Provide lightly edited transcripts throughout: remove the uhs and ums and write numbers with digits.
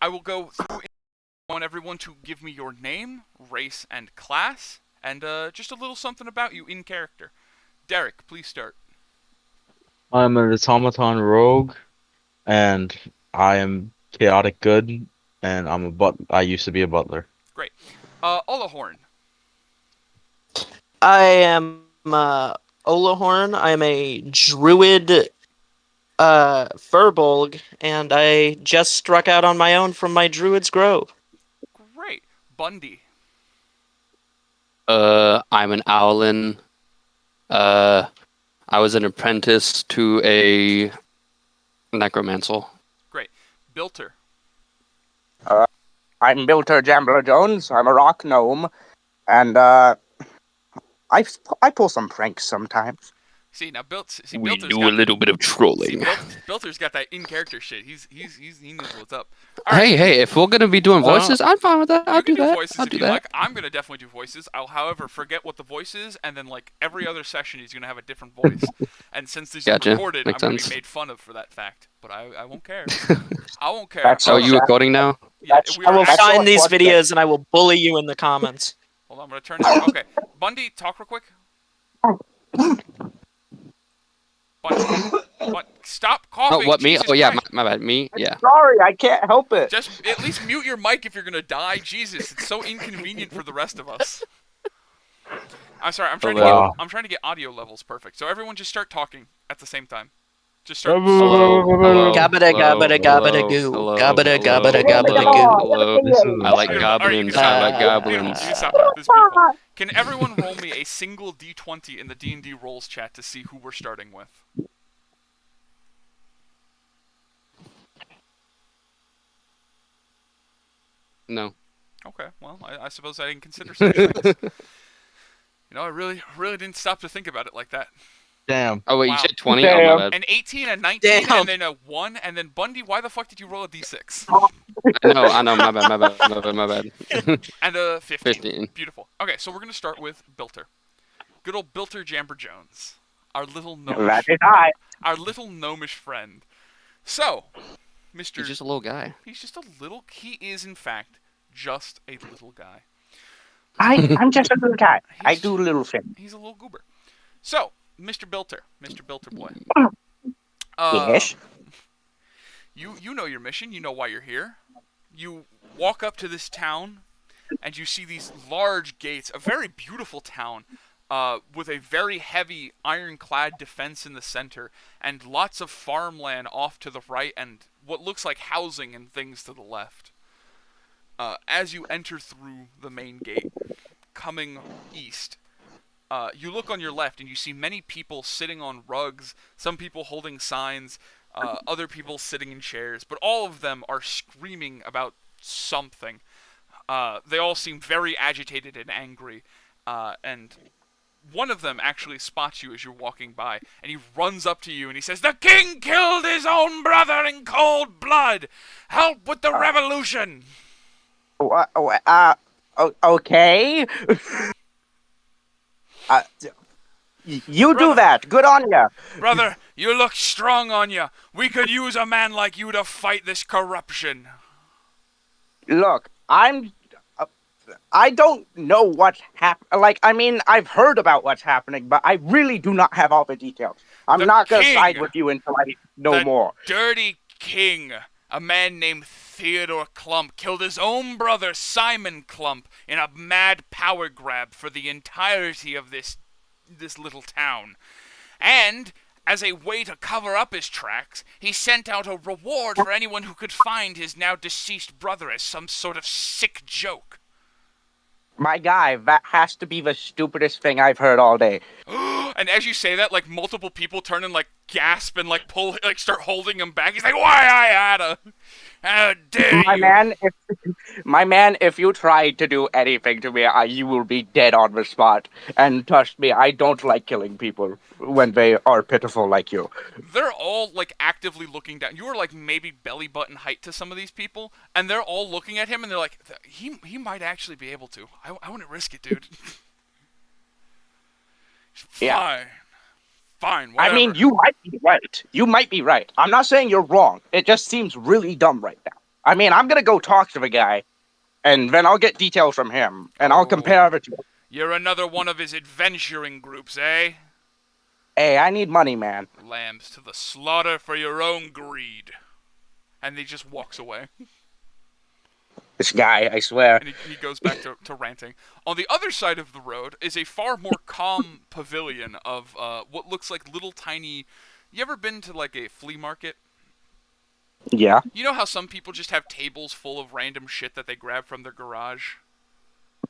I will go through. I want everyone to give me your name, race, and class, and just a little something about you in character. Derek, please start. I'm an automaton rogue, and I am chaotic good, and I used to be a butler. Great. Olahorn. I am Olahorn. I'm a druid furbolg, and I just struck out on my own from my druid's grove. Great. Bundy. I'm an Owlin. I was an apprentice to a necromancer. Great. Bilter. I'm Bilter Jambler Jones. I'm a rock gnome, and I pull some pranks sometimes. See now, We Bilter's do got a little bit of trolling. Bilter's got that in character shit. He knows what's up. Hey, if we're gonna be doing voices, I'm fine with that. I'll do that. Voices I'll if do you that. like. I'm gonna definitely do voices. I'll, however, forget what the voice is, and then like every other session, he's gonna have a different voice. And since these Gotcha. are recorded, Makes I'm gonna sense. be made fun of for that fact. But I won't care. I won't care. That's So Oh, are you Jack. recording now? Yeah, that's- I will That's find so these unfortunate. videos and I will bully you in the comments. Hold on, I'm gonna turn it. Okay, Bundy, talk real quick. Bundy, stop coughing. Oh, what, me? Jesus Oh, yeah, Christ. my bad. Me? Yeah. Sorry, I can't help it. Just at least mute your mic if you're gonna die. Jesus, it's so inconvenient for the rest of us. I'm sorry. I'm trying Wow. I'm trying to get audio levels perfect. So everyone just start talking at the same time. Just start. Hello. Gabbada gabbada gabbada goo. Gabbada gabbada gabbada goo. Hello. This is I like Beautiful. All right, you can goblins. stop. I like Beautiful. goblins. You can stop now. This is beautiful. Can everyone roll me a single D20 in the D&D rolls chat to see who we're starting with? No. Okay. Well, I suppose I didn't consider such things. You know, I really didn't stop to think about it like that. Damn. Oh, wait, Wow. you said 20? Oh, my bad. An 18, a 19, Damn. and then a 1, and then Bundy, why the fuck did you roll a D6? I know, my bad. And a 15. 15. Beautiful. Okay, so we're going to start with Bilter. Good old Bilter Jamber Jones. Our little That gnomish, is I. our little gnomish friend. So, Mr. He's just a little guy. He is, in fact, just a little guy. I'm just a little guy. I He's- do little things. He's a little goober. So, Mr. Bilter boy. Yes. You know your mission. You know why you're here. You walk up to this town, and you see these large gates. A very beautiful town, with a very heavy ironclad defense in the center, and lots of farmland off to the right, and what looks like housing and things to the left. As you enter through the main gate, coming east, you look on your left and you see many people sitting on rugs, some people holding signs, other people sitting in chairs, but all of them are screaming about something. They all seem very agitated and angry, and one of them actually spots you as you're walking by, and he runs up to you and he says, "The king killed his own brother in cold blood! Help with the revolution!" Okay. You Brother. do that. Good on ya. Brother, you look strong on you. We could use a man like you to fight this corruption. Look, I don't know what's happening. Like, I mean, I've heard about what's happening, but I really do not have all the details. I'm The not gonna king. side with you until I know The more. dirty king, a man named Theodore Clump, killed his own brother Simon Clump in a mad power grab for the entirety of this little town. And as a way to cover up his tracks, he sent out a reward for anyone who could find his now deceased brother as some sort of sick joke. My guy, that has to be the stupidest thing I've heard all day. And as you say that, like, multiple people turn and, like, gasp and, like, start holding him back. He's like, "Why I had a... How dare My you?" man, if you try to do anything to me, you will be dead on the spot. And trust me, I don't like killing people when they are pitiful like you. They're all, like, actively looking down. You are, like, maybe belly button height to some of these people, and they're all looking at him, and they're like, he might actually be able to. I wouldn't risk it, dude. Yeah. Fine, I whatever. mean, you might be right. I'm not saying you're wrong. It just seems really dumb right now. I mean, I'm gonna go talk to the guy, and then I'll get details from him, and I'll compare the two. You're another one of his adventuring groups, eh? Hey, I need money, man. Lambs to the slaughter for your own greed. And he just walks away. This guy, I swear. And he goes back to ranting. On the other side of the road is a far more calm pavilion of what looks like little tiny... You ever been to like a flea market? Yeah. You know how some people just have tables full of random shit that they grab from their garage?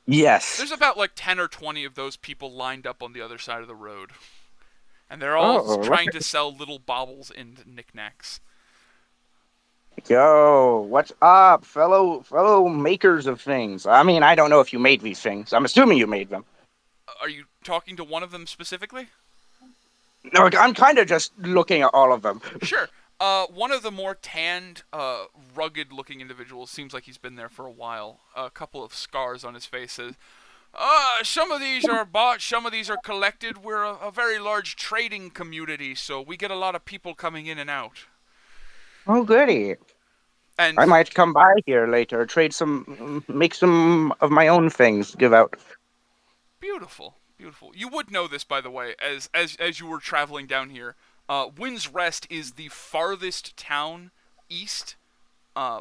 Yes. There's about like 10 or 20 of those people lined up on the other side of the road. And they're all trying to sell little baubles and knickknacks. Yo, what's up, fellow makers of things? I mean, I don't know if you made these things. I'm assuming you made them. Are you talking to one of them specifically? No, I'm kind of just looking at all of them. Sure. One of the more tanned, rugged-looking individuals seems like he's been there for a while. A couple of scars on his face says, some of these are bought, some of these are collected. We're a very large trading community, so we get a lot of people coming in and out. Oh, goody. And I might come by here later, make some of my own things, give out. Beautiful, beautiful. You would know this, by the way, as you were traveling down here. Wind's Rest is the farthest town east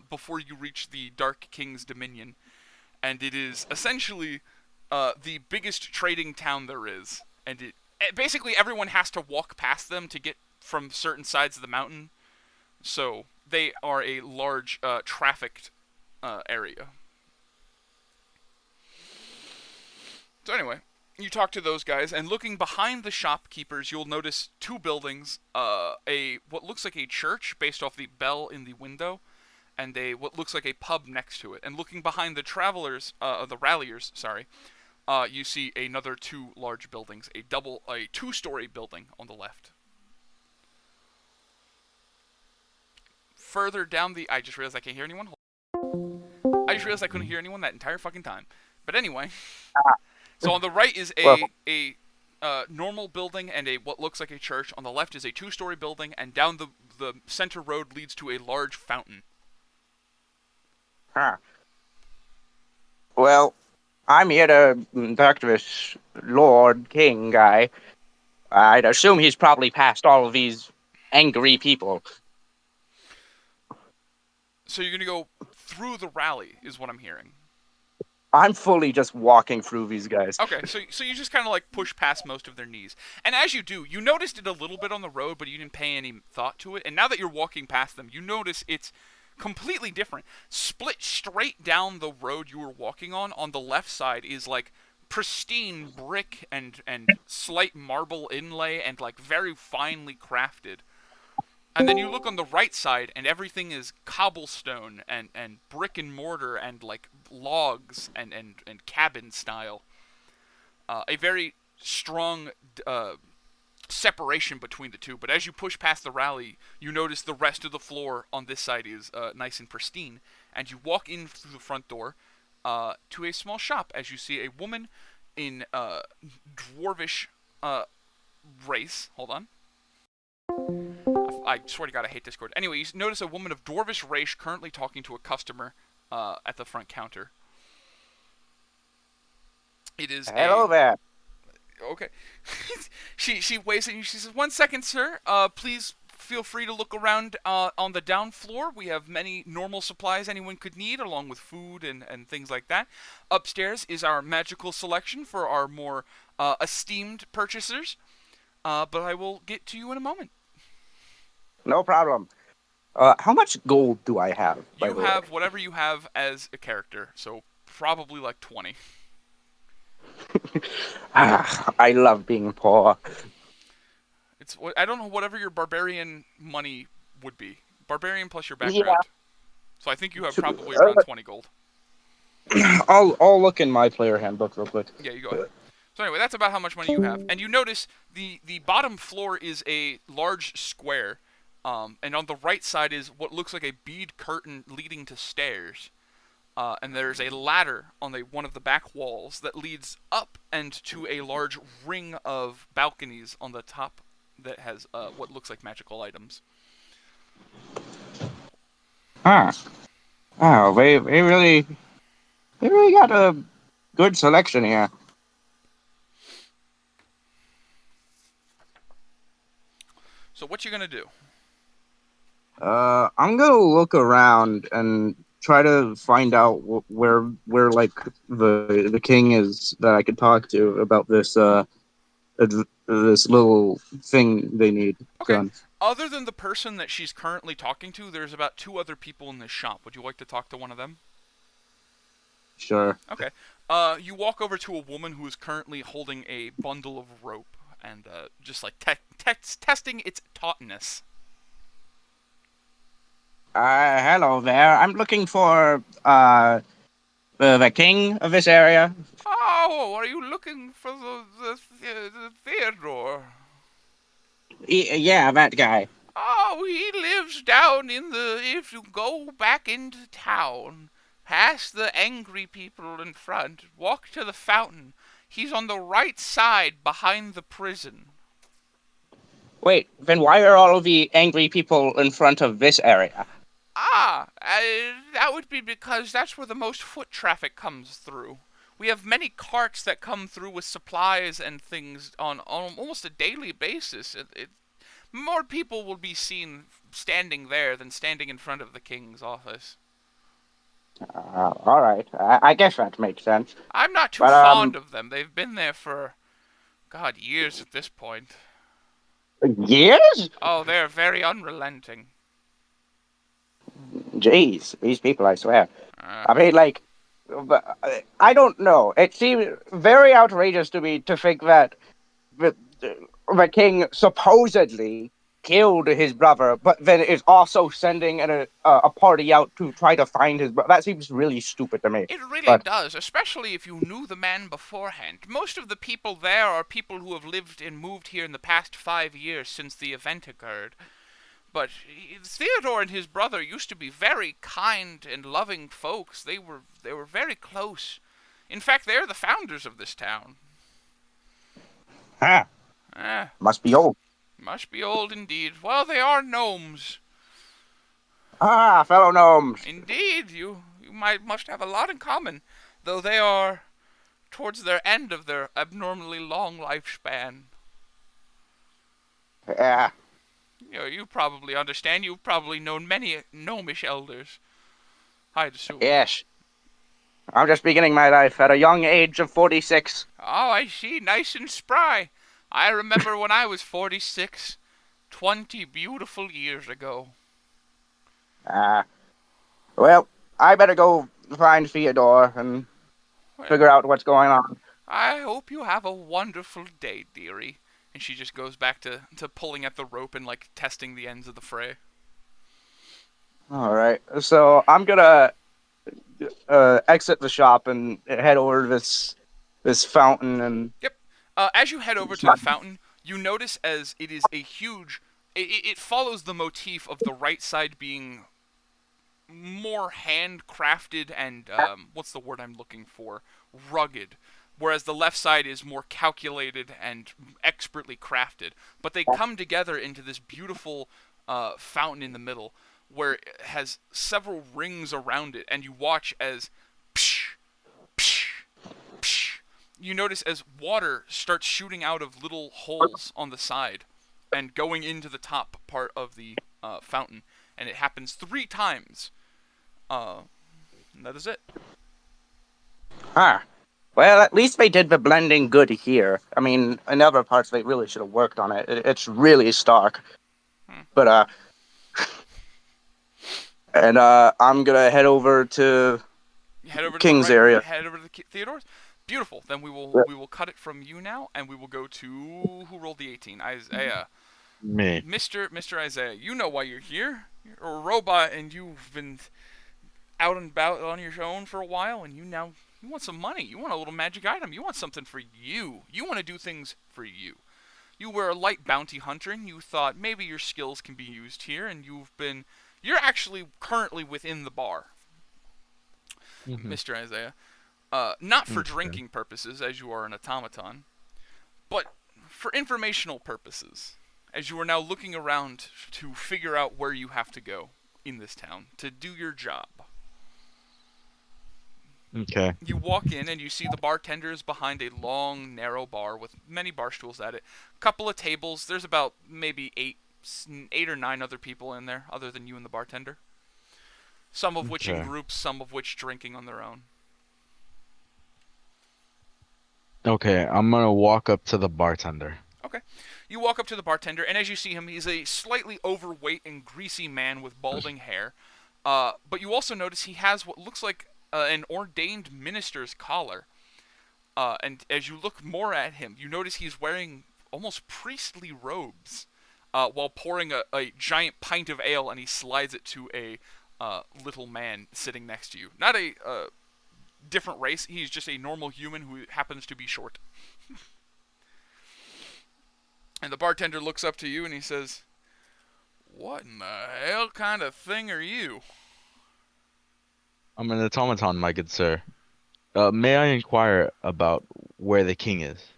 before you reach the Dark King's Dominion. And it is essentially the biggest trading town there is. And basically everyone has to walk past them to get from certain sides of the mountain. So they are a large trafficked area. So anyway, you talk to those guys, and looking behind the shopkeepers, you'll notice two buildings, what looks like a church based off the bell in the window, and what looks like a pub next to it. And looking behind the the ralliers, you see another two large buildings, a two-story building on the left. Further down I just realized I can't hear anyone. I just realized I couldn't hear anyone that entire fucking time. But anyway, so on the right is a normal building and what looks like a church. On the left is a two-story building, and down the center road leads to a large fountain. Huh. Well, I'm here to talk to this Lord King guy. I'd assume he's probably past all of these angry people. So you're gonna go through the rally, is what I'm hearing. I'm fully just walking through these guys. Okay, so you just kind of like push past most of their knees. And as you do, you noticed it a little bit on the road, but you didn't pay any thought to it. And now that you're walking past them, you notice it's completely different. Split straight down the road you were walking on the left side is like pristine brick and slight marble inlay and like very finely crafted. And then you look on the right side, and everything is cobblestone and brick and mortar and like logs and cabin style. A very strong separation between the two. But as you push past the rally, you notice the rest of the floor on this side is nice and pristine. And you walk in through the front door to a small shop as you see a woman in dwarvish race. Hold on. I swear to God, I hate Discord. Anyway, you notice a woman of dwarvish race currently talking to a customer at the front counter. It is Hello there. Okay. she waves at you. She says, "1 second, sir. Please feel free to look around on the down floor. We have many normal supplies anyone could need, along with food and things like that. Upstairs is our magical selection for our more esteemed purchasers. But I will get to you in a moment." No problem. How much gold do I have? You have whatever you have as a character, so probably like 20. I love being poor. I don't know, whatever your barbarian money would be. Barbarian plus your background. Yeah. So I think you have probably around 20 gold. I'll look in my player handbook real quick. Yeah, you go ahead. So anyway, that's about how much money you have. And you notice the bottom floor is a large square. And on the right side is what looks like a bead curtain leading to stairs. And there's a ladder on one of the back walls that leads up and to a large ring of balconies on the top that has what looks like magical items. Huh. Oh, they really got a good selection here. So what you gonna do? I'm gonna look around and try to find out where like the king is that I could talk to about this little thing they need Okay. done. Other than the person that she's currently talking to, there's about 2 other people in this shop. Would you like to talk to one of them? Sure. Okay. You walk over to a woman who is currently holding a bundle of rope and just like testing its tautness. Hello there. I'm looking for the king of this area. Oh, are you looking for the Theodore? Yeah, that guy. Oh, he lives down in the. If you go back into town, past the angry people in front, walk to the fountain. He's on the right side behind the prison. Wait, then why are all of the angry people in front of this area? That would be because that's where the most foot traffic comes through. We have many carts that come through with supplies and things on almost a daily basis. More people will be seen standing there than standing in front of the king's office. All right. I guess that makes sense. I'm not too But fond of them. They've been there for, God, years at this point. years? Oh, they're very unrelenting. Jeez, these people, I swear. Uh, I mean, like, I don't know. It seems very outrageous to me to think that the king supposedly killed his brother, but then is also sending a party out to try to find his brother. That seems really stupid to me. It really But does, especially if you knew the man beforehand. Most of the people there are people who have lived and moved here in the past 5 years since the event occurred. But Theodore and his brother used to be very kind and loving folks. They were very close. In fact, they're the founders of this town. huh, Eh, must be old. must be old indeed. Well, they are gnomes. Ah, fellow gnomes. Indeed, you must have a lot in common, though they are towards their end of their abnormally long lifespan. Yeah, You probably understand. You've probably known many gnomish elders, I'd assume. yes. I'm just beginning my life at a young age of 46. Oh, I see. Nice and spry. I remember when I was 46, 20 beautiful years ago. Well, I better go find Theodore and figure out what's going on. I hope you have a wonderful day, dearie. And she just goes back to pulling at the rope and, like, testing the ends of the fray. All right, so I'm gonna exit the shop and head over to this fountain and. Yep. As you head over to the fountain, you notice as it is a huge... It follows the motif of the right side being more handcrafted and, what's the word I'm looking for? Rugged. Whereas the left side is more calculated and expertly crafted. But they come together into this beautiful fountain in the middle, where it has several rings around it, and you watch as psh, psh, psh. You notice as water starts shooting out of little holes on the side and going into the top part of the fountain, and it happens 3 times. And that is it. Huh. Well, at least they did the blending good here. I mean, in other parts, they really should have worked on it. It's really stark. But, and, I'm gonna head over to Head over to King's the right, area. Head over to the Theodore's. Beautiful. Then we will cut it from you now, and we will go to who rolled the 18. Isaiah. Me. Mr. Isaiah. You know why you're here. You're a robot, and you've been out and about on your own for a while, and you want some money. You want a little magic item. You want something for you. You want to do things for you. You were a light bounty hunter, and you thought maybe your skills can be used here, and you're actually currently within the bar, Mr. Isaiah. Not for drinking purposes, as you are an automaton, but for informational purposes, as you are now looking around to figure out where you have to go in this town to do your job. Okay. You walk in and you see the bartender is behind a long, narrow bar with many bar stools at it. Couple of tables. There's about maybe eight or nine other people in there, other than you and the bartender. Some of which in Okay. groups, some of which drinking on their own. Okay, I'm gonna walk up to the bartender. Okay. You walk up to the bartender, and as you see him, he's a slightly overweight and greasy man with balding hair. But you also notice he has what looks like an ordained minister's collar. And as you look more at him, you notice he's wearing almost priestly robes while pouring a giant pint of ale, and he slides it to a little man sitting next to you. Not a different race, he's just a normal human who happens to be short. And the bartender looks up to you and he says, "What in the hell kind of thing are you?" I'm an automaton, my good sir. May I inquire about where the king is?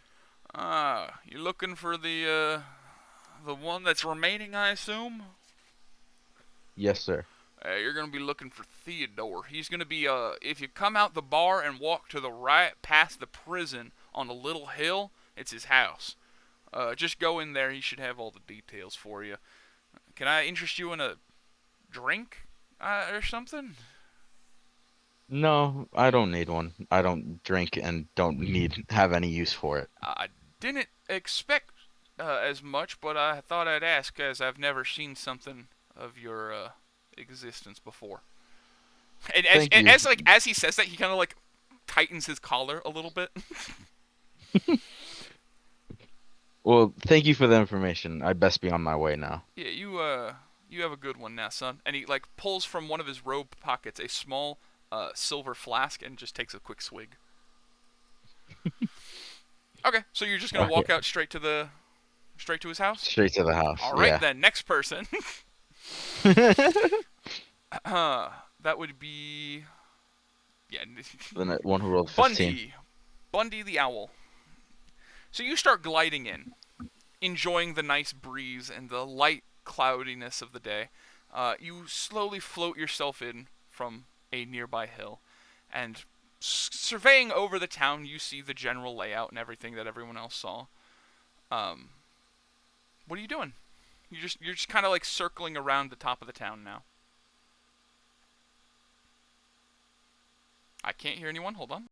You looking for the one that's remaining, I assume? Yes, sir. You're gonna be looking for Theodore. He's gonna be, if you come out the bar and walk to the right past the prison on a little hill, it's his house. Just go in there, he should have all the details for you. Can I interest you in a drink, or something? No, I don't need one. I don't drink and don't have any use for it. I didn't expect as much, but I thought I'd ask, as I've never seen something of your existence before. And Thank you. as he says that, he kind of like tightens his collar a little bit. Well, thank you for the information. I best be on my way now. Yeah, you have a good one now, son. And he like pulls from one of his robe pockets a small silver flask and just takes a quick swig. Okay, so you're just gonna walk out straight to his house? Straight to the house. All right Yeah. then, next person. That would be, yeah, The one who rolled 15. Bundy the owl. So you start gliding in, enjoying the nice breeze and the light cloudiness of the day. You slowly float yourself in from a nearby hill, and surveying over the town, you see the general layout and everything that everyone else saw. What are you doing? You're just kind of like circling around the top of the town now. I can't hear anyone. Hold on.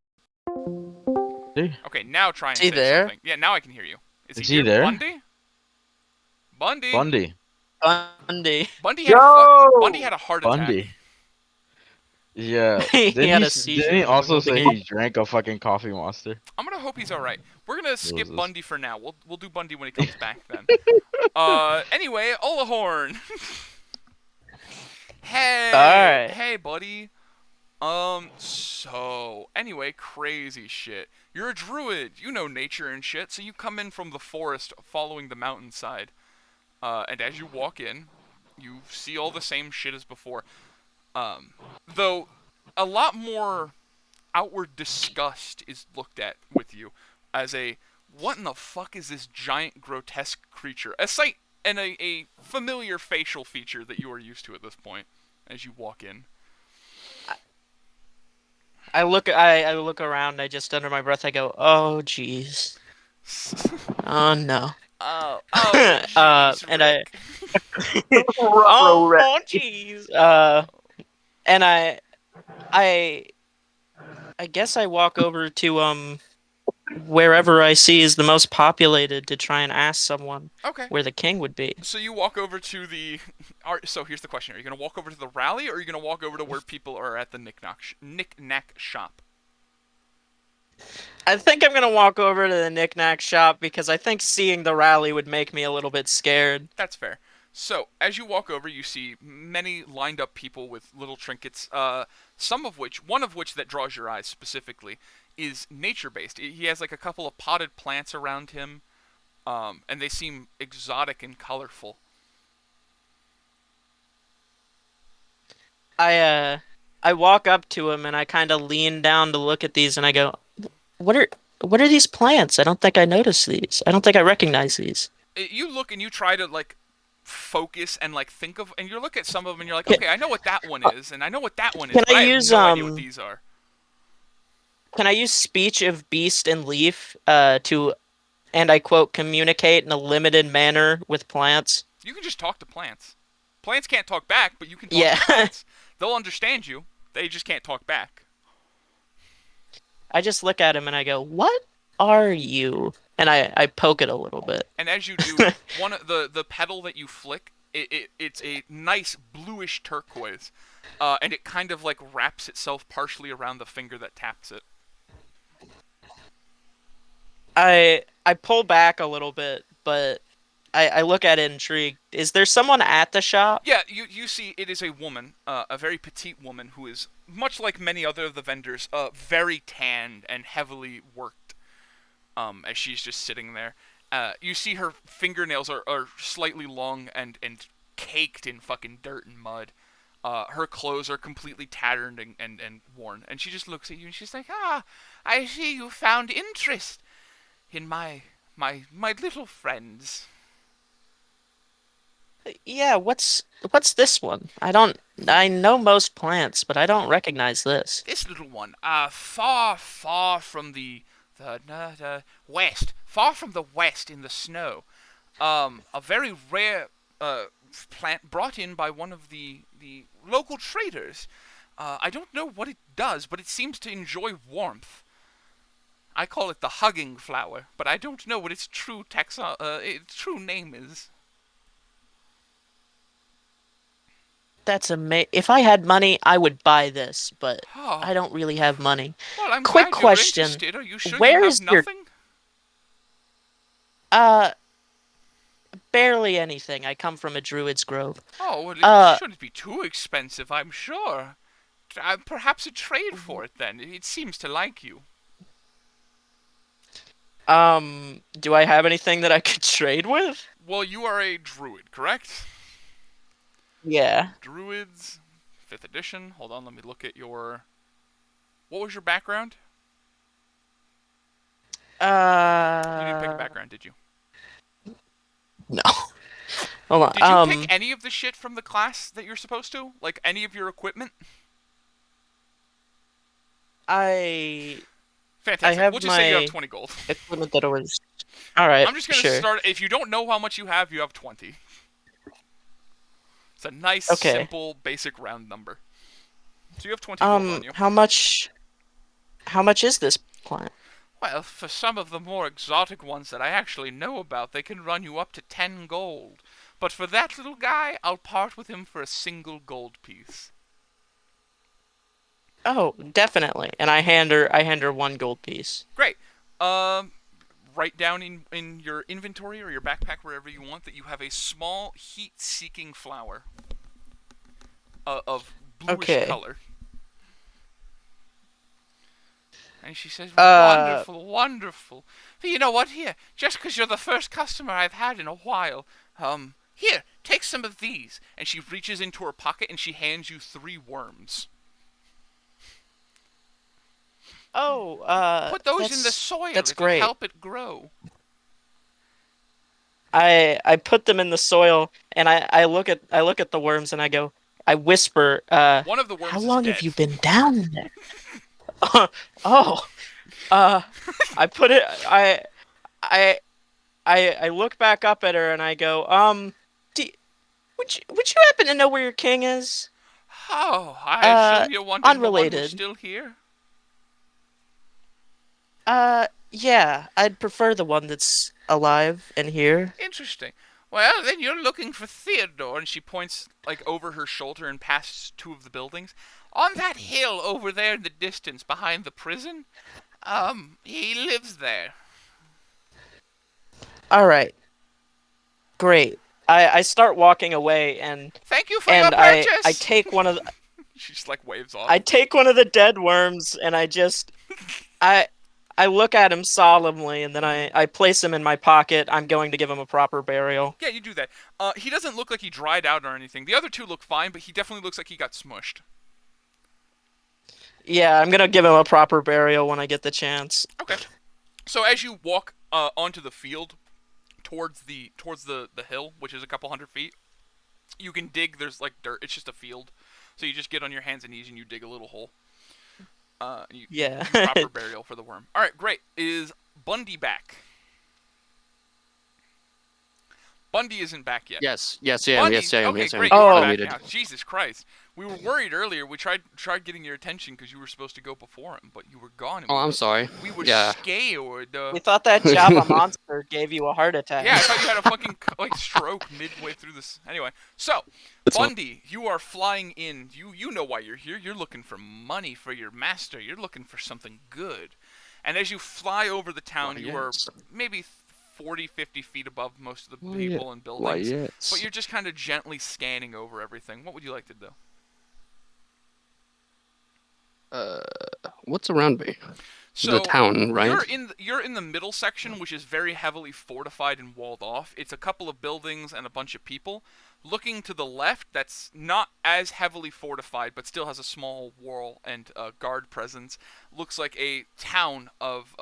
Hey. Okay, now try and Is he say there? something. Yeah, now I can hear you. Is Is he he here? there? Bundy? Bundy. Bundy. Bundy. Bundy had a heart attack. Bundy. Yeah. He Didn't had a Didn't seizure he in the also middle of the say game. he drank a fucking coffee monster? I'm gonna hope he's all right. We're gonna skip this? Bundy for now. We'll do Bundy when he comes back then. Anyway, Olahorn. Hey. Alright. Hey, buddy. So anyway, crazy shit. You're a druid. You know nature and shit. So you come in from the forest, following the mountainside. And as you walk in, you see all the same shit as before. Though a lot more outward disgust is looked at with you as a, what in the fuck is this giant grotesque creature? A sight and a familiar facial feature that you are used to at this point as you walk in. I look around. I just under my breath. I go, "Oh, jeez. Oh no." Oh, jeez, And I. Rick. Oh, jeez. And I guess I walk over to wherever I see is the most populated to try and ask someone Okay. where the king would be. So you walk over to the. So here's the question: are you gonna walk over to the rally, or are you gonna walk over to where people are at the knick-knack shop? I think I'm gonna walk over to the knick-knack shop because I think seeing the rally would make me a little bit scared. That's fair. So, as you walk over, you see many lined up people with little trinkets, one of which that draws your eyes specifically, is nature-based. He has like a couple of potted plants around him, and they seem exotic and colorful. I walk up to him and I kind of lean down to look at these and I go, what are these plants? I don't think I noticed these. I don't think I recognize these. You look and you try to like focus and like think of, and you look at some of them and you're like, Can- okay, I know what that one is, and I know what that one is, Can but I I have use, no idea what these are. Can I use speech of beast and leaf to, and I quote, communicate in a limited manner with plants? You can just talk to plants. Plants can't talk back, but you can talk Yeah. to plants. They'll understand you. They just can't talk back. I just look at him and I go, "What are you?" And I poke it a little bit. And as you do, one of the petal that you flick, it's a nice bluish turquoise, and it kind of like wraps itself partially around the finger that taps it. I pull back a little bit, but I look at it intrigued. Is there someone at the shop? Yeah, you see, it is a woman, a very petite woman who is much like many other of the vendors, very tanned and heavily worked. As she's just sitting there, you see her fingernails are slightly long and caked in fucking dirt and mud. Her clothes are completely tattered and worn, and she just looks at you and she's like, "Ah, I see you found interest in my little friends." Yeah, what's this one? I know most plants, but I don't recognize this. This little one, far, far from the west, far from the west in the snow, a very rare plant brought in by one of the local traders. I don't know what it does, but it seems to enjoy warmth. I call it the hugging flower, but I don't know what its its true name is. That's If I had money, I would buy this, but Oh, I don't really have money. well, I'm Quick glad you're question. interested. Are you sure Where you is have your nothing? uh barely anything. I come from a druid's grove. Oh, well, it Uh shouldn't be too expensive, I'm sure. Perhaps a trade for it, then. It seems to like you. do I have anything that I could trade with? Well, you are a druid, correct? Yeah. Druids, 5th edition. Hold on, let me look at your... What was your background? You didn't pick a background, did you? No. Hold on. Did you pick any of the shit from the class that you're supposed to? Like, any of your equipment? I Fantastic. have We'll just say you have my 20 gold. equipment that was. All right. I'm just going to Sure. start... If you don't know how much you have 20. It's a nice, Okay. simple, basic round number. So you have 20 gold on you. How much is this plant? Well, for some of the more exotic ones that I actually know about, they can run you up to 10 gold. But for that little guy, I'll part with him for a single gold piece. Oh, definitely. And I hand her one gold piece. Great. Write down in your inventory or your backpack, wherever you want, that you have a small heat-seeking flower of bluish color. And she says, "Wonderful, wonderful. But you know what? Here, just because you're the first customer I've had in a while, here, take some of these." And she reaches into her pocket and she hands you 3 worms. Oh, Put those in the soil. That's It'll great. help it grow. I put them in the soil and I look at the worms and I whisper, One of the worms how is long dead. have you been down there? I put it I look back up at her and I go, would you happen to know where your king is? Oh, I assume you're wondering the one unrelated. who's still here? Yeah, I'd prefer the one that's alive and here. Interesting. Well, then you're looking for Theodore, and she points, like, over her shoulder and past 2 of the buildings. On that hill over there in the distance, behind the prison, he lives there. All right. Great. I start walking away and Thank you for your purchase! I take one of the, She just, like, waves off. I take one of the dead worms and I look at him solemnly and then I place him in my pocket. I'm going to give him a proper burial. Yeah, you do that. He doesn't look like he dried out or anything. The other 2 look fine, but he definitely looks like he got smushed. Yeah, I'm gonna give him a proper burial when I get the chance. Okay. So as you walk onto the field towards the hill, which is a couple hundred feet, you can dig. There's like dirt. It's just a field, so you just get on your hands and knees and you dig a little hole. Yeah. Proper burial for the worm. All right, great. Is Bundy back? Bundy isn't back yet. Yes, I am. Bundy, Yes, I am. okay, Yes, I am. great. Oh. You are I'm back muted. now. Jesus Christ. We were worried earlier. We tried getting your attention because you were supposed to go before him, but you were gone. And Oh, I'm sorry. we were Yeah. scared. We thought that Java monster gave you a heart attack. Yeah, I thought you had a fucking stroke midway through this. Anyway, so That's fine. Bundy, you are flying in. You know why you're here. You're looking for money for your master. You're looking for something good. And as you fly over the town, Why, you are yes. maybe 40, 50 feet above most of the Why, people and Why, buildings. yes. But you're just kind of gently scanning over everything. What would you like to do? What's around me? So The town, right? You're in the middle section, which is very heavily fortified and walled off. It's a couple of buildings and a bunch of people. Looking to the left, that's not as heavily fortified, but still has a small wall and guard presence. Looks like a town of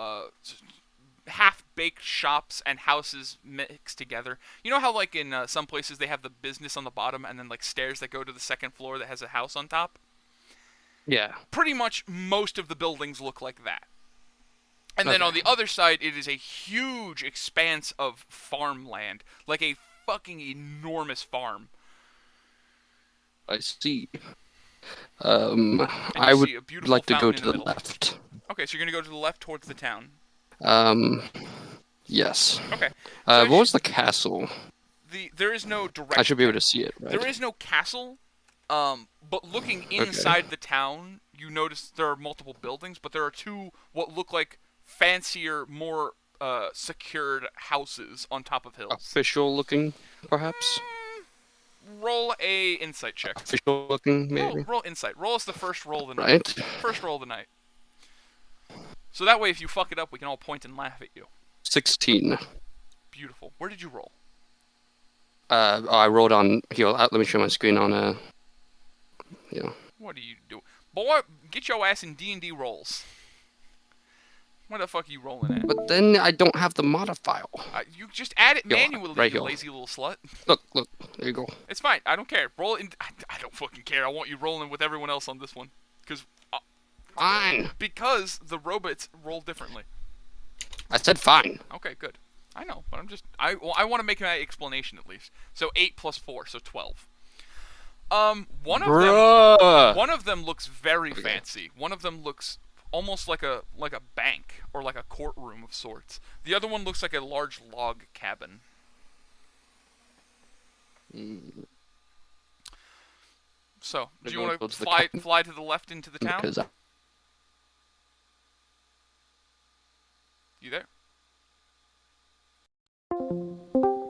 half-baked shops and houses mixed together. You know how, like, in some places they have the business on the bottom and then, like, stairs that go to the second floor that has a house on top? Yeah. Pretty much most of the buildings look like that. And then Okay. on the other side, it is a huge expanse of farmland. Like a fucking enormous farm. I see. And I you would see a beautiful like to go fountain to in the the middle. left. Okay, so you're going to go to the left towards the town. Yes. Okay. What was the castle? There is no direct... I should be able to see it, right? There is no castle, but looking inside the town, you notice there are multiple buildings, but there are two what look like fancier, more secured houses on top of hills. Official looking, perhaps? Roll a insight check. Official looking, maybe? Roll insight. Roll us the first roll of the night. Right? First roll of the night. So that way, if you fuck it up, we can all point and laugh at you. 16. Beautiful. Where did you roll? I rolled on here. Let me show my screen on What do you do? Boy, get your ass in D&D rolls. What the fuck are you rolling at? But then I don't have the modifier. You just add it Yo, manually, right you here. lazy little slut. Look, there you go. It's fine. I don't care. Roll it in. I don't fucking care. I want you rolling with everyone else on this one. Fine. Because the robots roll differently. I said fine. Okay, good. I know, but I want to make my explanation at least. So 8 plus 4, so 12. One of them looks very fancy. One of them looks almost like a bank or like a courtroom of sorts. The other one looks like a large log cabin. So, do you want to fly to the left into the town? Because You there?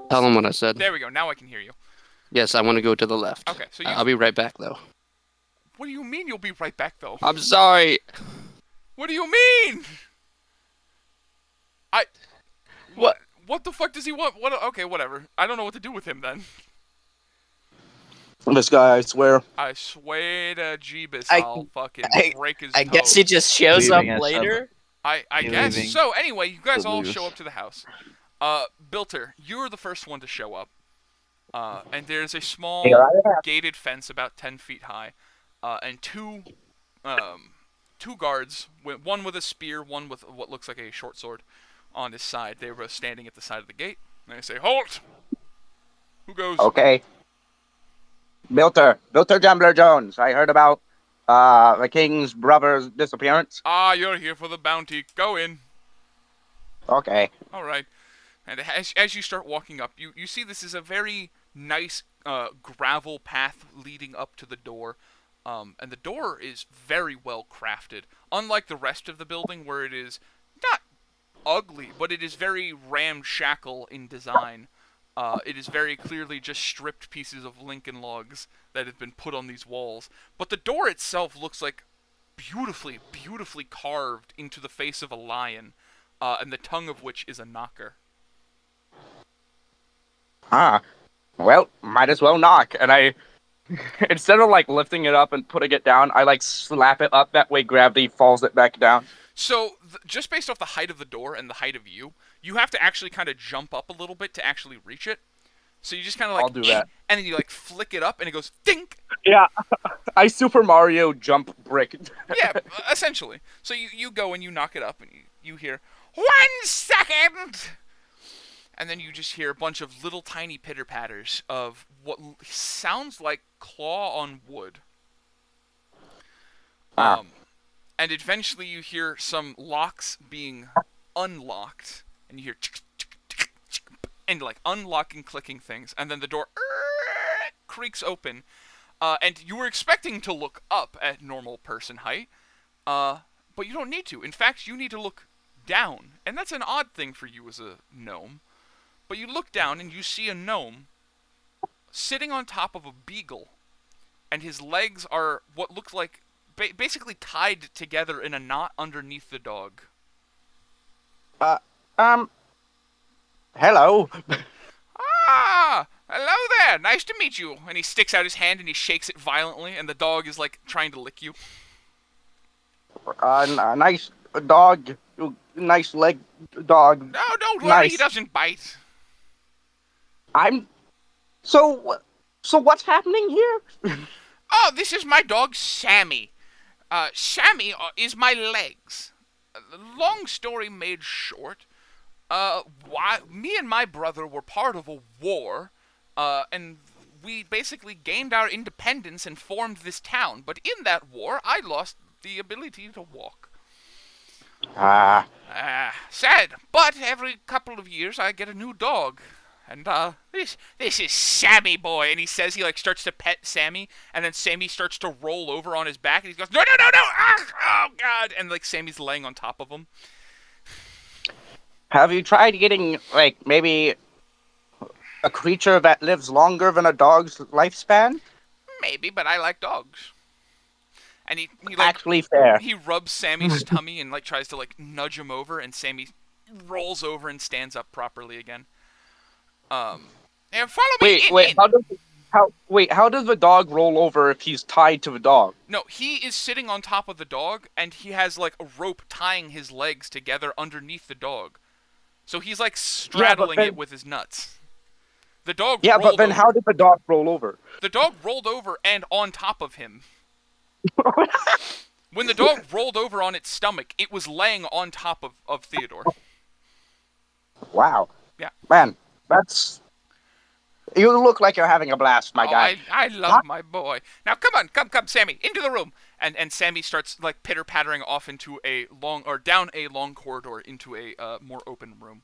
tell them what I said. There we go. Now I can hear you. Yes, I want to go to the left. Okay, so I'll be right back, though. What do you mean you'll be right back, though? I'm sorry. What do you mean? What? What the fuck does he want? What? Okay, whatever. I don't know what to do with him then. This guy, I swear. I swear to Jeebus, I- I'll fucking I- break his I guess toes. he just shows up Leaving us later. I He guess. leaving So anyway, you guys to all lose. show up to the house. Bilter, you're the first one to show up. And there's a small gated fence about 10 feet high, and two guards, one with a spear, one with what looks like a short sword, on his side. They were standing at the side of the gate, and they say, "Halt! Who goes?" Okay. Bilter Gambler Jones. I heard about the king's brother's disappearance. Ah, you're here for the bounty. Go in. Okay. All right. And as you start walking up, you see this is a very nice gravel path leading up to the door. And the door is very well crafted. Unlike the rest of the building, where it is not ugly, but it is very ramshackle in design. It is very clearly just stripped pieces of Lincoln logs that have been put on these walls. But the door itself looks like beautifully, beautifully carved into the face of a lion, and the tongue of which is a knocker. Ah. Well, might as well knock. And I, instead of like lifting it up and putting it down, I like slap it up. That way gravity falls it back down. So, just based off the height of the door and the height of you, you have to actually kind of jump up a little bit to actually reach it. So you just kind of I'll like, do that. and then you like flick it up, and it goes dink. Yeah, I Super Mario jump brick. Yeah, essentially. So you go and you knock it up, and you hear 1 second, and then you just hear a bunch of little tiny pitter patters of what sounds like claw on wood. Ah. And eventually you hear some locks being unlocked, and you hear and like unlocking, clicking things, and then the door creaks open, and you were expecting to look up at normal person height, but you don't need to. In fact, you need to look down, and that's an odd thing for you as a gnome. But you look down and you see a gnome sitting on top of a beagle, and his legs are what looks like basically tied together in a knot underneath the dog. Hello. Ah, hello there. Nice to meet you. And he sticks out his hand and he shakes it violently, and the dog is like trying to lick you. Nice dog. Nice leg dog. No, don't worry. Nice. He doesn't bite. So what's happening here? Oh, this is my dog Sammy. Sammy is my legs. Long story made short. Me and my brother were part of a war, and we basically gained our independence and formed this town. But in that war, I lost the ability to walk. Sad. But every couple of years, I get a new dog. And, this is Sammy boy. And he says he, like, starts to pet Sammy, and then Sammy starts to roll over on his back, and he goes, no! Ah, oh, God! And, like, Sammy's laying on top of him. Have you tried getting, like, maybe a creature that lives longer than a dog's lifespan? Maybe, but I like dogs. And he like, actually fair. He rubs Sammy's tummy and, like, tries to, like, nudge him over, and Sammy rolls over and stands up properly again. And follow me in. How does the dog roll over if he's tied to the dog? No, he is sitting on top of the dog, and he has, like, a rope tying his legs together underneath the dog. So he's, like, straddling it with his nuts. The dog rolled but then over. how did the dog roll over? The dog rolled over and on top of him. When the dog rolled over on its stomach, it was laying on top of Theodore. Wow. Yeah. Man, you look like you're having a blast, my guy. I love my boy. Now, come, Sammy, into the room. And Sammy starts, like, pitter-pattering off into down a long corridor into a more open room.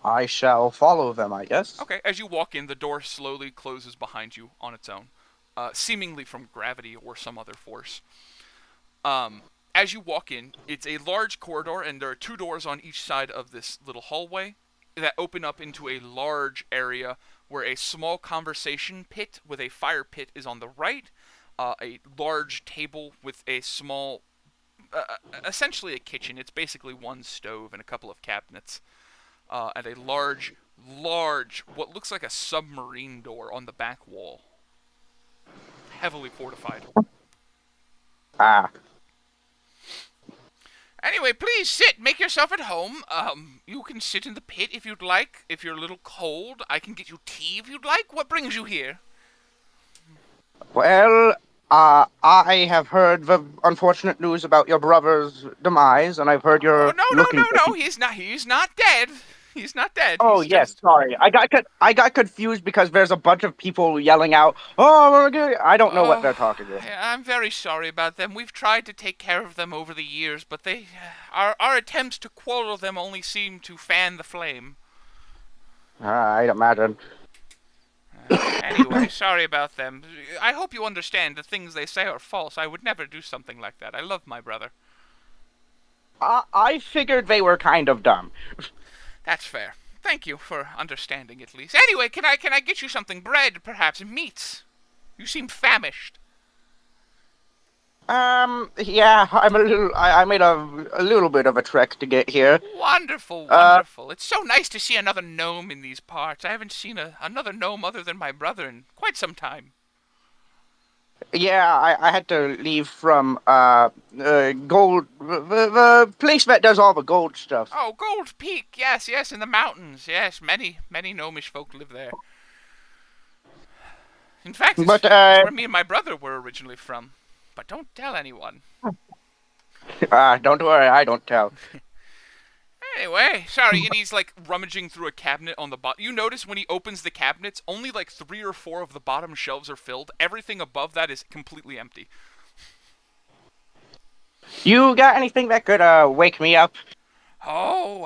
I shall follow them, I guess. Okay, as you walk in, the door slowly closes behind you on its own, seemingly from gravity or some other force. As you walk in, it's a large corridor, and there are 2 doors on each side of this little hallway that open up into a large area where a small conversation pit with a fire pit is on the right, a large table with a small, essentially a kitchen. It's basically one stove and a couple of cabinets, and a large, what looks like a submarine door on the back wall. Heavily fortified. Anyway, please sit. Make yourself at home. You can sit in the pit if you'd like. If you're a little cold, I can get you tea if you'd like. What brings you here? Well, I have heard the unfortunate news about your brother's demise, and I've heard you're looking. No. He's not dead. He's not dead. Oh, yes, sorry. I got confused because there's a bunch of people yelling out, "Oh, I don't know what they're talking about." I'm very sorry about them. We've tried to take care of them over the years, but our attempts to quarrel them only seem to fan the flame. I'd imagine. Anyway, sorry about them. I hope you understand the things they say are false. I would never do something like that. I love my brother. I figured they were kind of dumb. That's fair. Thank you for understanding, at least. Anyway, can I get you something? Bread, perhaps, meats? You seem famished. Yeah, I made a little bit of a trek to get here. Wonderful. It's so nice to see another gnome in these parts. I haven't seen another gnome other than my brother in quite some time. Yeah, I had to leave from, gold, the place that does all the gold stuff. Oh, Gold Peak, yes, in the mountains, yes, many gnomish folk live there. In fact, But it's where me and my brother were originally from. But don't tell anyone. don't worry, I don't tell. Anyway, sorry, and he's like rummaging through a cabinet on the bottom. You notice when he opens the cabinets, only like 3 or 4 of the bottom shelves are filled. Everything above that is completely empty. You got anything that could wake me up? Oh,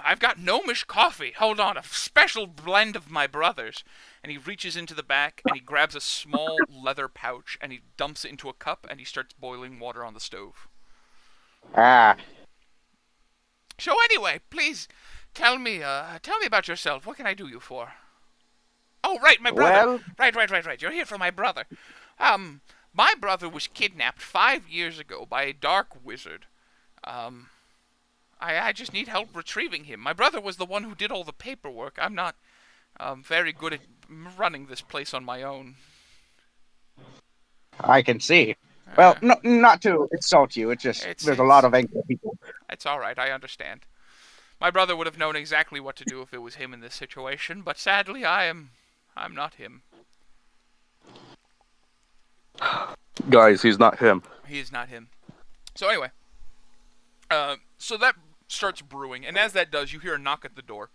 I've got gnomish coffee. Hold on, a special blend of my brother's. And he reaches into the back and he grabs a small leather pouch and he dumps it into a cup and he starts boiling water on the stove. Ah, So anyway, please tell me about yourself. What can I do you for? Oh, right, my brother. well, Right. You're here for my brother. My brother was kidnapped 5 years ago by a dark wizard. I just need help retrieving him. My brother was the one who did all the paperwork. I'm not very good at running this place on my own. I can see. Well, no, not to insult you. It's just there's a lot of angry people. It's all right. I understand. My brother would have known exactly what to do if it was him in this situation, but sadly, I'm not him. Guys, he's not him. He is not him. So anyway, so that starts brewing, and as that does, you hear a knock at the door.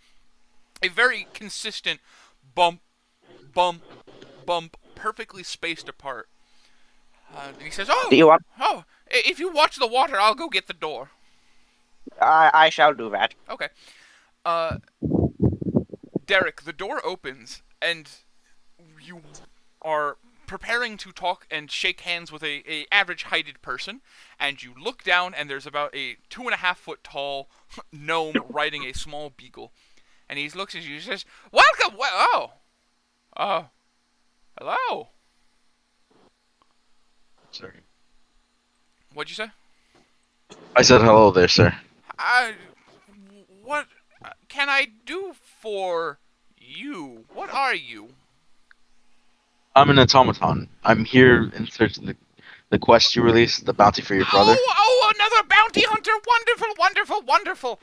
A very consistent bump, bump, bump, perfectly spaced apart. And he says, Do you want? "Oh, if you watch the water, I'll go get the door." I shall do that. Okay. Derek, the door opens, and you are preparing to talk and shake hands with a average-heighted person, and you look down, and there's about a 2.5-foot tall gnome riding a small beagle. And he looks at you and says, "Welcome! Hello? Sir. What'd you say?" I said hello there, sir. What can I do for you? What are you? I'm an automaton. I'm here in search of the quest you released, the bounty for your brother. Oh, another bounty hunter! Wonderful!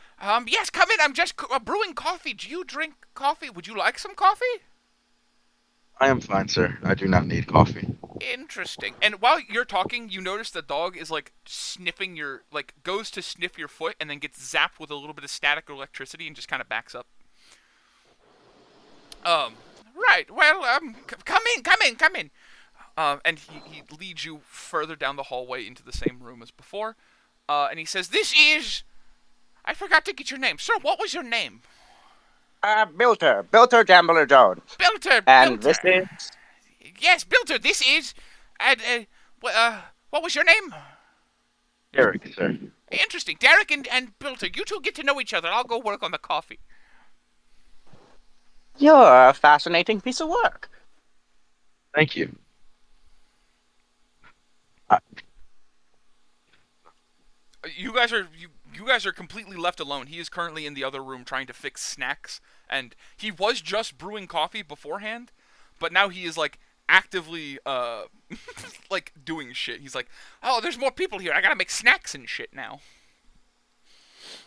Yes, come in. I'm just brewing coffee. Do you drink coffee? Would you like some coffee? I am fine, sir. I do not need coffee. Interesting. And while you're talking, you notice the dog is like sniffing goes to sniff your foot and then gets zapped with a little bit of static electricity and just kind of backs up. Right. Well, come in. And he leads you further down the hallway into the same room as before. And he says, I forgot to get your name. Sir, what was your name? Bilter Jambler Jones. Bilter. And this is... Yes, Bilter, this is... what was your name? Derek, sir. Interesting. Derek and Bilter, you two get to know each other. I'll go work on the coffee. You're a fascinating piece of work. Thank you. You guys are completely left alone. He is currently in the other room trying to fix snacks, and he was just brewing coffee beforehand, but now he is like actively like doing shit. He's like, "Oh, there's more people here. I gotta make snacks and shit now."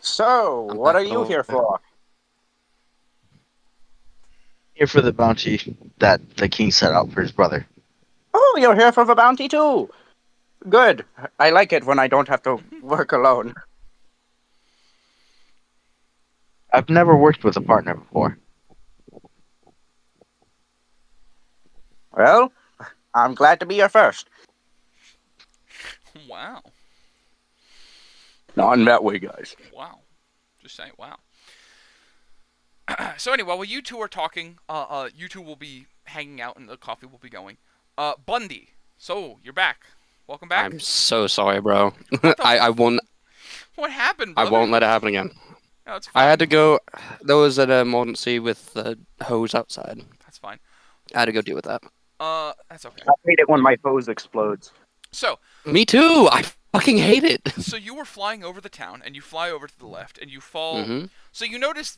So, what are you here for? Here for the bounty that the king set out for his brother. Oh, you're here for the bounty too. Good. I like it when I don't have to work alone. I've never worked with a partner before. Well, I'm glad to be your first. Wow. Not in that way, guys. Wow. Just saying, wow. So anyway, while you two are talking, you two will be hanging out and the coffee will be going. Bundy, so you're back. Welcome back. I'm so sorry, bro. I won't. What happened, I brother? woned let it happen again. No, it's fine. I had to go. There was an emergency with the hose outside. That's fine. I had to go deal with that. That's okay. I hate it when my hose explodes. So, Me too. I fucking hate it. so you were flying over the town, and you fly over to the left, and you fall. Mm-hmm. So you notice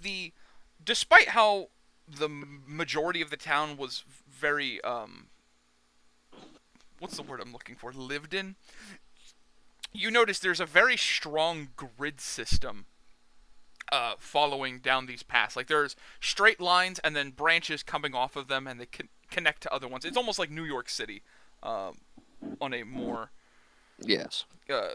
despite how the majority of the town was very, what's the word I'm looking for? Lived in. You notice there's a very strong grid system following down these paths. Like there's straight lines and then branches coming off of them, and they connect to other ones. It's almost like New York City, on a more Yes.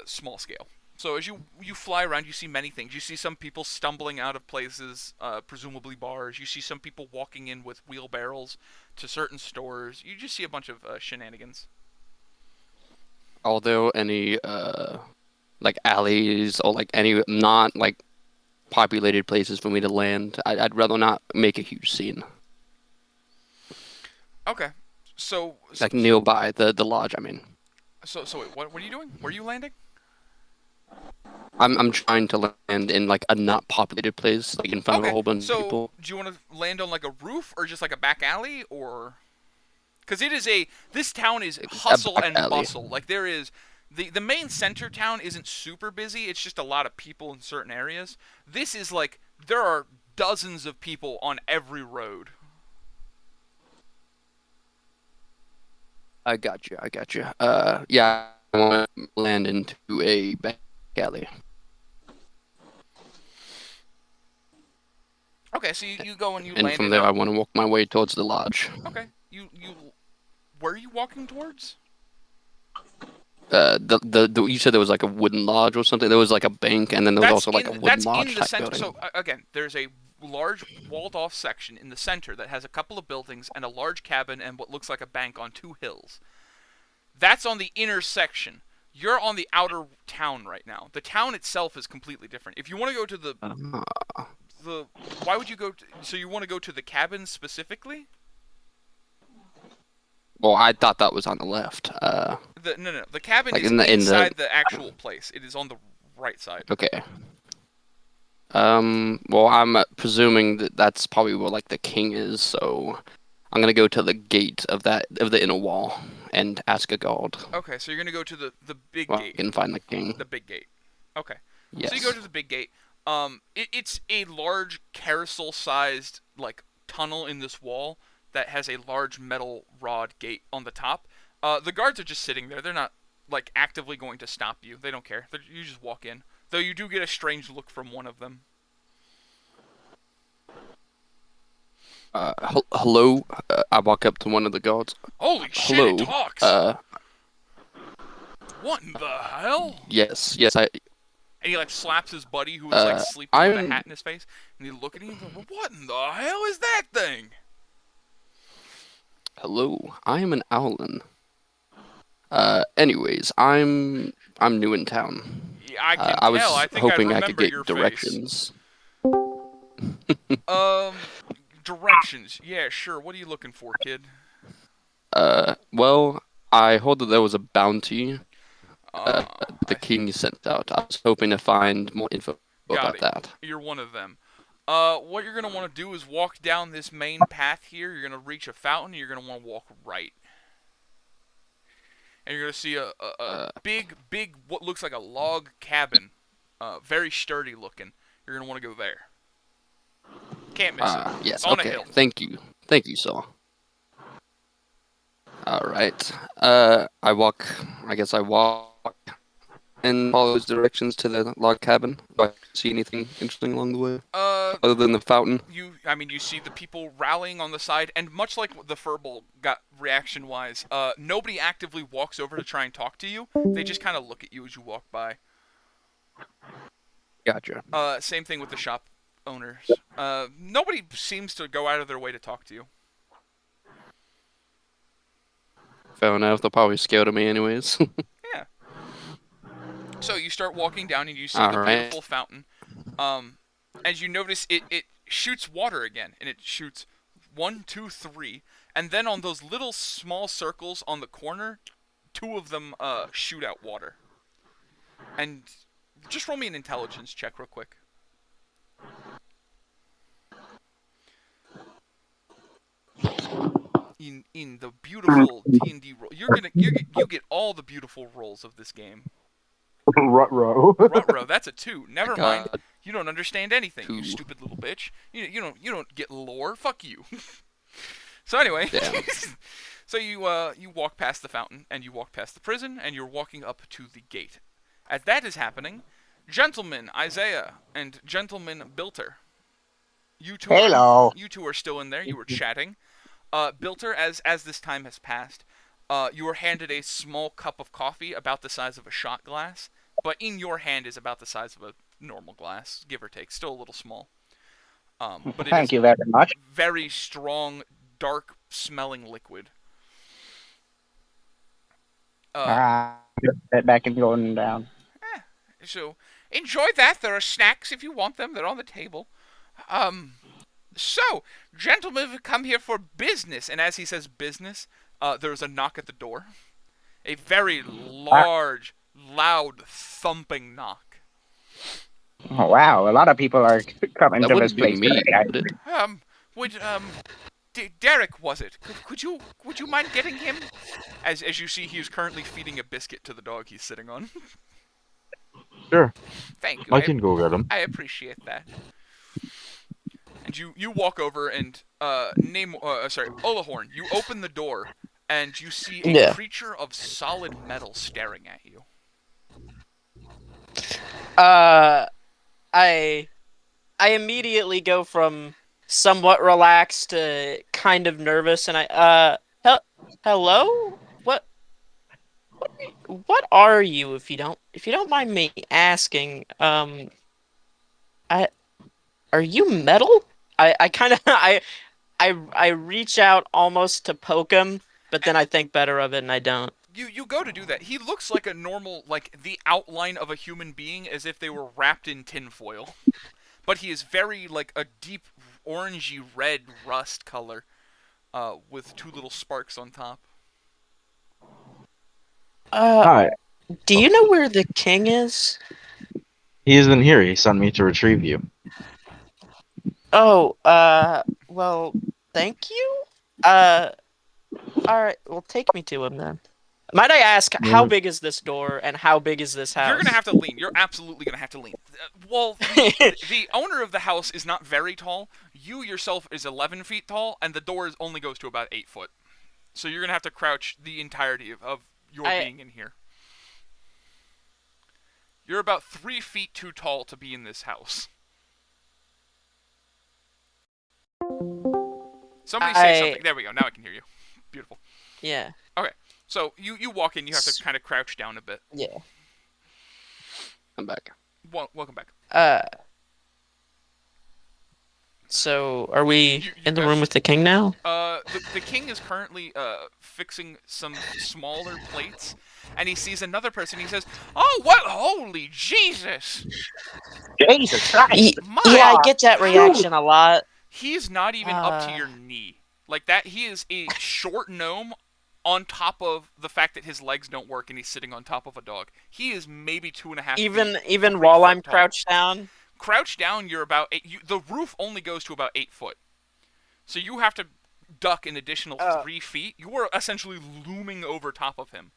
small scale. So as you fly around, you see many things. You see some people stumbling out of places, presumably bars. You see some people walking in with wheelbarrows to certain stores. You just see a bunch of shenanigans. Are there any like alleys or like any not like populated places for me to land? I'd rather not make a huge scene. Okay. So Like nearby the lodge. I mean, so wait, what are you doing? Where are you landing? I'm trying to land in like a not populated place, like in front of a Okay. whole bunch of So people. do you want to land on like a roof or just like a back alley, or? Because this town is hustle back and alley. bustle. Like there is, the main center town isn't super busy. It's just a lot of people in certain areas. This is like there are dozens of people on every road. I got you. Yeah, I want to land into a back alley. Okay, so you go and you And land from it there, I out. want to walk my way towards the lodge. Okay, where are you walking towards? You said there was like a wooden lodge or something. There was like a bank, and then there was also like a wooden That's lodge in the type center. building. So again, there's a large walled-off section in the center that has a couple of buildings and a large cabin and what looks like a bank on two hills. That's on the inner section. You're on the outer town right now. The town itself is completely different. If you want to go to the why would you go to, so you want to go to the cabin specifically? Well, I thought that was on the left. No. The cabin Like is inside the actual place. It is on the right side. Okay. Well, I'm presuming that that's probably where like the king is, so I'm gonna go to the gate of the inner wall and ask a guard. Okay, so you're gonna go to the big Well, I gate. can find the king. The big gate. Okay. Yes. So you go to the big gate. It's a large carousel-sized like tunnel in this wall that has a large metal rod gate on the top. The guards are just sitting there. They're not like actively going to stop you. They don't care. You just walk in. Though you do get a strange look from one of them. Hello. I walk up to one of the guards. Holy shit! Hello. It talks. What in the hell? Yes. And he like slaps his buddy who was like sleeping with a I'm- hat in his face, and he look at him and he's like, "What in the hell is that thing?" Hello. I am an owlin. Anyways, I'm new in town. Yeah, I can I tell. was I think hoping I I could remember your get directions. face. Directions. Yeah, sure. What are you looking for, kid? Well, I heard that there was a bounty the I- king sent out. I was hoping to find more info Got about it. that. You're one of them. What you're gonna want to do is walk down this main path here. You're gonna reach a fountain. And you're gonna want to walk right, and you're gonna see a big, what looks like a log cabin, very sturdy looking. You're gonna want to go there. Can't miss it. Yes, It's on a okay. hill. Thank you, sir. All right. I guess I walk and follow those directions to the log cabin. Do I see anything interesting along the way other than the fountain? You see the people rallying on the side, and much like the furball got reaction-wise, nobody actively walks over to try and talk to you. They just kind of look at you as you walk by. Gotcha. Same thing with the shop owners. Nobody seems to go out of their way to talk to you. Fair enough. They're probably scared of me anyways. Yeah. So you start walking down and you see All the right. beautiful fountain. As you notice, it shoots water again, and it shoots 1, 2, 3, and then on those little small circles on the corner, 2 of them shoot out water. And just roll me an intelligence check real quick. In the beautiful D&D roll, you get all the beautiful rolls of this game. Ruh-roh. Ruh-roh, that's a 2. Never mind. God. You don't understand anything, you 2. stupid little bitch. You don't get lore. Fuck you. So anyway, Damn. so you walk past the fountain and you walk past the prison and you're walking up to the gate. As that is happening, gentleman Isaiah and gentleman Bilter, you two Hello. are still in there. You were chatting. Bilter, as this time has passed, you are handed a small cup of coffee about the size of a shot glass, but in your hand is about the size of a normal glass, give or take. Still a little small. But it Thank is you very much. very strong, dark-smelling liquid. Sit back and going down. So enjoy that. There are snacks if you want them. They're on the table. So, gentlemen have come here for business. And as he says business, there's a knock at the door. A very large, loud, thumping knock. Oh, wow, a lot of people are coming That to this wouldn't be place me, today. would it? Derek was it? Would you mind getting him? As you see, he is currently feeding a biscuit to the dog he's sitting on. Sure. Thank you. I can go get him. I appreciate that. And you walk over and Olahorn, you open the door and you see a creature of solid metal staring at you. I immediately go from somewhat relaxed to kind of nervous, and hello? What are you, if you don't mind me asking? Are you metal? I kind of I reach out almost to poke him, but then I think better of it and I don't. You go to do that. He looks like a normal, like the outline of a human being, as if they were wrapped in tinfoil. But he is very like a deep orangey red rust color, with two little sparks on top. Hi. Do you know where the king is? He isn't here. He sent me to retrieve you. Oh, well, thank you. All right, well, take me to him then. Might I ask, how big is this door and how big is this house? You're gonna have to lean. You're absolutely gonna have to lean. The owner of the house is not very tall. You yourself is 11 feet tall, and the door only goes to about 8 foot. So you're gonna have to crouch the entirety of your being in here. You're about 3 feet too tall to be in this house. Somebody say something. There we go. Now I can hear you. Beautiful. Yeah. Okay. So you walk in. You have to kind of crouch down a bit. Yeah. I'm back. Welcome back. So are we You in the guys- room with the king now? The king is currently fixing some smaller plates, and he sees another person. He says, "Oh, what? Holy Jesus! Jesus Christ! Yeah, I get that reaction a lot. He's not even up to your knee like that. He is a short gnome on top of the fact that his legs don't work, and he's sitting on top of a dog. He is maybe 2.5 feet, Even 3 while foot I'm tall. crouched down. Crouched down, you're about 8. The roof only goes to about 8 foot, so you have to duck an additional 3 feet. You are essentially looming over top of him.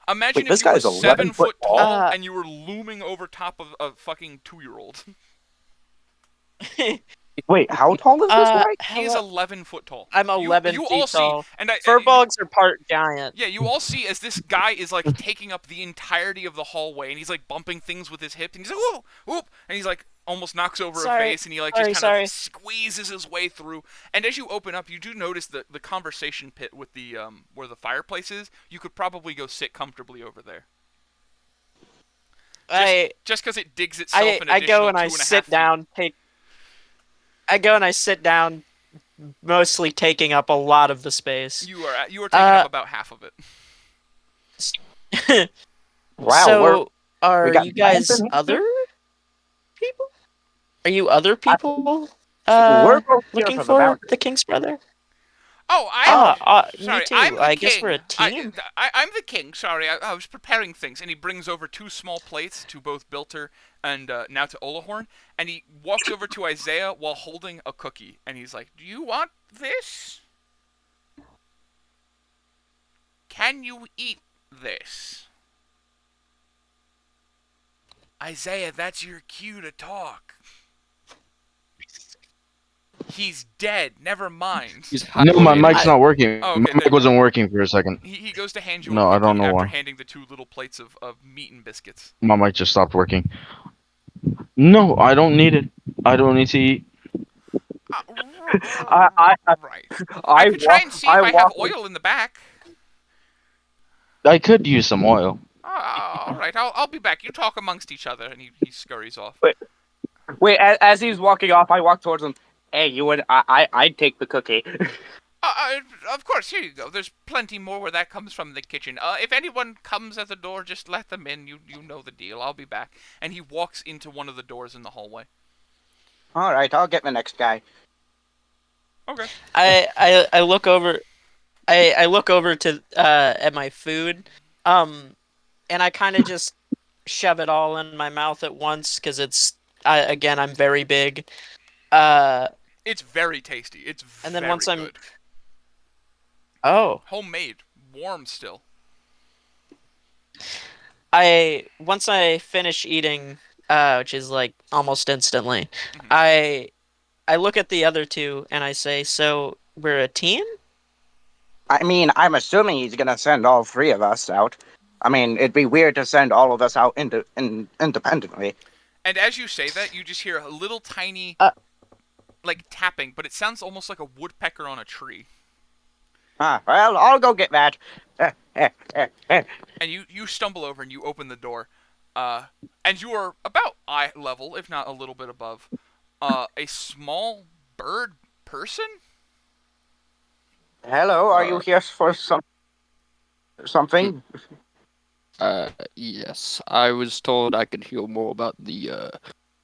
Imagine Wait, this if you were guy's 11 7 foot foot tall tall? and you were looming over top of a fucking 2-year-old. Wait, how tall is this guy? He is 11 foot tall. I'm 11 you feet all tall. See, and Furbolgs are part giant. Yeah, you all see as this guy is like taking up the entirety of the hallway, and he's like bumping things with his hip, and he's like, "Whoa, whoop!" and he's like almost knocks over a face, and he like just kind of squeezes his way through. And as you open up, you do notice the conversation pit with the where the fireplace is. You could probably go sit comfortably over there. Just because it digs itself an additional 2.5 feet. I go and I sit down, mostly taking up a lot of the space. You are taking up about half of it. Wow. So, are got you guys nothing. other people? Are you other people We're both here looking for the for bounty. the king's brother? Oh, sorry, me too. I'm the I guess king. we're a team. I'm the king. Sorry, I was preparing things, and he brings over 2 small plates to both Bilter and now to Olahorn, and he walks over to Isaiah while holding a cookie, and he's like, "Do you want this? Can you eat this?" Isaiah, that's your cue to talk. He's dead. Never mind. No, my mic's not working. Oh, okay, My mic wasn't working for a second. He goes to hand you No, a I don't cookie know after why. handing the 2 little plates of meat and biscuits. My mic just stopped working. No, I don't need it. I don't need to eat. Right. I could try and see if I have oil in the back. I could use some oil. All right, I'll be back. You talk amongst each other, and he scurries off. Wait, as he's walking off, I walk towards him. Hey, you would I'd take the cookie. Of course, here you go. There's plenty more where that comes from in the kitchen. If anyone comes at the door, just let them in. You know the deal. I'll be back. And he walks into one of the doors in the hallway. All right, I'll get the next guy. Okay. I look over. I look over to at my food, and I kind of just shove it all in my mouth at once because again I'm very big. It's very tasty. It's and then very once I'm good. Oh. Homemade, warm still. Once I finish eating, which is like almost instantly, Mhm. I look at the other two and I say, "So we're a team?" I mean, I'm assuming he's gonna send all three of us out. I mean, it'd be weird to send all of us out independently. And as you say that, you just hear a little tiny, like tapping, but it sounds almost like a woodpecker on a tree. Well, I'll go get that. And you stumble over and you open the door, and you are about eye level, if not a little bit above, a small bird person. Hello, are you here for something? Yes. I was told I could hear more about the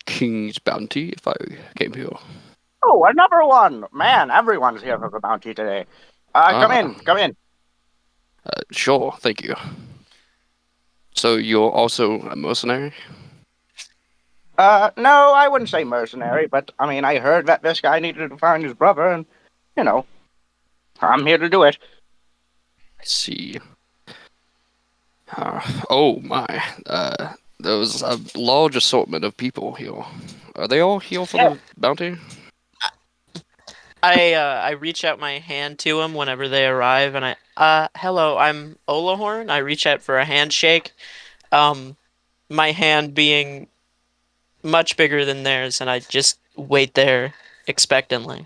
king's bounty if I came here. Oh, another one! Man, everyone's here for the bounty today. Come in. Sure, thank you. So you're also a mercenary? No, I wouldn't say mercenary, but I mean, I heard that this guy needed to find his brother, and, you know, I'm here to do it. I see. Oh my. There was a large assortment of people here. Are they all here for the bounty? I reach out my hand to him whenever they arrive, and hello, I'm Olahorn. I reach out for a handshake, my hand being much bigger than theirs, and I just wait there expectantly.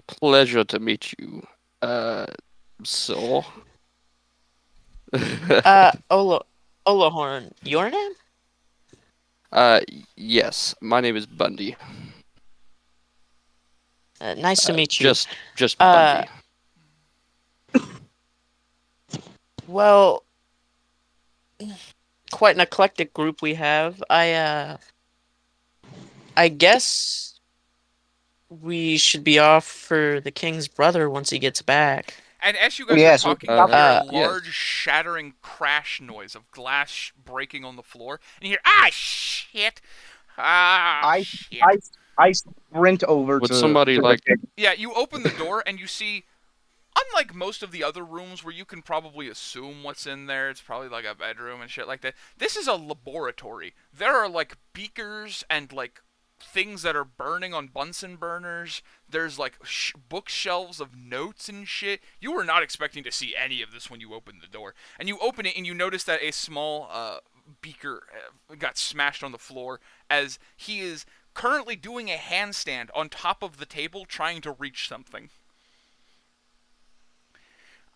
Pleasure to meet you. So. Olahorn, your name? Yes. My name is Bundy. Nice to meet you. Just Bundy. Well, quite an eclectic group we have. I guess we should be off for the king's brother once he gets back. And as you guys Yes, are talking, we- you hear a yes. large shattering crash noise of glass breaking on the floor, and you hear shit, shit. I sprint over Would to somebody to the like- pig. Yeah, you open the door and you see, unlike most of the other rooms where you can probably assume what's in there, it's probably like a bedroom and shit like that. This is a laboratory. There are like beakers and like things that are burning on Bunsen burners. There's like bookshelves of notes and shit. You were not expecting to see any of this when you opened the door. And you open it and you notice that a small beaker got smashed on the floor as he is currently doing a handstand on top of the table trying to reach something.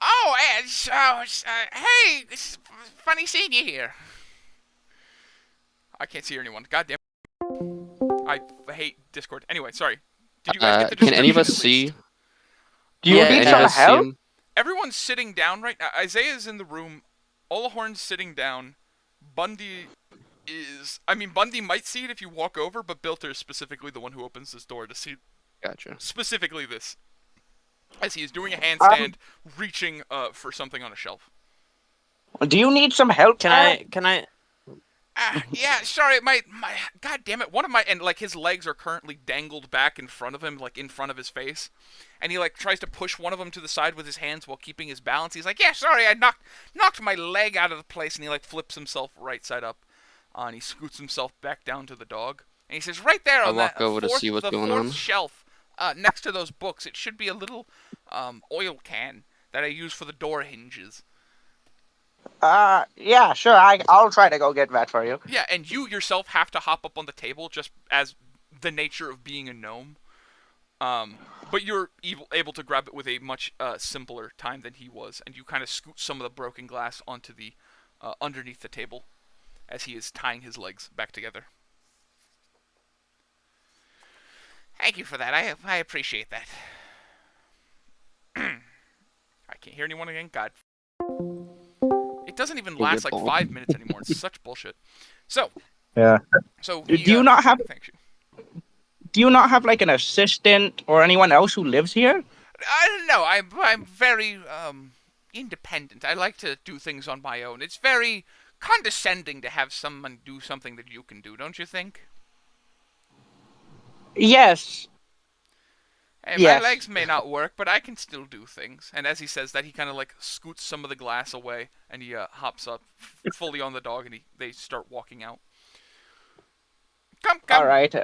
Oh, and so, hey, it's funny seeing you here. I can't see anyone. Goddamn. I hate Discord. Anyway, sorry. Did you guys get the Can any of us description at least? see? Do you Yeah, Can need any of some us see help? him? Everyone's sitting down right now. Isaiah's in the room. Olahorn's sitting down. Bundy Bundy might see it if you walk over, but Bilter is specifically the one who opens this door to see Gotcha. specifically this. As he is doing a handstand, reaching for something on a shelf. Do you need some help? Can I? Yeah, sorry, my god damn it, one of my, and like his legs are currently dangled back in front of him, like in front of his face, and he like tries to push one of them to the side with his hands while keeping his balance. He's like, yeah, sorry, I knocked my leg out of the place, and he like flips himself right side up, and he scoots himself back down to the dog, and he says, right there I on that walk over to see what's going fourth on. shelf, next to those books, it should be a little oil can that I use for the door hinges. Yeah, sure. I'll try to go get that for you. Yeah, and you yourself have to hop up on the table just as the nature of being a gnome. But you're able to grab it with a much simpler time than he was, and you kind of scoot some of the broken glass onto the underneath the table as he is tying his legs back together. Thank you for that. I appreciate that. I can't hear anyone again. God. It doesn't even last like 5 minutes anymore. It's such bullshit. So. Yeah. So Do he, you not have? Thank you. Do you not have like an assistant or anyone else who lives here? I don't know. I'm very independent. I like to do things on my own. It's very condescending to have someone do something that you can do, don't you think? Yes. Hey, Yes. my legs may not work, but I can still do things. And as he says that, he kind of like scoots some of the glass away, and he hops up fully on the dog, and they start walking out. Come. All right.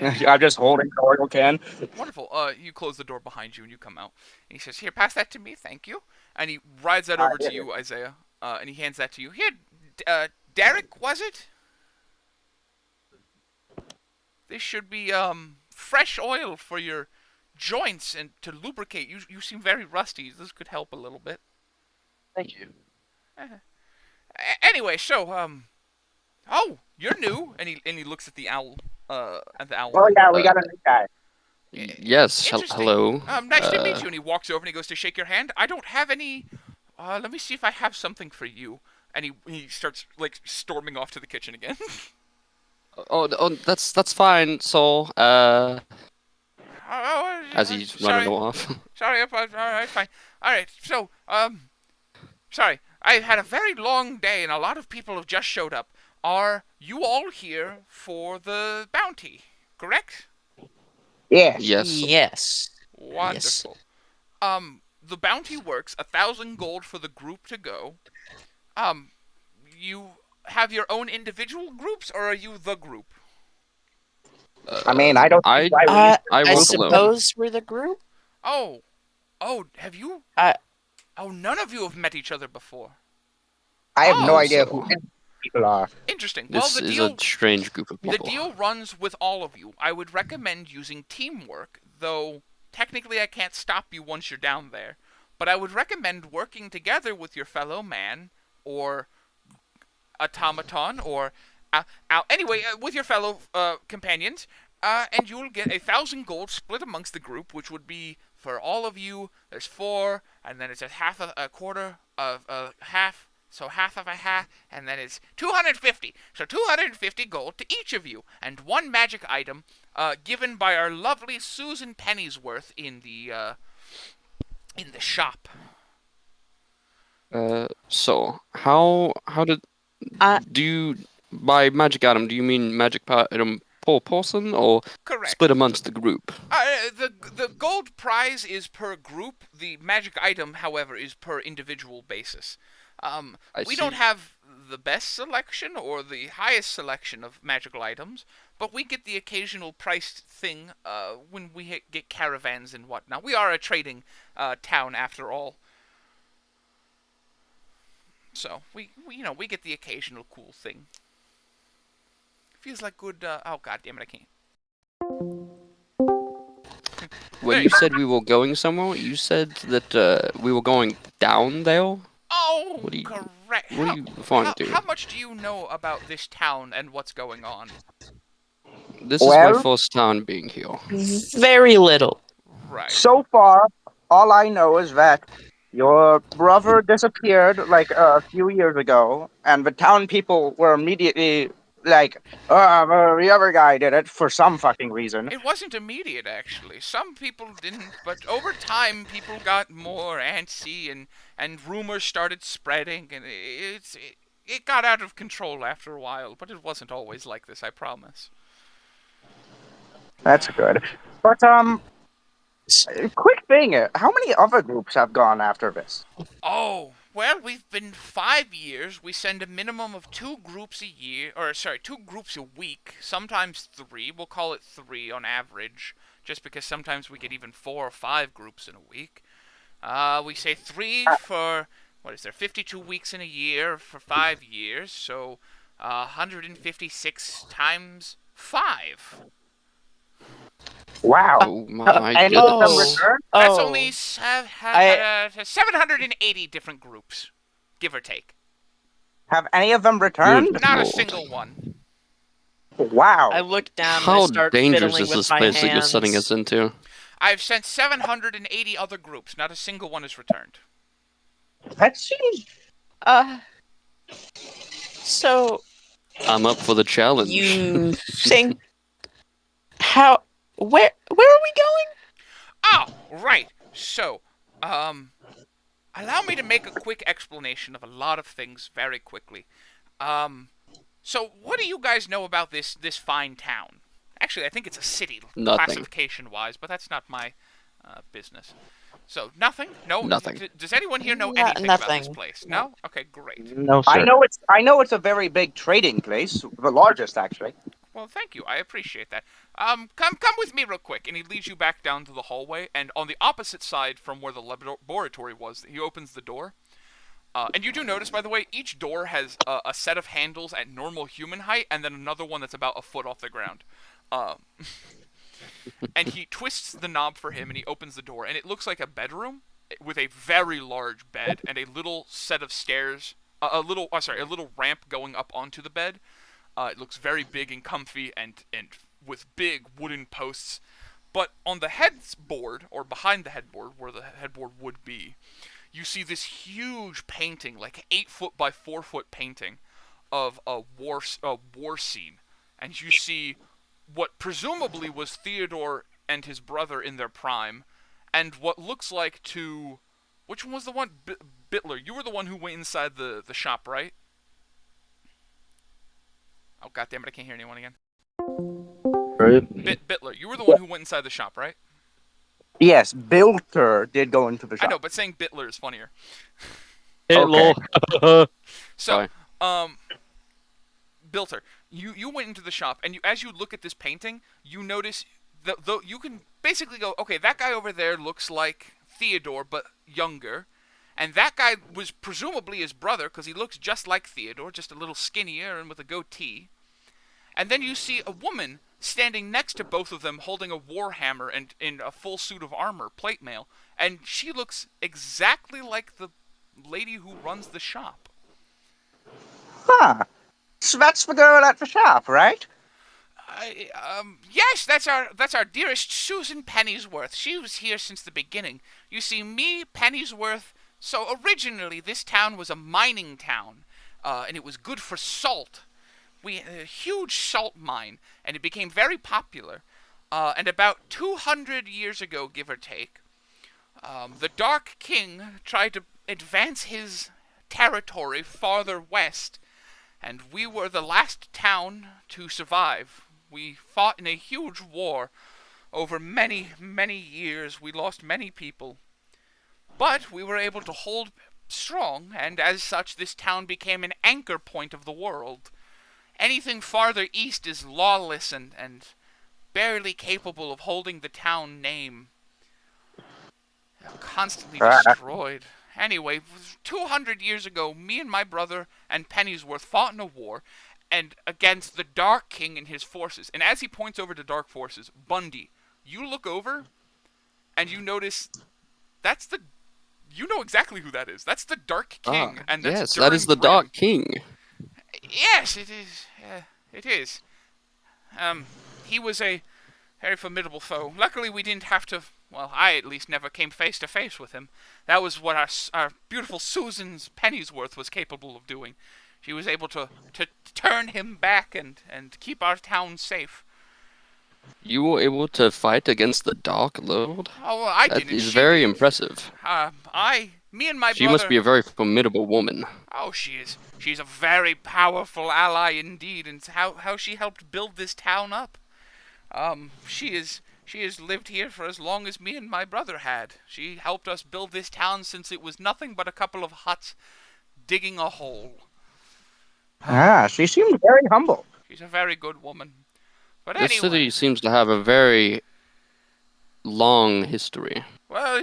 I'm just holding the oil can. Wonderful. You close the door behind you, and you come out. And he says, "Here, pass that to me, thank you." And he rides that over to you, Isaiah, and he hands that to you. Here, Derek, was it? This should be fresh oil for your joints and to lubricate. You seem very rusty. This could help a little bit. Thank you. Anyway, so oh, you're new, and he looks at the owl. At the owl. Oh yeah, we got a new guy. Yes. Hello. Nice to meet you. And he walks over and he goes to shake your hand. I don't have any. Let me see if I have something for you. And he starts like storming off to the kitchen again. Oh, that's fine. So, as he's running off. Sorry, all right, fine. All right, so sorry. I had a very long day and a lot of people have just showed up. Are you all here for the bounty? Correct? Yes. Yes. Wonderful. The bounty works 1,000 gold for the group to go. You have your own individual groups, or are you the group? I mean, I don't. I I suppose we're the group. Oh, have you? Oh, none of you have met each other before. I have no idea who people are. Interesting. This is a strange group of people. The deal runs with all of you. I would recommend using teamwork, though technically I can't stop you once you're down there. But I would recommend working together with your fellow man, or automaton, or anyway, with your fellow companions, and you'll get 1,000 gold split amongst the group, which would be for all of you. There's 4, and then it's a quarter of a half. So half of a half, and then it's 250. So 250 gold to each of you, and 1 magic item given by our lovely Susan Pennyworth in the shop. So how did do you by magic item? Do you mean magic item per person, or correct, split amongst the group? The gold prize is per group. The magic item, however, is per individual basis. We don't have the best selection or the highest selection of magical items, but we get the occasional priced thing when we get caravans and whatnot. We are a trading town after all. So, we get the occasional cool thing. Feels like good, oh god damn it, I can't. When you said we were going somewhere, you said that we were going down there? Oh, correct. What are you referring to? How much do you know about this town and what's going on? This is my first time being here. Very little. Right. So far, all I know is that your brother disappeared like a few years ago, and the town people were immediately like, the other guy did it for some fucking reason. It wasn't immediate, actually. Some people didn't, but over time, people got more antsy, and rumors started spreading, and it got out of control after a while, but it wasn't always like this, I promise. That's good. But, quick thing, how many other groups have gone after this? Oh, well, we've been 5 years. We send a minimum of 2 groups a year, 2 groups a week, sometimes 3. We'll call it 3 on average, just because sometimes we get even 4 or 5 groups in a week. We say 3 for what is there, 52 weeks in a year for 5 years, so 156 times 5. Wow. Oh my Any of them goodness. return? That's Oh. only 780 different groups, give or take. Have any of them returned? Good Not a lord. single one. Wow. I look down and I How start dangerous fiddling is with this my place that you're hands. setting us into? I've sent 780 other groups. Not a single one has returned. That seems. So I'm up for the challenge. you think how where are we going? Oh, right. So, allow me to make a quick explanation of a lot of things very quickly. So what do you guys know about this fine town? Actually, I think it's a city, Nothing. classification-wise, but that's not my business. So, nothing? No? Nothing. Does anyone here know No- anything about this nothing. place? No? Okay, great. No, sir. I know it's a very big trading place, the largest actually. Well, thank you. I appreciate that. Come with me real quick. And he leads you back down to the hallway, and on the opposite side from where the laboratory was, he opens the door. And you do notice, by the way, each door has a set of handles at normal human height, and then another one that's about a foot off the ground. And he twists the knob for him, and he opens the door, and it looks like a bedroom with a very large bed and a little set of stairs, a little ramp going up onto the bed. It looks very big and comfy, and with big wooden posts. But on the headboard, or behind the headboard, where the headboard would be, you see this huge painting, like 8-foot by 4-foot painting of a war scene, and you see what presumably was Theodore and his brother in their prime, and what looks like to... Which one was the one? Bittler, you were the one who went inside the shop, right? Oh, goddammit, I can't hear anyone again. Right? Bittler, you were the one who went inside the shop, right? Yes, Bilter did go into the shop. I know, but saying Bittler is funnier. Hello. So, Sorry. Bilter, you went into the shop, and as you look at this painting, you notice though you can basically go, okay, that guy over there looks like Theodore but younger, and that guy was presumably his brother because he looks just like Theodore, just a little skinnier and with a goatee. And then you see a woman standing next to both of them holding a war hammer and in a full suit of armor, plate mail, and she looks exactly like the lady who runs the shop. Huh. So that's the girl at the shop, right? Yes, that's our dearest Susan Pennyworth. She was here since the beginning. You see, me, Pennyworth. So originally, this town was a mining town, and it was good for salt. We had a huge salt mine, and it became very popular. And about 200 years ago, give or take, the Dark King tried to advance his territory farther west, and we were the last town to survive. We fought in a huge war over many, many years. We lost many people. But we were able to hold strong, and as such, this town became an anchor point of the world. Anything farther east is lawless and barely capable of holding the town name. Constantly destroyed. Anyway, 200 years ago, me and my brother and Pennyworth fought in a war, and against the Dark King and his forces. And as he points over to Dark Forces, Bundy, you look over, and you notice that's the... You know exactly who that is. That's the Dark King. And that's Yes, that is the Durham Dark King. Yes, it is. It is. He was a very formidable foe. Luckily, we didn't have to... Well, I at least never came face to face with him. That was what our beautiful Susan's Pennyworth was capable of doing. She was able to turn him back and keep our town safe. You were able to fight against the Dark Lord? Oh, well, I That didn't. is She very did. impressive. Me and my She brother... must be a very formidable woman. Oh, she is. She's a very powerful ally indeed, and how she helped build this town up. She has lived here for as long as me and my brother had. She helped us build this town since it was nothing but a couple of huts digging a hole. Ah, she seemed very humble. She's a very good woman. But This anyway, city seems to have a very long history. well,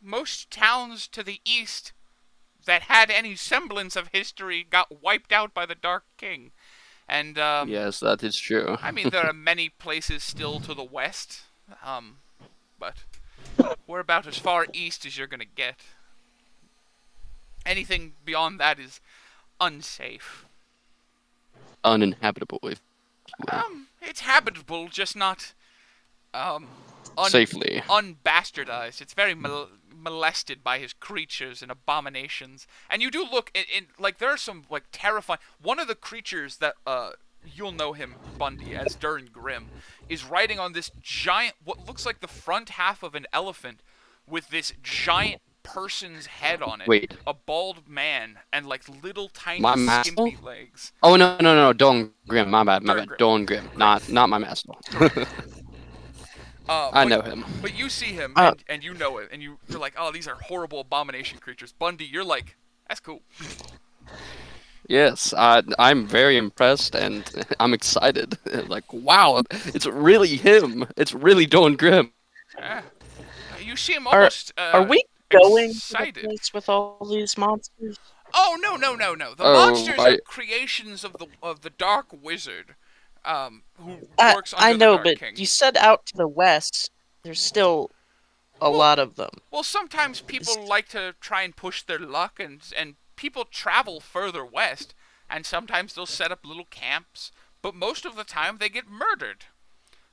most towns to the east that had any semblance of history got wiped out by the Dark King. And Yes, that is true. I mean, there are many places still to the west, but we're about as far east as you're gonna get. Anything beyond that is unsafe. Uninhabitable, if you will. It's habitable, just not Safely. unbastardized. It's very molested by his creatures and abominations. And you do look in like there are some like terrifying. One of the creatures that you'll know him, Bundy, as Durin Grim, is riding on this giant, what looks like the front half of an elephant, with this giant person's head on it. Wait. A bald man and like little tiny My skimpy master? legs. Oh no, Dawn Grim. My bad. Dawn Grim. Dawn Grim, not my master. I know him. But you see him, and you know it, and you're like, oh, these are horrible abomination creatures. Bundy, you're like, that's cool. Yes, I'm very impressed and I'm excited. Like, wow, it's really him. It's really Dawn Grim. You see him almost. Are we going excited. to the place with all these monsters? Oh no! The monsters are creations of the Dark Wizard, who works under I the know, Dark but King. you said out to the west. There's still a lot of them. Well, sometimes people like to try and push their luck, and people travel further west, and sometimes they'll set up little camps. But most of the time, they get murdered.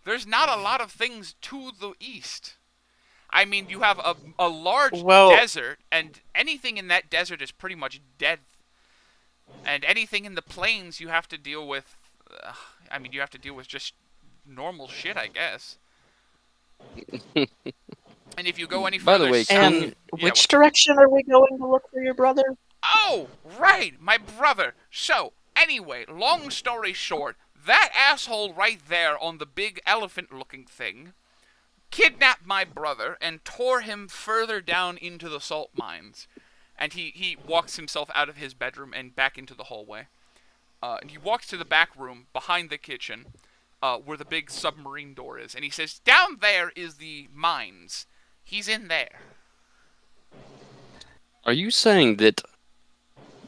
There's not a lot of things to the east. I mean, you have a large desert, and anything in that desert is pretty much dead. And anything in the plains you have to deal with, you have to deal with just normal shit, I guess. And if you go any further... By the way, and which direction are we going to look for your brother? Oh, right, my brother. So, anyway, long story short, that asshole right there on the big elephant-looking thing kidnapped my brother and tore him further down into the salt mines. And he walks himself out of his bedroom and back into the hallway. And he walks to the back room behind the kitchen, where the big submarine door is. And he says, down there is the mines. He's in there. Are you saying that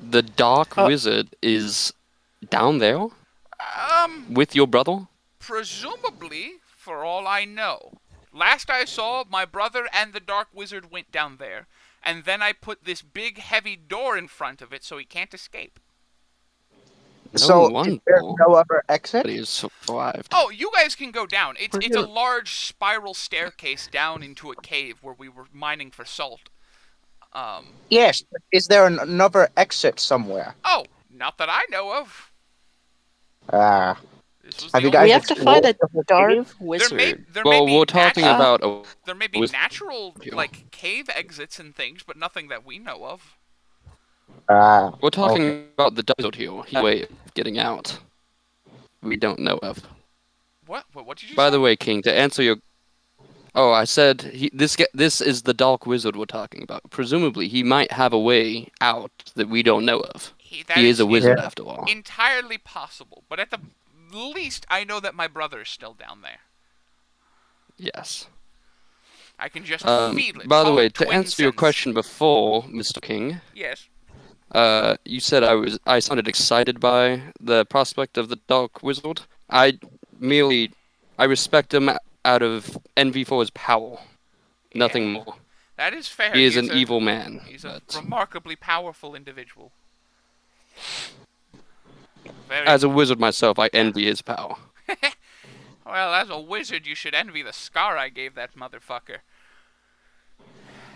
the Dark Wizard is down there? With your brother? Presumably, for all I know. Last I saw, my brother and the Dark Wizard went down there, and then I put this big, heavy door in front of it so he can't escape. So, is there no other exit? He is survived. Oh, you guys can go down. It's a large spiral staircase down into a cave where we were mining for salt. Yes, but is there another exit somewhere? Oh, not that I know of. Have you guys we have to find a Dark Wizard. We're talking about... there may be natural, like, cave exits and things, but nothing that we know of. We're talking about the desert here. Way of getting out. We don't know of. What did you say? By the way, King, to answer your... Oh, I said this is the Dark Wizard we're talking about. Presumably, he might have a way out that we don't know of. He is a wizard after all. Entirely possible, but at the least, I know that my brother is still down there. Yes. I can just feel it. By the way, to answer your question before, Mr. King. Yes. You said I sounded excited by the prospect of the Dark Wizard. I respect him out of envy for his power. Nothing more. That is fair. He is an evil man. He's a remarkably powerful individual. As a wizard myself, I envy his power. Well, as a wizard, you should envy the scar I gave that motherfucker.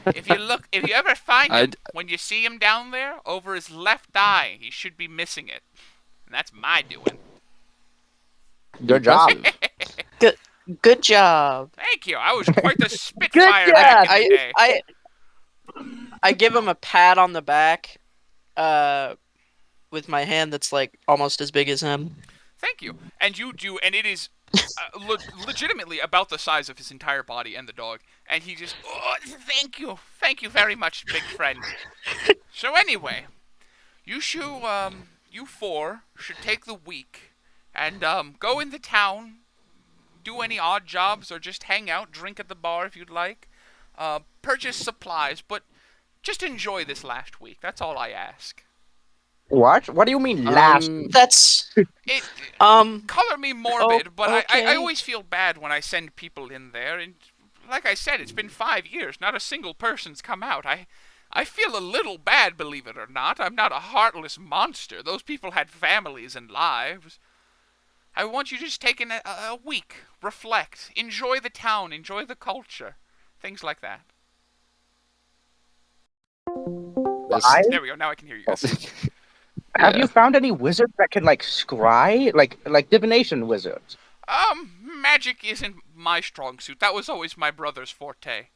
If you ever find him, when you see him down there, over his left eye, he should be missing it. And that's my doing. Good job. Good job. Thank you. I was quite the spitfire back in the day. I give him a pat on the back, with my hand that's like almost as big as him. Thank you. And you do, and it is legitimately about the size of his entire body and the dog. And he just, thank you very much, big friend. So anyway, you four should take the week and go in the town, do any odd jobs, or just hang out, drink at the bar if you'd like, purchase supplies, but just enjoy this last week. That's all I ask. What? What do you mean last? That's It um. color me morbid, but I okay. always feel bad when I send people in there, and like I said, it's been 5 years. Not a single person's come out. I feel a little bad, believe it or not. I'm not a heartless monster. Those people had families and lives. I want you to just take a week, reflect, enjoy the town, enjoy the culture, things like that. I There we go. Now I can hear you guys. have Yeah. you found any wizards that can like scry, like divination wizards? Magic isn't my strong suit. That was always my brother's forte.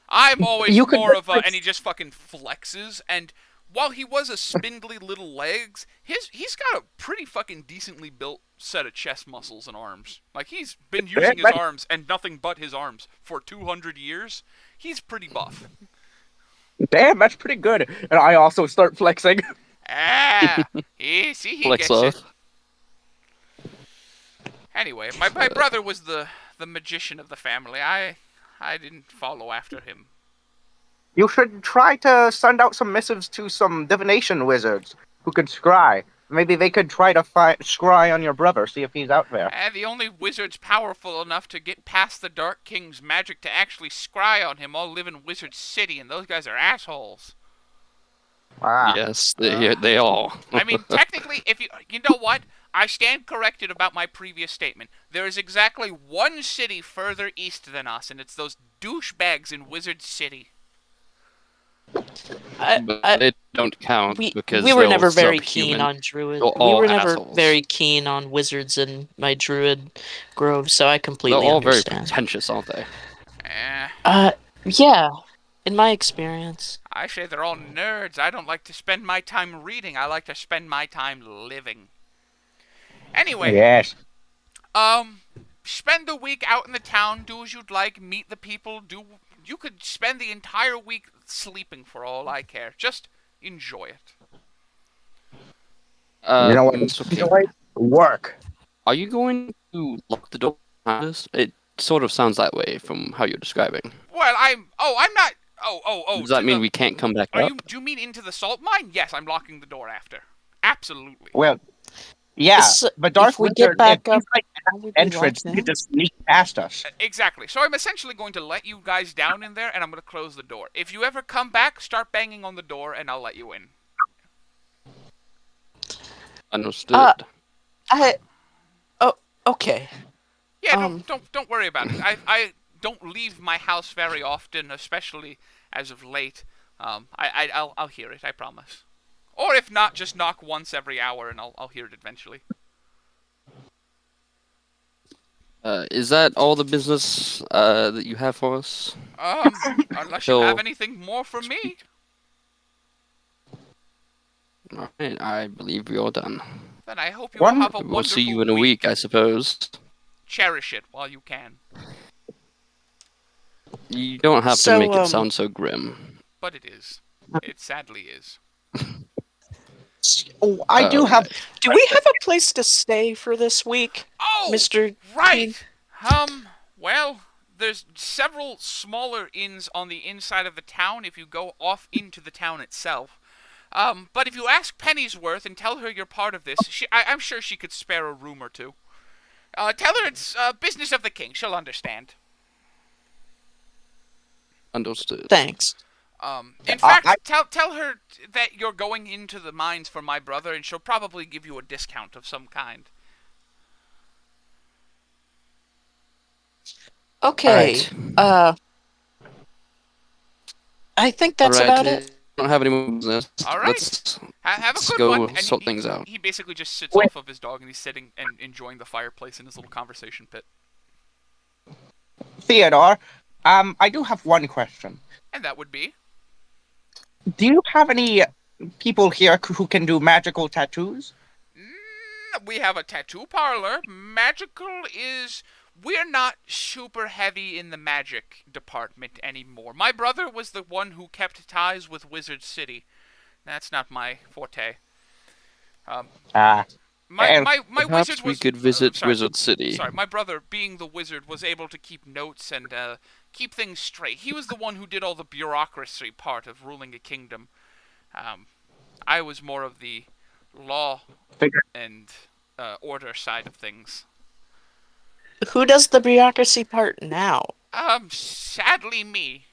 I'm always You could more of a, like- and he just fucking flexes. And while he was a spindly little legs, he's got a pretty fucking decently built set of chest muscles and arms. Like he's been using his arms and nothing but his arms for 200 years. He's pretty buff. Damn, that's pretty good. And I also start flexing. Ah, see, he Flex gets off. it. Anyway, my brother was the magician of the family. I didn't follow after him. You should try to send out some missives to some divination wizards who could scry. Maybe they could try to scry on your brother, see if he's out there. The only wizards powerful enough to get past the Dark King's magic to actually scry on him all live in Wizard City, and those guys are assholes. Ah. Yes, they all. I mean, technically, if you know what? I stand corrected about my previous statement. There is exactly one city further east than us, and it's those douchebags in Wizard City. But they don't count because we were they're never all very subhuman. keen on druid. They're We all were never assholes. very keen on wizards in my druid grove, so I They're completely all very understand. pretentious, aren't they? Yeah, in my experience. I say they're all nerds. I don't like to spend my time reading. I like to spend my time living. Anyway, Yes. spend the week out in the town, do as you'd like, meet the people, you could spend the entire week sleeping for all I care. Just enjoy it. You know what? Okay. Work. Are you going to lock the door behind us? It sort of sounds that way from how you're describing. Well, I'm not. Does that mean we can't come back up? Do you mean into the salt mine? Yes, I'm locking the door after. Absolutely. Well, yeah, So, but Dark if we Wizard, get back if he's up, like how would we entrance, lock he could that? just sneak past us. Exactly. So I'm essentially going to let you guys down in there, and I'm going to close the door. If you ever come back, start banging on the door, and I'll let you in. Understood. Okay. Yeah, don't worry about it. I don't leave my house very often, especially as of late. I'll hear it. I promise. Or if not, just knock once every hour, and I'll hear it eventually. Is that all the business that you have for us? Unless you have anything more for me. Alright, I believe we are done. Then I hope you all have a wonderful We'll see you in a week, I suppose. Cherish it while you can. You don't have So, to make it sound so grim. But it is. It sadly is. Oh, I do have. Do we have a place to stay for this week, Oh, Mr. right. Well, there's several smaller inns on the inside of the town if you go off into the town itself. But if you ask Pennyworth and tell her you're part of this, I'm sure she could spare a room or two. Tell her it's business of the king. She'll understand. Understood. Thanks. In fact, tell her that you're going into the mines for my brother, and she'll probably give you a discount of some kind. Okay. Alright. I think that's Alright, about it. Don't have any more business. All right. Let's Have a good go one. And sort things out. He basically just sits off of his dog, and he's sitting and enjoying the fireplace in his little conversation pit. Theodore, I do have one question. And that would be? Do you have any people here who can do magical tattoos? We have a tattoo parlor. Magical is... We're not super heavy in the magic department anymore. My brother was the one who kept ties with Wizard City. That's not my forte. My Perhaps wizard we was... could visit sorry. Wizard City. Sorry, my brother, being the wizard, was able to keep notes and keep things straight. He was the one who did all the bureaucracy part of ruling a kingdom. I was more of the law Figure. and order side of things. Who does the bureaucracy part now? Sadly me.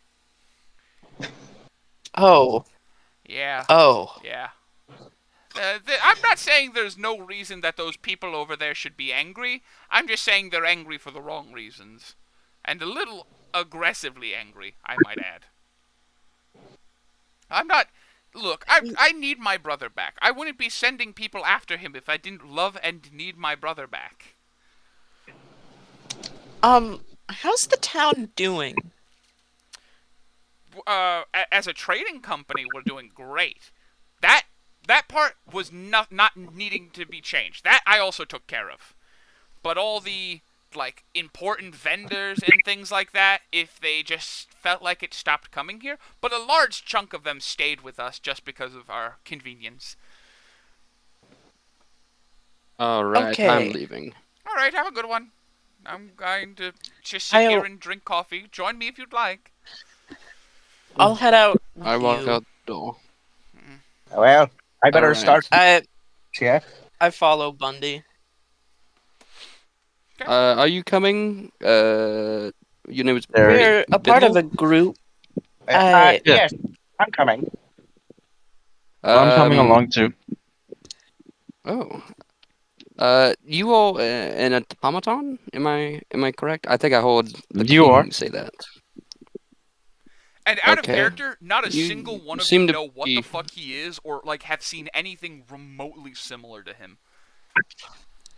Oh. Yeah. Oh. Yeah. I'm not saying there's no reason that those people over there should be angry. I'm just saying they're angry for the wrong reasons. And a little aggressively angry, I might add. I'm not... Look, I need my brother back. I wouldn't be sending people after him if I didn't love and need my brother back. How's the town doing? As a trading company, we're doing great. That part was not needing to be changed. That I also took care of. But all the like important vendors and things like that, if they just felt like it, stopped coming here. But a large chunk of them stayed with us just because of our convenience. All right, Okay. I'm leaving. All right, have a good one. I'm going to just sit here and drink coffee. Join me if you'd like. I'll head out with I walk you. out the door. Well, I better Alright. start. Yeah. I follow Bundy. Are you coming? Your name is There. We're a part of a group. Yeah. Yes, I'm coming. I'm coming along too. Oh. You all an automaton? Am I correct? I think I heard the You king are. say that. And out of Okay. character, not a You single one of seem you to know what be- the fuck he is, or like have seen anything remotely similar to him.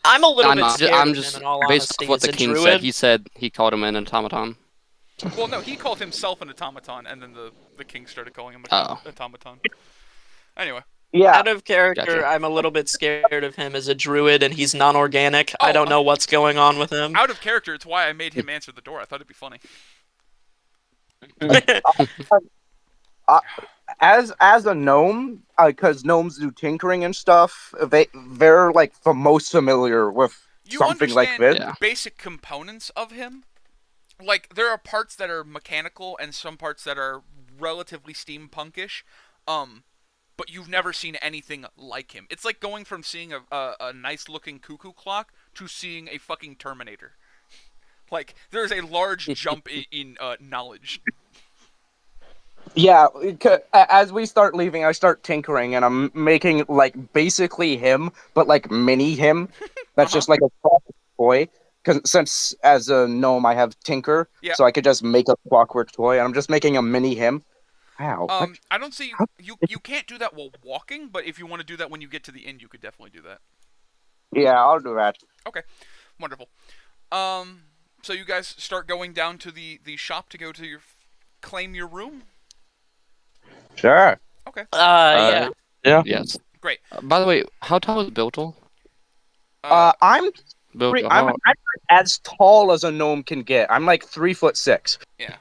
I'm a little I'm bit not- scared I'm of just him, in all based honesty. off what He's the a king druid. said. He said he called him an automaton. Well, no, he called himself an automaton, and then the king started calling him an Oh. automaton. Anyway. Yeah. Out of character, Gotcha. I'm a little bit scared of him as a druid, and he's non-organic. I Oh, don't know what's going on with him. Out of character, it's why I made him answer the door. I thought it'd be funny. As a gnome, because gnomes do tinkering and stuff, they're like the most familiar with You something like understand this. Yeah. basic components of him. Like, there are parts that are mechanical and some parts that are relatively steampunkish. But you've never seen anything like him. It's like going from seeing a nice-looking cuckoo clock to seeing a fucking Terminator. Like, there's a large jump in knowledge. Yeah, as we start leaving, I start tinkering, and I'm making like basically him, but like mini him. That's just like a clockwork toy. Because since as a gnome I have tinker, Yeah. so I could just make a clockwork toy, and I'm just making a mini him. Wow. I don't see you can't do that while walking, but if you want to do that when you get to the inn, you could definitely do that. Yeah, I'll do that. Okay, wonderful. So you guys start going down to the shop to go to claim your room. Sure. Okay, Yeah. Yeah. Yes. great. By the way, how tall is Biltel? I'm Biltel. I'm as tall as a gnome can get. I'm like 3'6". Yeah.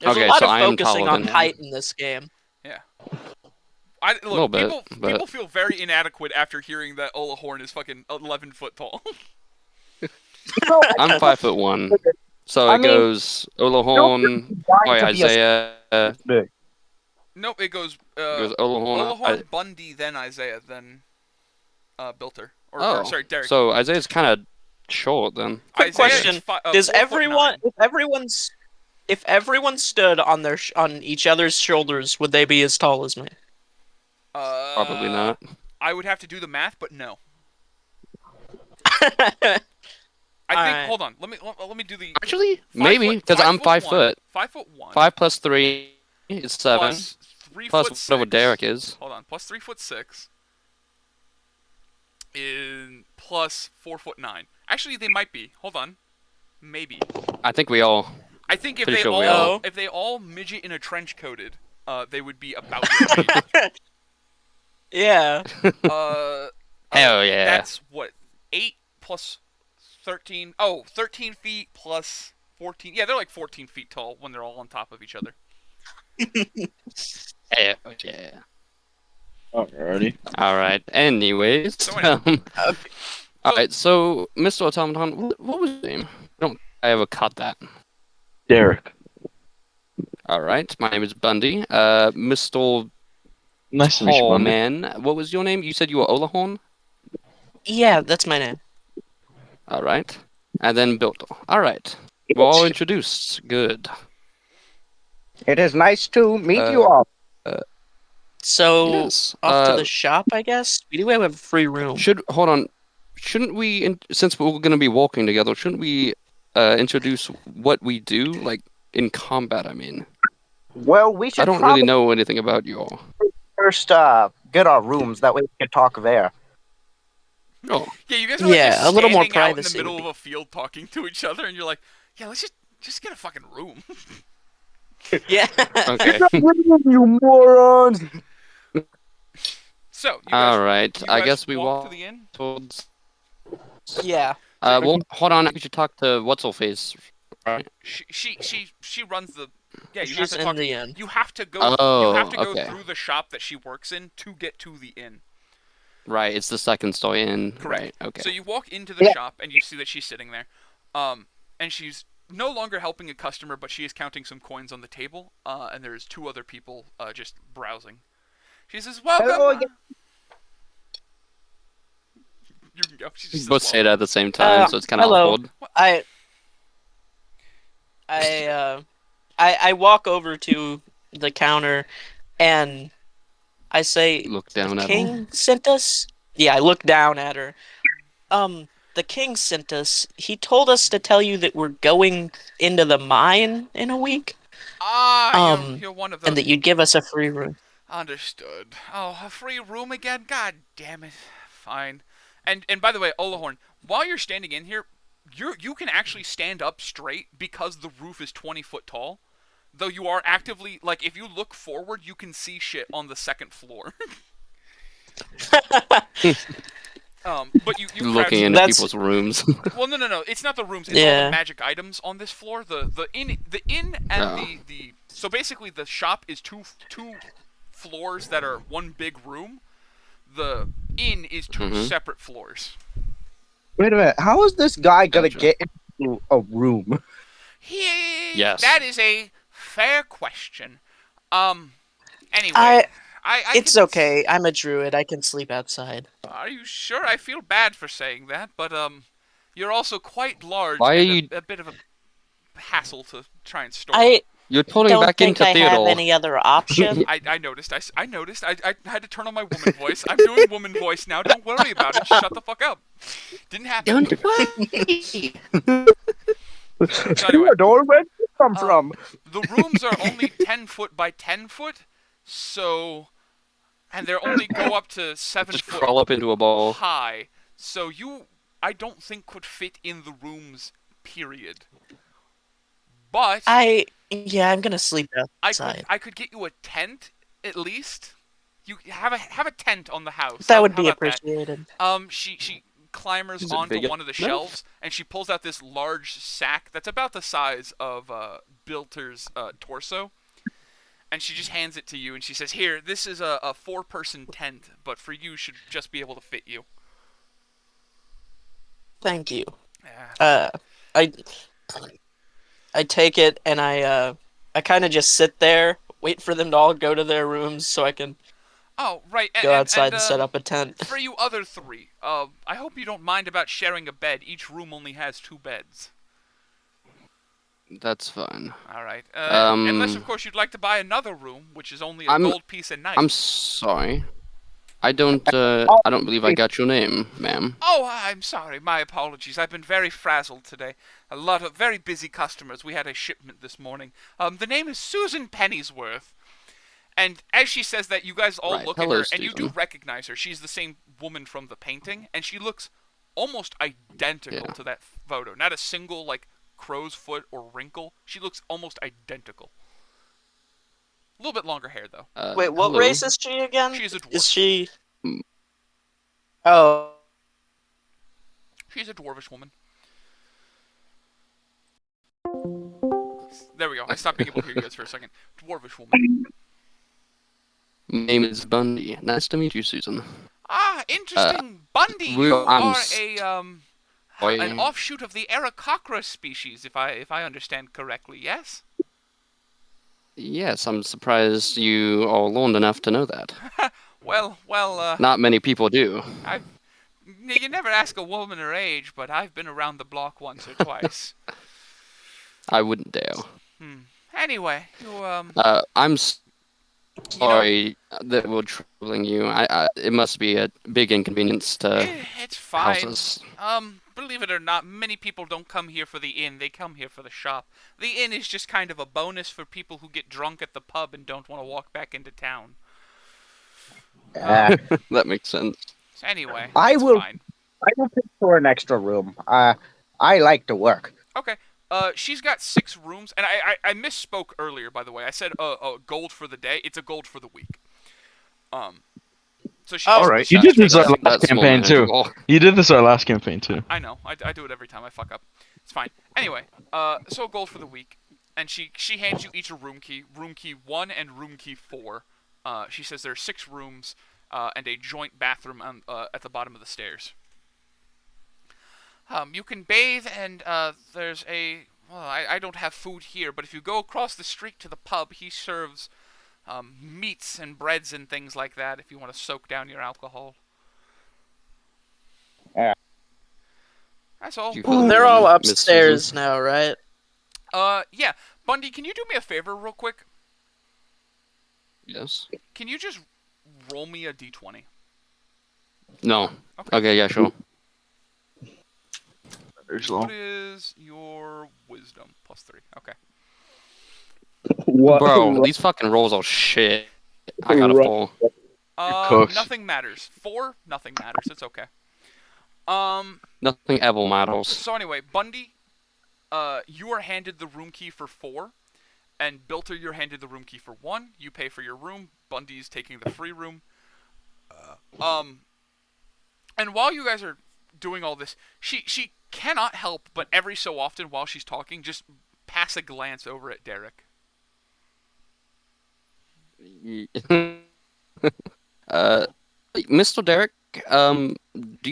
There's Okay, a lot so of I am focusing taller on than him. height in this game. Look, Little bit, people but- feel very inadequate after hearing that Olahorn is fucking 11 foot tall. I'm 5'1", so I it mean, goes Olahorn, Trying to be a Isaiah. big. Nope, it goes It goes Olahorn. Olahorn, Bundy, then Isaiah, then Bilter. Or sorry, Derek. So Isaiah's kind of short then. Quick Isaiah question: is Does 4'9". if everyone stood on on each other's shoulders, would they be as tall as me? Probably not. I would have to do the math, but no. I think. Alright. Hold on. Let me do the. Actually, maybe because I'm 5 foot. 5'1". 5 plus 3 is 7. Plus 3 Plus foot 6. whatever Derek is. Hold on. Plus 3'6". In plus 4'9". Actually, they might be. Hold on. Maybe. I think we all. I think if Pretty they sure all we all- if they all midget in a trench coated, they would be about your age. Yeah. Hell yeah. That's what 8 plus 13. Oh, 13 feet plus 14. Yeah, they're like 14 feet tall when they're all on top of each other. Hell yeah. Alrighty. All right. Anyways, So anyway. all right. So, Mr. Automaton, what was his name? I don't. I ever caught that. Derek. All right. My name is Bundy. Mr. Nice to meet you, Tall Bundy. Man. What was your name? You said you were Olahorn? Yeah, that's my name. All right. And then Bilto. All right. We're all introduced. Good. It is nice to meet you Uh, all. So Yes. off to the shop, I guess. We do have a free room. Hold on. Shouldn't we, since we're going to be walking together, shouldn't we introduce what we do, like in combat? I mean, Well, we I should don't probably really know anything about you all. first get our rooms. That way we can talk there. Oh, Yeah, you guys are like Yeah, just a little more standing out in the privacy middle would of be- a field talking to each other, and you're like, yeah, let's just get a fucking room. Yeah. okay. You morons! So you All guys, right. you I guys guess we walk to walk the inn. towards. Yeah. Well, hold on. We should talk to what's her face. Right. She runs the. Yeah, you She's have to in talk. the inn. You have to go. You have Oh, to go okay. through the shop that she works in to get to the inn. Right. It's the second story in. Correct. Right. Okay. So you walk into the shop and you see that she's sitting there, and she's no longer helping a customer, but she is counting some coins on the table. And there's two other people just browsing. She says, "Welcome." Hello again. You can go. She just Both says, say it at the same time, so it's kind of hello. awkward. I walk over to the counter and I say, Look "The down at her. king sent us?" Yeah, I look down at her. The king sent us. He told us to tell you that we're going into the mine in a week. You're one of And those. that you'd give us a free room. Understood. Oh, a free room again? God damn it. Fine. And by the way, Olahorn, while you're standing in here, you can actually stand up straight because the roof is 20 foot tall. Though you are actively, like, if you look forward, you can see shit on the second floor. But you crouch. Looking into That's- people's rooms. Well, no. It's not the rooms. It's all Yeah. the magic items on this floor. The inn and Oh. the so basically the shop is two floors that are one big room. The inn is two Mhm. separate floors. Wait a minute. How is this guy gonna Gotcha. get into a room? Yes. That is a fair question. Anyway, I It's can- okay. I'm a druid. I can sleep outside. Are you sure? I feel bad for saying that, but you're also quite large Why are and you- a bit of a hassle to try and store. You're turning don't back think into I Theodore. have any other option. I noticed. I noticed. I had to turn on my woman voice. I'm doing woman voice now. Don't worry about it. Shut the fuck up. Didn't happen. Don't worry. So anyway, Theodore, where did you come from? the rooms are only 10 foot by 10 foot, so, and they only go up to 7 Just foot crawl up into a ball. high. So I don't think could fit in the rooms. Period. But Yeah, I'm gonna sleep outside. I could get you a tent at least. You have a tent on the house. That How- would how be about that? appreciated. She climbers Is it onto big one of the enough? shelves and she pulls out this large sack that's about the size of Bilter's torso, and she just hands it to you and she says, "Here, this is a 4-person tent, but for you should just be able to fit you." Thank you. Yeah. I take it and I kind of just sit there, wait for them to all go to their rooms so I can Oh, right. go outside and set up a tent. For you other three, I hope you don't mind about sharing a bed. Each room only has 2 beds. That's fine. All right. Unless, of Um, course, you'd like to buy another room, which is only a I'm- gold piece a night. I'm sorry. I don't believe I got your name, ma'am. Oh, I'm sorry. My apologies. I've been very frazzled today. A lot of very busy customers. We had a shipment this morning. The name is Susan Pennyworth. And as she says that, you guys all Right. look Hello, at her, and you do Susan. recognize her. She's the same woman from the painting, and she looks almost identical Yeah. to that photo. Not a single, like, crow's foot or wrinkle. She looks almost identical. A little bit longer hair, though. Wait, what hello. race is she again? She is a dwarf. Is she? Hmm. Oh, She's a dwarvish woman. There we go. I stopped being able to hear you guys for a second. Dwarvish woman. My name is Bundy. Nice to meet you, Susan. Ah, interesting. Bundy, we- you I'm are s- a An offshoot of the Aarakocra species, if I understand correctly. Yes. Yes, I'm surprised you are learned enough to know that. Well. Not many people do. You never ask a woman her age, but I've been around the block once or twice. I wouldn't dare. Anyway, I'm sorry that we're troubling you. It must be a big inconvenience to it's fine. houses. Believe it or not, many people don't come here for the inn. They come here for the shop. The inn is just kind of a bonus for people who get drunk at the pub and don't want to walk back into town. That makes sense. Anyway, I it's will- fine. I will pay for an extra room. I like to work. Okay. She's got 6 rooms, and I misspoke earlier, by the way. I said gold for the day. It's a gold for the week. So she. All right. You did this our last That's more campaign too. manageable. You did this our last campaign too. I know. I do it every time I fuck up. It's fine. Anyway, so gold for the week, and she hands you each a room key 1 and room key 4. She says there are 6 rooms and a joint bathroom at the bottom of the stairs. You can bathe, and there's a... Well, I don't have food here, but if you go across the street to the pub, he serves meats and breads and things like that if you want to soak down your alcohol. Yeah. That's all. You call They're them all Miss upstairs Susan? now, right? Yeah. Bundy, can you do me a favor real quick? Yes. Can you just roll me a d20? No. Okay. Okay, yeah, sure. There's What is your wisdom? +3. Okay. What? Bro, these fucking rolls are shit. I got a Right. 4. cooks. Nothing matters. 4, nothing matters. It's okay. Nothing ever matters. So anyway, Bundy, you are handed the room key for 4, and Bilter, you're handed the room key for 1. You pay for your room. Bundy's taking the free room. And while you guys are doing all this, she cannot help but every so often while she's talking just pass a glance over at Derek. Mr. Derek, do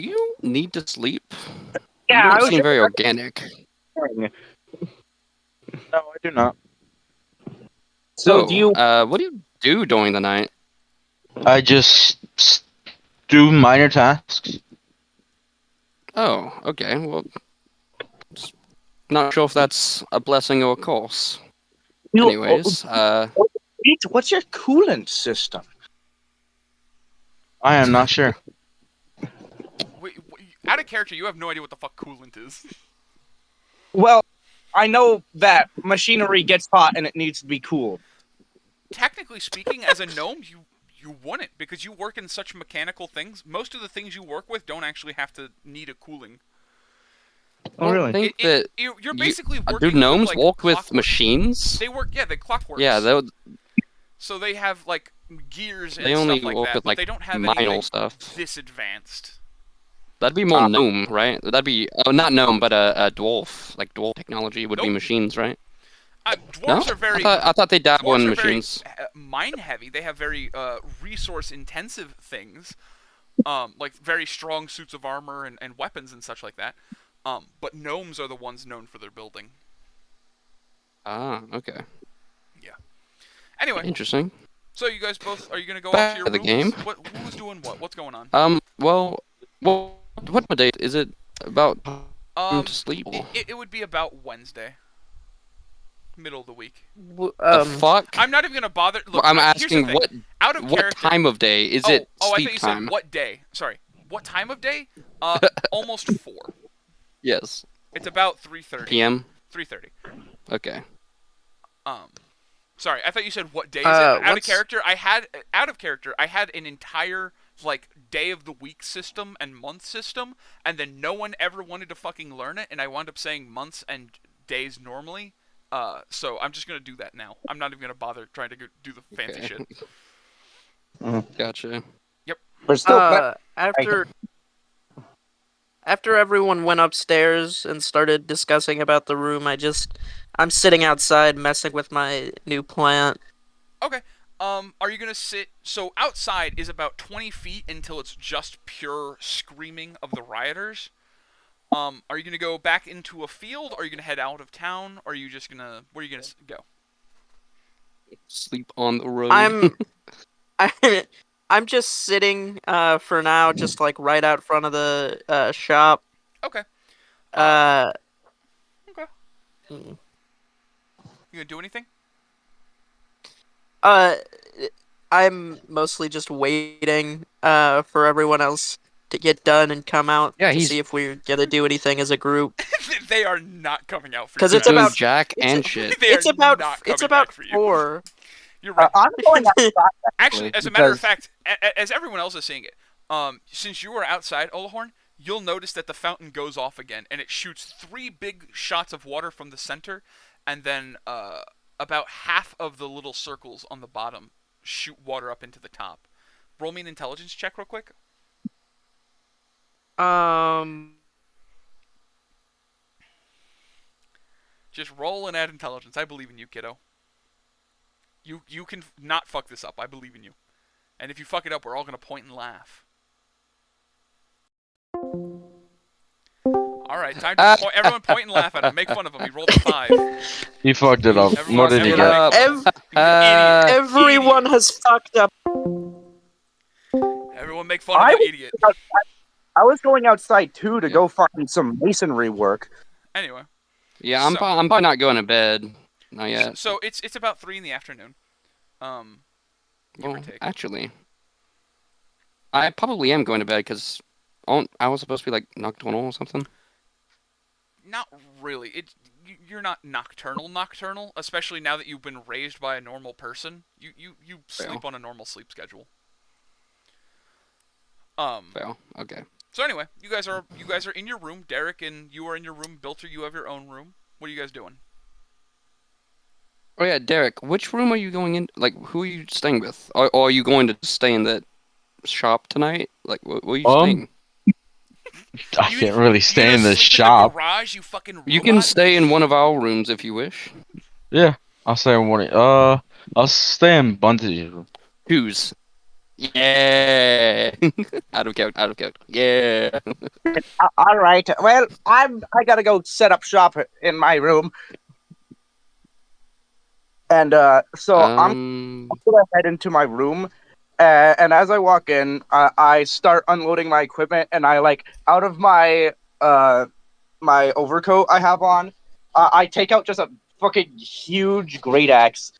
you need to sleep? Yeah, You I don't was seem very organic. wondering. No, I do not. So Oh, do you? what do you do during the night? I just do minor tasks. Oh, okay. Well, not sure if that's a blessing or a curse. Anyways, What's your coolant system? I am not sure. Wait, out of character, you have no idea what the fuck coolant is. Well, I know that machinery gets hot and it needs to be cooled. Technically speaking, as a gnome, you wouldn't, because you work in such mechanical things. Most of the things you work with don't actually have to need a cooling. Oh, really? I think that You're basically working do gnomes with, like, walk with clockwork. machines? They work, yeah, they clockworks. Yeah, So they have, like, gears and they only stuff like work that, with but like they don't have minor anything stuff. this advanced. That'd be more gnome, right? That'd be not gnome, but a dwarf. Like dwarf technology would be Nope. machines, right? Dwarves No? are very... I thought they dabble Dwarves in are very machines. mine heavy. They have very resource intensive things, like very strong suits of armor and weapons and such like that. But gnomes are the ones known for their building. Ah, okay. Anyway, Interesting. so you guys both, are you gonna go Back off to your to the rooms? game. Who's doing what? What's going on? Well, what date is it? About time to sleep? It would be about Wednesday, middle of the week. The fuck? I'm not even gonna bother. Look, I'm here's the asking thing. what Out of what character. time of day is oh, it? Oh, I Sleep thought you time. said what day. Sorry, what time of day? Almost 4. Yes. It's about 3:30. PM. 3:30. Okay. Sorry, I thought you said what day is it? Out of what's- character, I had an entire like day of the week system and month system, and then no one ever wanted to fucking learn it, and I wound up saying months and days normally. So I'm just gonna do that now. I'm not even gonna bother trying to do the fancy Okay. shit. Gotcha. We're still After everyone went upstairs and started discussing about the room, I'm sitting outside messing with my new plant. Okay. Are you gonna sit? So outside is about 20 feet until it's just pure screaming of the rioters. Are you gonna go back into a field? Are you gonna head out of town? Or are you just gonna? Where are you gonna go? Sleep on the road. I'm I'm just sitting for now, just like right out front of the shop. Okay. Uh, Okay. hmm. You gonna do anything? uh, I'm mostly just waiting for everyone else to get done and come out Yeah, to he's see if we're gonna do anything as a group. They are not coming out for you Because he's it's guys. doing about jack it's and shit. They it's are about not it's coming about back for you. 4. You're right. I'm going outside Actually, as a matter of because fact, as everyone else is seeing it, since you are outside, Olahorn, you'll notice that the fountain goes off again, and it shoots 3 big shots of water from the center, and then about half of the little circles on the bottom shoot water up into the top. Roll me an intelligence check real quick. Um, Just roll and add intelligence. I believe in you, kiddo. You can not fuck this up. I believe in you. And if you fuck it up, we're all gonna point and laugh. All right, time to everyone point and laugh at him. Make fun of him. He rolled a 5. He fucked it up. Everyone, What did he everyone get? make fun of him. You idiot. everyone has fucked up. Everyone make fun of the idiot. I was going outside too to Yeah. go find some masonry work. Anyway, Yeah, I'm So- probably not going to bed. Not yet. so it's about 3 in the afternoon. Give or Well, take. actually, I probably am going to bed because I was supposed to be like nocturnal or something. Not really. You're not nocturnal, especially now that you've been raised by a normal person. You sleep on a normal sleep schedule. Well, okay. So anyway, you guys are in your room. Derek and you are in your room. Bilter, you have your own room. What are you guys doing? Oh yeah, Derek, which room are you going in? Like, who are you staying with? Or are you going to stay in that shop tonight? Like, where are you staying? I can't really stay in this sleep shop. In the garage, you fucking robot? You can stay in one of our rooms if you wish. Yeah, I'll stay in one. I'll stay in Bunty's room. Whose? Yeah. Out of count. Yeah. All right. Well, I gotta go set up shop in my room, and so I'm gonna head into my room. And as I walk in, I start unloading my equipment, and I out of my my overcoat I have on, I take out just a fucking huge great axe,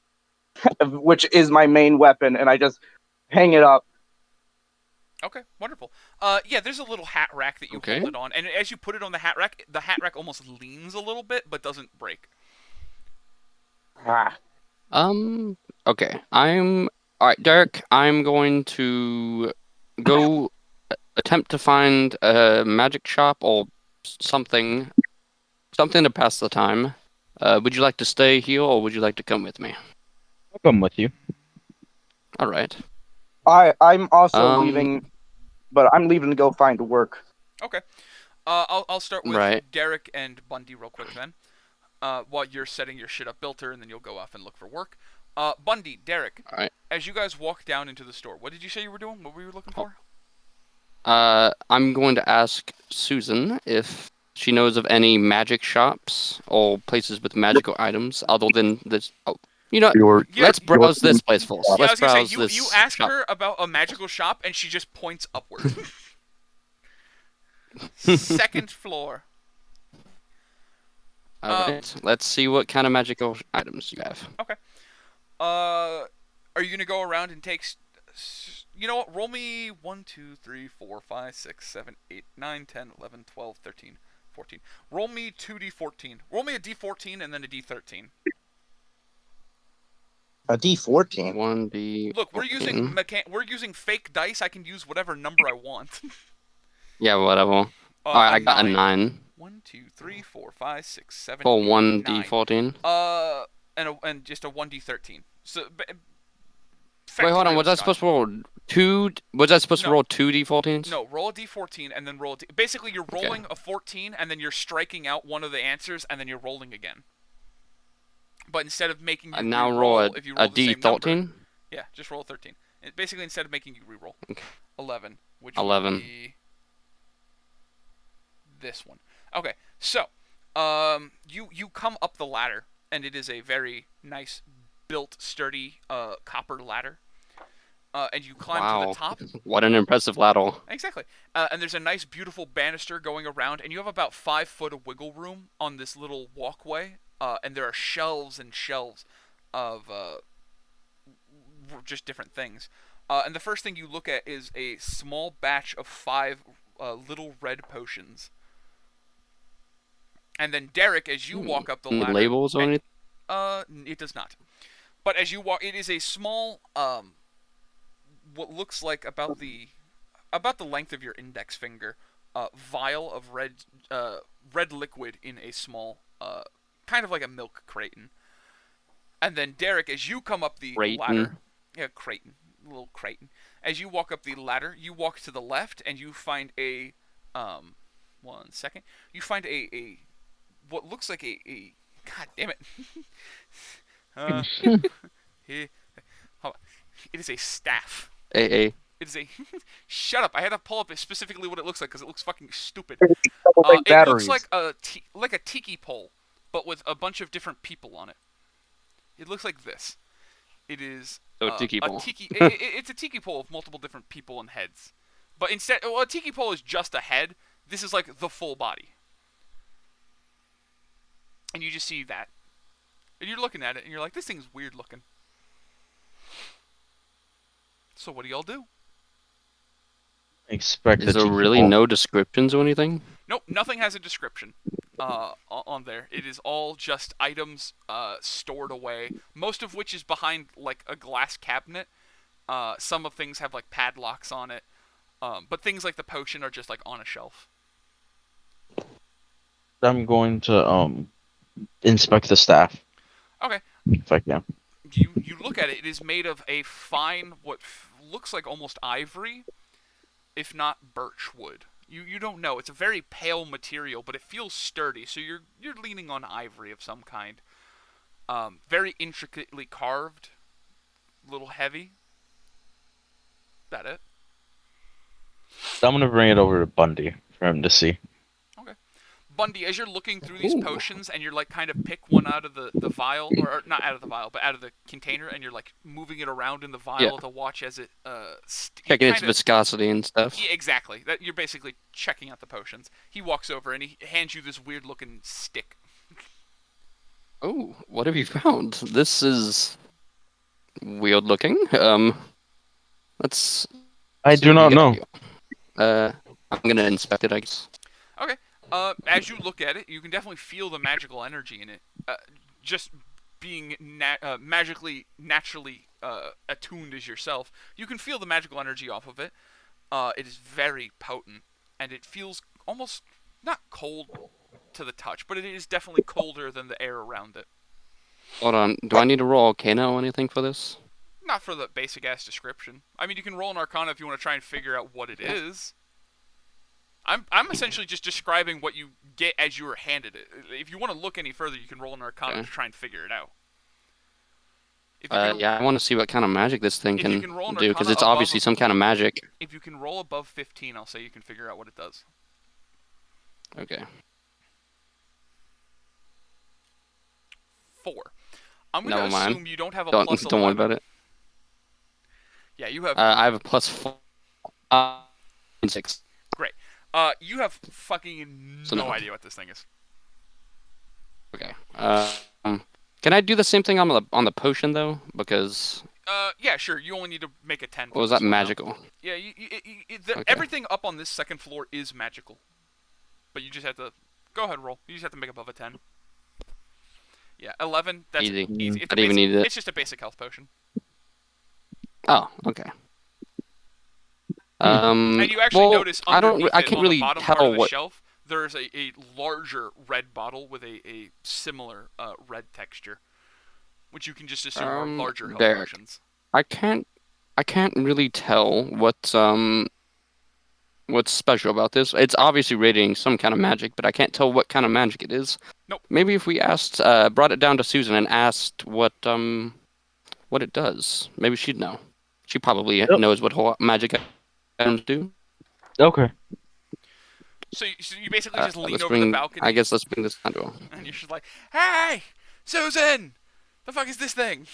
which is my main weapon, and I just hang it up. Okay, wonderful. Yeah, there's a little hat rack that you Okay. hold it on, and as you put it on the hat rack almost leans a little bit, but doesn't break. Ah. Okay. Alright, Derek, I'm going to go attempt to find a magic shop or something to pass the time. Would you like to stay here or would you like to come with me? I'll come with you. Alright. I'm also Um, leaving, but I'm leaving to go find work. Okay. I'll start with Right. Derek and Bundy real quick then. While you're setting your shit up, Bilter, and then you'll go off and look for work. Bundy, Derek, Alright. as you guys walk down into the store, what did you say you were doing? What were you looking for? I'm going to ask Susan if she knows of any magic shops or places with magical items other than this. Oh, Yeah, let's browse this place first. Yeah, I Let's was gonna browse say, this you ask shop. her about a magical shop, and she just points upward. Second floor. Alright, let's see what kind of magical items you have. Okay. Are you gonna go around and take? You know what? Roll me 1, 2, 3, 4, 5, 6, 7, 8, 9, 10, 11, 12, 13, 14. Roll me 2d14. Roll me a d14 and then a d13. A D14. 1D. Look, we're using fake dice. I can use whatever number I want. Yeah, whatever. Alright, I got a 9 1, 2, 3, 4, 5, 6, 7, for 8, 1D14. 9. And just a 1d13. So. Wait, hold on. Was I supposed to roll two? Was I supposed to No. roll 2D14s? No, roll a d14 and then roll a basically, you're rolling a 14 and then you're striking out one of the answers and then you're rolling again. But instead of making you now re-roll, roll if you roll a the same number, D13? yeah, just roll a 13. Basically, instead of making you re-roll. Okay. 11, which 11. would be this one. Okay, so you come up the ladder, and it is a very nice, built, sturdy copper ladder. And you climb to the Wow, top. what an impressive ladder. Exactly. And there's a nice, beautiful banister going around, and you have about 5 foot of wiggle room on this little walkway. And there are shelves and shelves of just different things. And the first thing you look at is a small batch of 5 little red potions. And then Derek, as you walk up the Any ladder, labels or and, anything? it does not. But as you walk, it is a small, what looks like about the length of your index finger, vial of red liquid in a small, kind of like a milk craton. And then Derek, as you come up the ladder, yeah, craton, little craton. As you walk up the ladder, you walk to the left, and you find a, 1 second, you find a what looks like a God damn it. Here, hold on. It is a staff. AA. It is a. Shut up! I had to pull up specifically what it looks like because it looks fucking stupid. Like It looks batteries. like a tiki pole, but with a bunch of different people on it. It looks like this. It is So tiki a pole. tiki. It's a tiki pole of multiple different people and heads, but instead, well, a tiki pole is just a head. This is like the full body, and you just see that, and you're looking at it, and you're like, this thing's weird looking. So what do y'all do? Expect Is the there tiki really pole. no descriptions or anything? Nope, nothing has a description on there. It is all just items stored away, most of which is behind like a glass cabinet. Some of things have like padlocks on it, but things like the potion are just like on a shelf. I'm going to inspect the staff Okay, if I can. you look at it. It is made of a fine, what looks like almost ivory, if not birch wood. You don't know. It's a very pale material, but it feels sturdy. So you're leaning on ivory of some kind. Very intricately carved, a little heavy. That it. I'm gonna bring it over to Bundy for him to see. Okay. Bundy, as you're looking through these Ooh. potions and you're like kind of pick one out of the vial, or not out of the vial, but out of the container, and you're like moving it around in the vial Yeah. to watch as it Checking its kinda- viscosity and stuff. Yeah, exactly. That you're basically checking out the potions. He walks over and he hands you this weird looking stick. Oh, what have you found? This is weird looking. Let's I see do what not you got know. here. I'm gonna inspect it, I guess. Okay. As you look at it, you can definitely feel the magical energy in it. Just being magically, naturally attuned as yourself, you can feel the magical energy off of it. It is very potent, and it feels almost not cold to the touch, but it is definitely colder than the air around it. Hold on. Do I need to roll Arcana or anything for this? Not for the basic ass description. I mean, you can roll an Arcana if you want to try and figure out what it is. I'm essentially just describing what you get as you were handed it. If you want to look any further, you can roll an Arcana Okay. to try and figure it out. If you can, Yeah, I want to see what kind of magic this thing If you can can roll an do, because Arcana it's above obviously a- some kind of magic. if you can roll above 15, I'll say you can figure out what it does. Okay. 4. I'm Never gonna mind. assume you don't have a Don't plus don't worry 11. about it. Yeah, you have. I have a +4. 6. Great. You have fucking So no no. idea what this thing is. Okay. Can I do the same thing on the potion though? Because Yeah, sure. You only need to make a 10. or for was this that one, though. magical? Yeah, Okay. everything up on this second floor is magical, but you just have to go ahead and roll. You just have to make above a 10. Yeah, 11. That's Easy. easy. It's I didn't even need it. It's just a basic health potion. Oh, okay. And you actually well, notice I don't. underneath I it, can't on the really bottom part tell of the what. shelf, there's a larger red bottle with a similar red texture, which you can just assume are larger health Derek. potions. I can't really tell what's special about this. It's obviously radiating some kind of magic, but I can't tell what kind of magic it is. Nope. Maybe if we brought it down to Susan and asked what it does, maybe she'd know. She probably knows what whole magic items do. Okay. So you basically just lean let's over the bring. balcony. I guess let's bring this down to him. And you're just like, "Hey, Susan, the fuck is this thing?"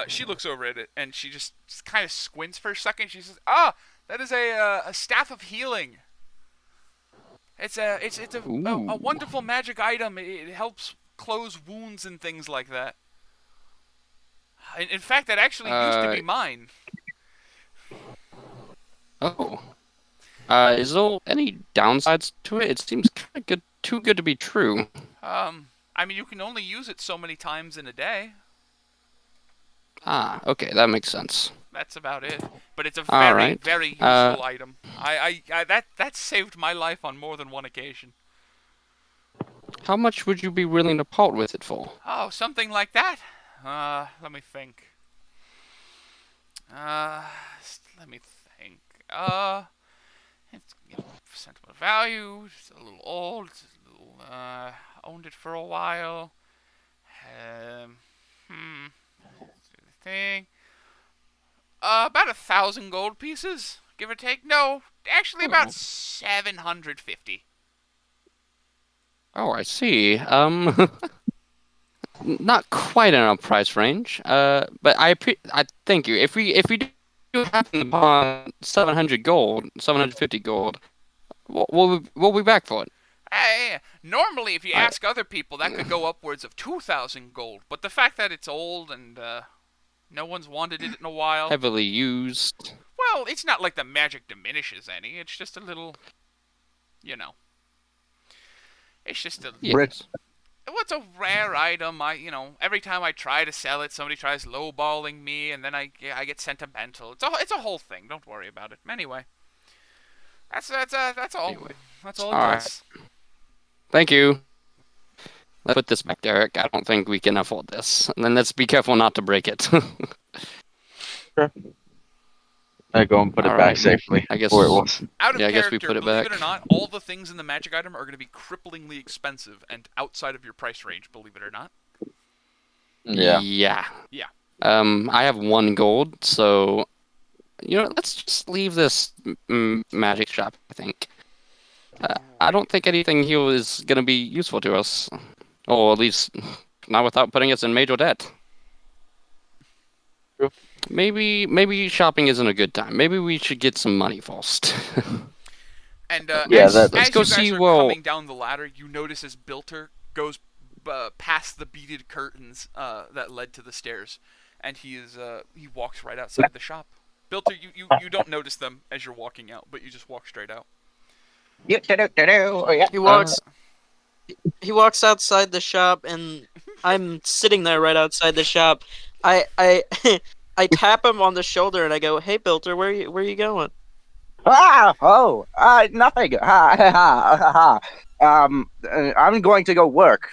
She looks over at it and she just kind of squints for a second. She says, "Ah, that is a staff of healing. It's a wonderful magic item. It helps close wounds and things like that. In fact, that actually used to be mine." Oh. Is there any downsides to it? It seems kind of good, too good to be true. I mean, you can only use it so many times in a day. Ah, okay, that makes sense. That's about it. But it's a All very, right. very useful item. That saved my life on more than one occasion. How much would you be willing to part with it for? Oh, something like that? Let me think. Let me think. It's, sentimental value. It's a little old. It's a little, owned it for a while. Thing. About 1,000 gold pieces, give or take. No, actually about 750. Oh, I see. Not quite in our price range. But I thank you. If we do happen upon 700 gold, 750 gold, we'll be back for it. Normally, if you ask other people, that could go upwards of 2,000 gold. But the fact that it's old and no one's wanted it in a while. Heavily used. Well, it's not like the magic diminishes any. It's just a little, It's just a. Yes. It's a rare item. Every time I try to sell it, somebody tries lowballing me, and then I get sentimental. It's a whole thing. Don't worry about it. Anyway, that's all. Anyway. That's all it All does. Thank you. Let's put this back, Derek. I don't think we can afford this. And then let's be careful not to break it. Sure. I go and put it All back right. safely I guess- where it was. Out of Yeah, I guess we character, put it believe back. it or not, all the things in the magic item are going to be cripplingly expensive and outside of your price range, believe it or not. Yeah. Yeah. Yeah. I have 1 gold, so let's just leave this magic shop. I think. I don't think anything here is gonna be useful to us, or at least not without putting us in major debt. True. Maybe shopping isn't a good time. Maybe we should get some money first. And Yeah, as let's you go guys see are well- coming down the ladder, you notice as Bilter goes past the beaded curtains that led to the stairs, and he walks right outside the shop. Bilter, you don't notice them as you're walking out, but you just walk straight out. Oh, yeah. He walks outside the shop, and I'm sitting there right outside the shop. I I tap him on the shoulder and I go, "Hey, Bilter, where you going?" Nothing. I'm going to go work.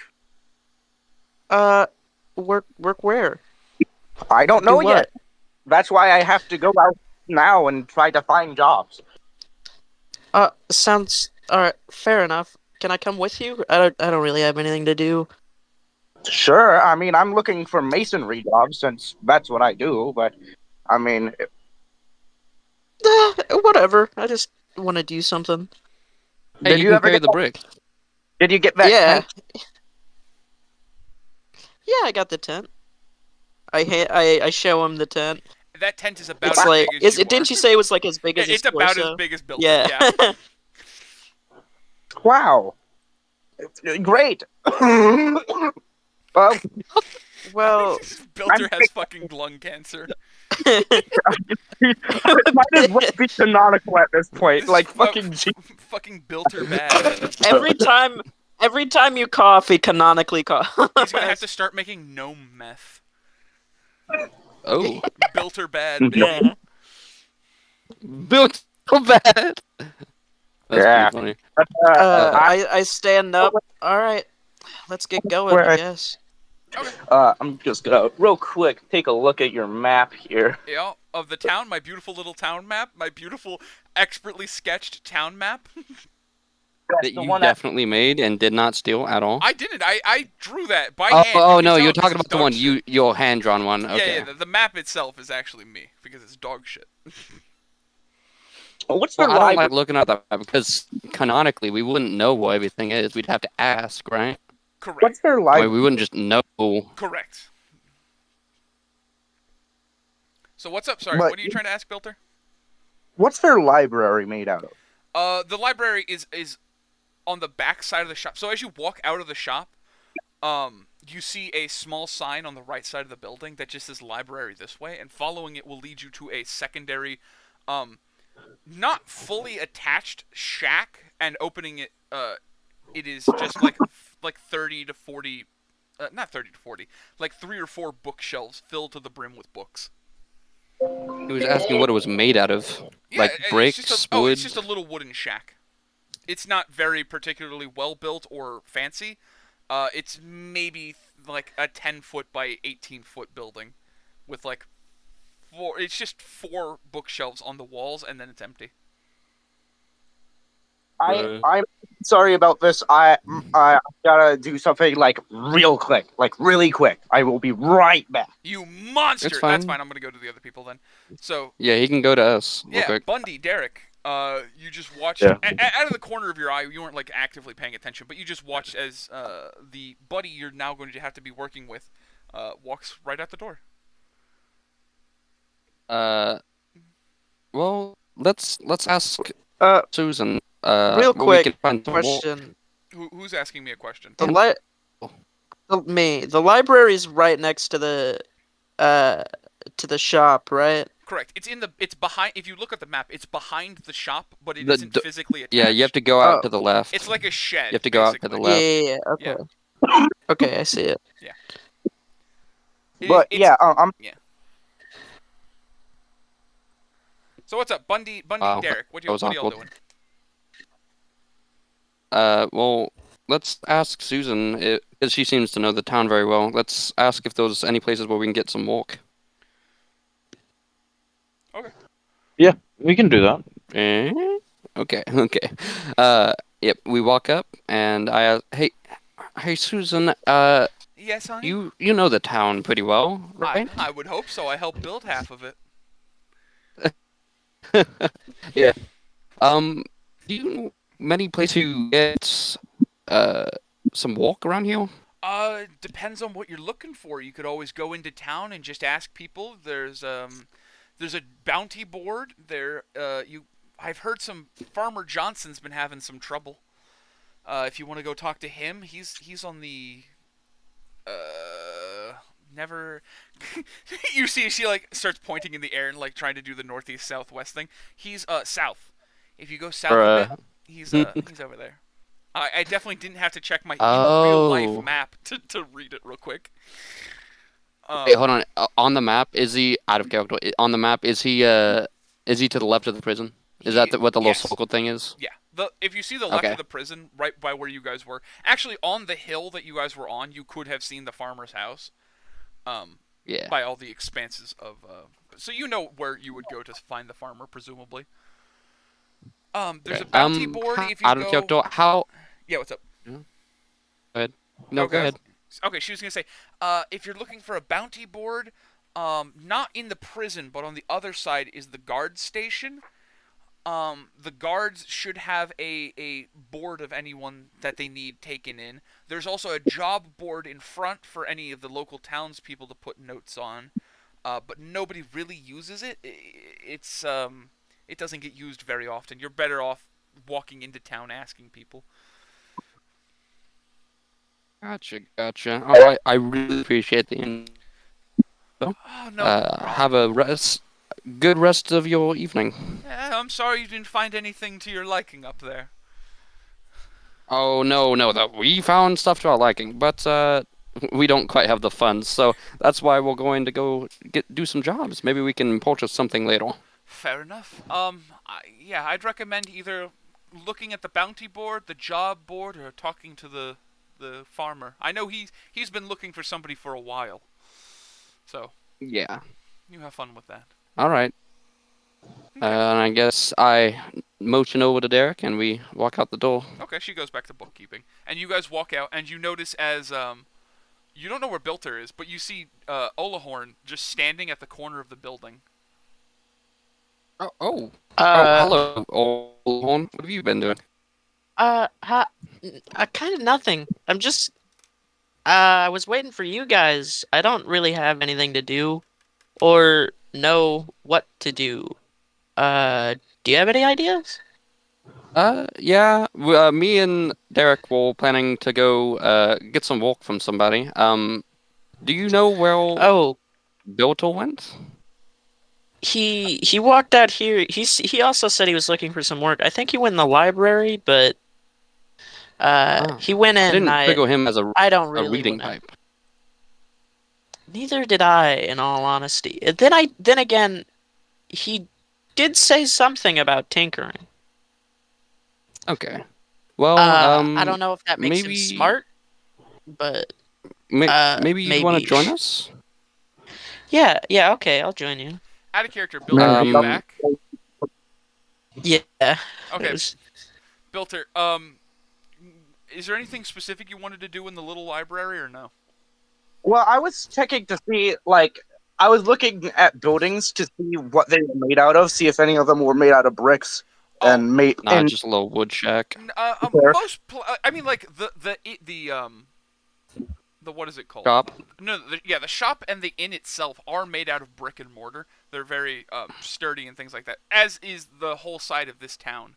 Work where? I don't know Do yet. That's why I have to go out now and try to find jobs. Sounds alright. Fair enough. Can I come with you? I don't really have anything to do. Sure. I mean, I'm looking for masonry jobs since that's what I do. But I mean, Whatever. I just want to do something. Hey, did you you can ever carry get the brick. Did you get that? Yeah. tent? Yeah, I got the tent. I show him the tent. That tent is about It's as like, big as you didn't are. you say it was like as big as his It's about torso? as big as Bilter. Yeah. Yeah. Wow. Great. Well, Well, Bilter has fucking lung cancer. it might as well be canonical at this point. This Like is fucking. fucking Bilter bad. every time you cough, he canonically coughs. He's gonna have to start making gnome meth. Oh, Bilter bad, baby. Yeah. built so bad. That's Yeah. pretty funny. I stand up. All right, let's get going. Where- I guess. I'm just gonna real quick take a look at your map here. Yeah, of the town, my beautiful little town map, my beautiful, expertly sketched town map. That you definitely made and did not steal at all. I didn't. I drew that by Oh, hand. oh You can no, tell you're this talking is about the dog one shit. your hand drawn one. Okay. Yeah, the map itself is actually me because it's dog shit. What's Well, their I don't library? like looking at that map because canonically we wouldn't know what everything is. We'd have to ask, right? Correct. What's their I mean, library? we wouldn't just know. Correct. So what's up? Sorry, But- what are you trying to ask, Bilter? What's their library made out of? The library is on the back side of the shop. So as you walk out of the shop, you see a small sign on the right side of the building that just says library this way, and following it will lead you to a secondary, not fully attached shack, and opening it, it is just like 30 to 40, not 30 to 40, like 3 or 4 bookshelves filled to the brim with books. He was asking what it was made out of, Yeah, like it's bricks, just wood. it's just a little wooden shack. It's not very particularly well built or fancy. It's maybe like a 10-foot by 18-foot building, with like 4. It's just 4 bookshelves on the walls, and then it's empty. I'm sorry about this. I gotta do something like real quick, like really quick. I will be right back. You monster! It's fine. That's fine. I'm gonna go to the other people then. So Yeah, he can go to us real yeah, quick. Bundy, Derek. You just watched Yeah. out of the corner of your eye. You weren't like actively paying attention, but you just watched as the buddy you're now going to have to be working with walks right out the door. Well, let's ask Susan. Real where we quick can find some more- question. Who's asking me a question? The library's right next to the shop, right? Correct. It's behind. If you look at the map, it's behind the shop, but it The isn't d- physically attached. Yeah, you have to go out Oh. to the left. It's like a shed. You have to go out to the basically. left. Yeah. Okay. Okay, I see it. But It's- yeah, I'm So what's up, Bundy? Wow, Derek, what that was are y'all awkward. doing? Well, let's ask Susan because she seems to know the town very well. Let's ask if there's any places where we can get some walk. We can do that. Eh? Okay. Yep. We walk up and I ask, hey, Susan. Yes, honey. You know the town pretty well, right? I would hope so. I helped build half of it. Yeah. Do you know many places to get some walk around here? Depends on what you're looking for. You could always go into town and just ask people. There's a bounty board there. I've heard some Farmer Johnson's been having some trouble. If you want to go talk to him, he's on the never. You see, she like starts pointing in the air and like trying to do the northeast southwest thing. He's south. If you go south a bit, he's over there. I definitely didn't have to check my real life map to read it real quick. Wait, hold on. On the map, is he out of character? On the map, is he to the left of the prison? Is that what the little Yes. circle thing is? Yeah. If you see the left Okay. of the prison, right by where you guys were, actually on the hill that you guys were on, you could have seen the farmer's house. Yeah. By all the expanses of. So you know where you would go to find the farmer, presumably. There's a bounty board. If you out go. of character, how? Yeah. What's up? Go ahead. No, Okay. go ahead. Okay, she was gonna say, if you're looking for a bounty board, not in the prison, but on the other side is the guard station. The guards should have a board of anyone that they need taken in. There's also a job board in front for any of the local townspeople to put notes on, but nobody really uses it. It doesn't get used very often. You're better off walking into town asking people. Gotcha. All right. I really appreciate the info. Oh, no problem. Have a good rest of your evening. I'm sorry you didn't find anything to your liking up there. Oh no, we found stuff to our liking, but we don't quite have the funds, so that's why we're going to go do some jobs. Maybe we can purchase something later. Fair enough. I'd recommend either looking at the bounty board, the job board, or talking to the farmer. I know he's been looking for somebody for a while. So Yeah. you have fun with that. All right. Okay. And I guess I motion over to Derek, and we walk out the door. Okay, she goes back to bookkeeping, and you guys walk out, and you notice as you don't know where Bilter is, but you see Olahorn just standing at the corner of the building. Oh. hello, Oldhorn. What have you been doing? Kind of nothing. I was waiting for you guys. I don't really have anything to do or know what to do. Do you have any ideas? Yeah, me and Derek were planning to go get some work from somebody. Do you know where Oh, Bilto went? he walked out here. He also said he was looking for some work. I think he went in the library, but Oh, he went I in. didn't I figure him as I don't a really reading want to. type. Neither did I, in all honesty. Then again, he did say something about tinkering. Okay. Well, I don't know if that makes him maybe smart, but maybe you'd want to maybe. join us? Yeah, okay, I'll join you. Out of character, Bilter, are you Um, back? Yeah. It Okay, was- Bilter. Is there anything specific you wanted to do in the little library, or no? Well, I was checking to see, like, I was looking at buildings to see what they were made out of, see if any of them were made out of bricks Oh, and made nah, and just a little wood shack. there. I mean, like the what is it called? Shop. No, the shop and the inn itself are made out of brick and mortar. They're very sturdy and things like that, as is the whole side of this town.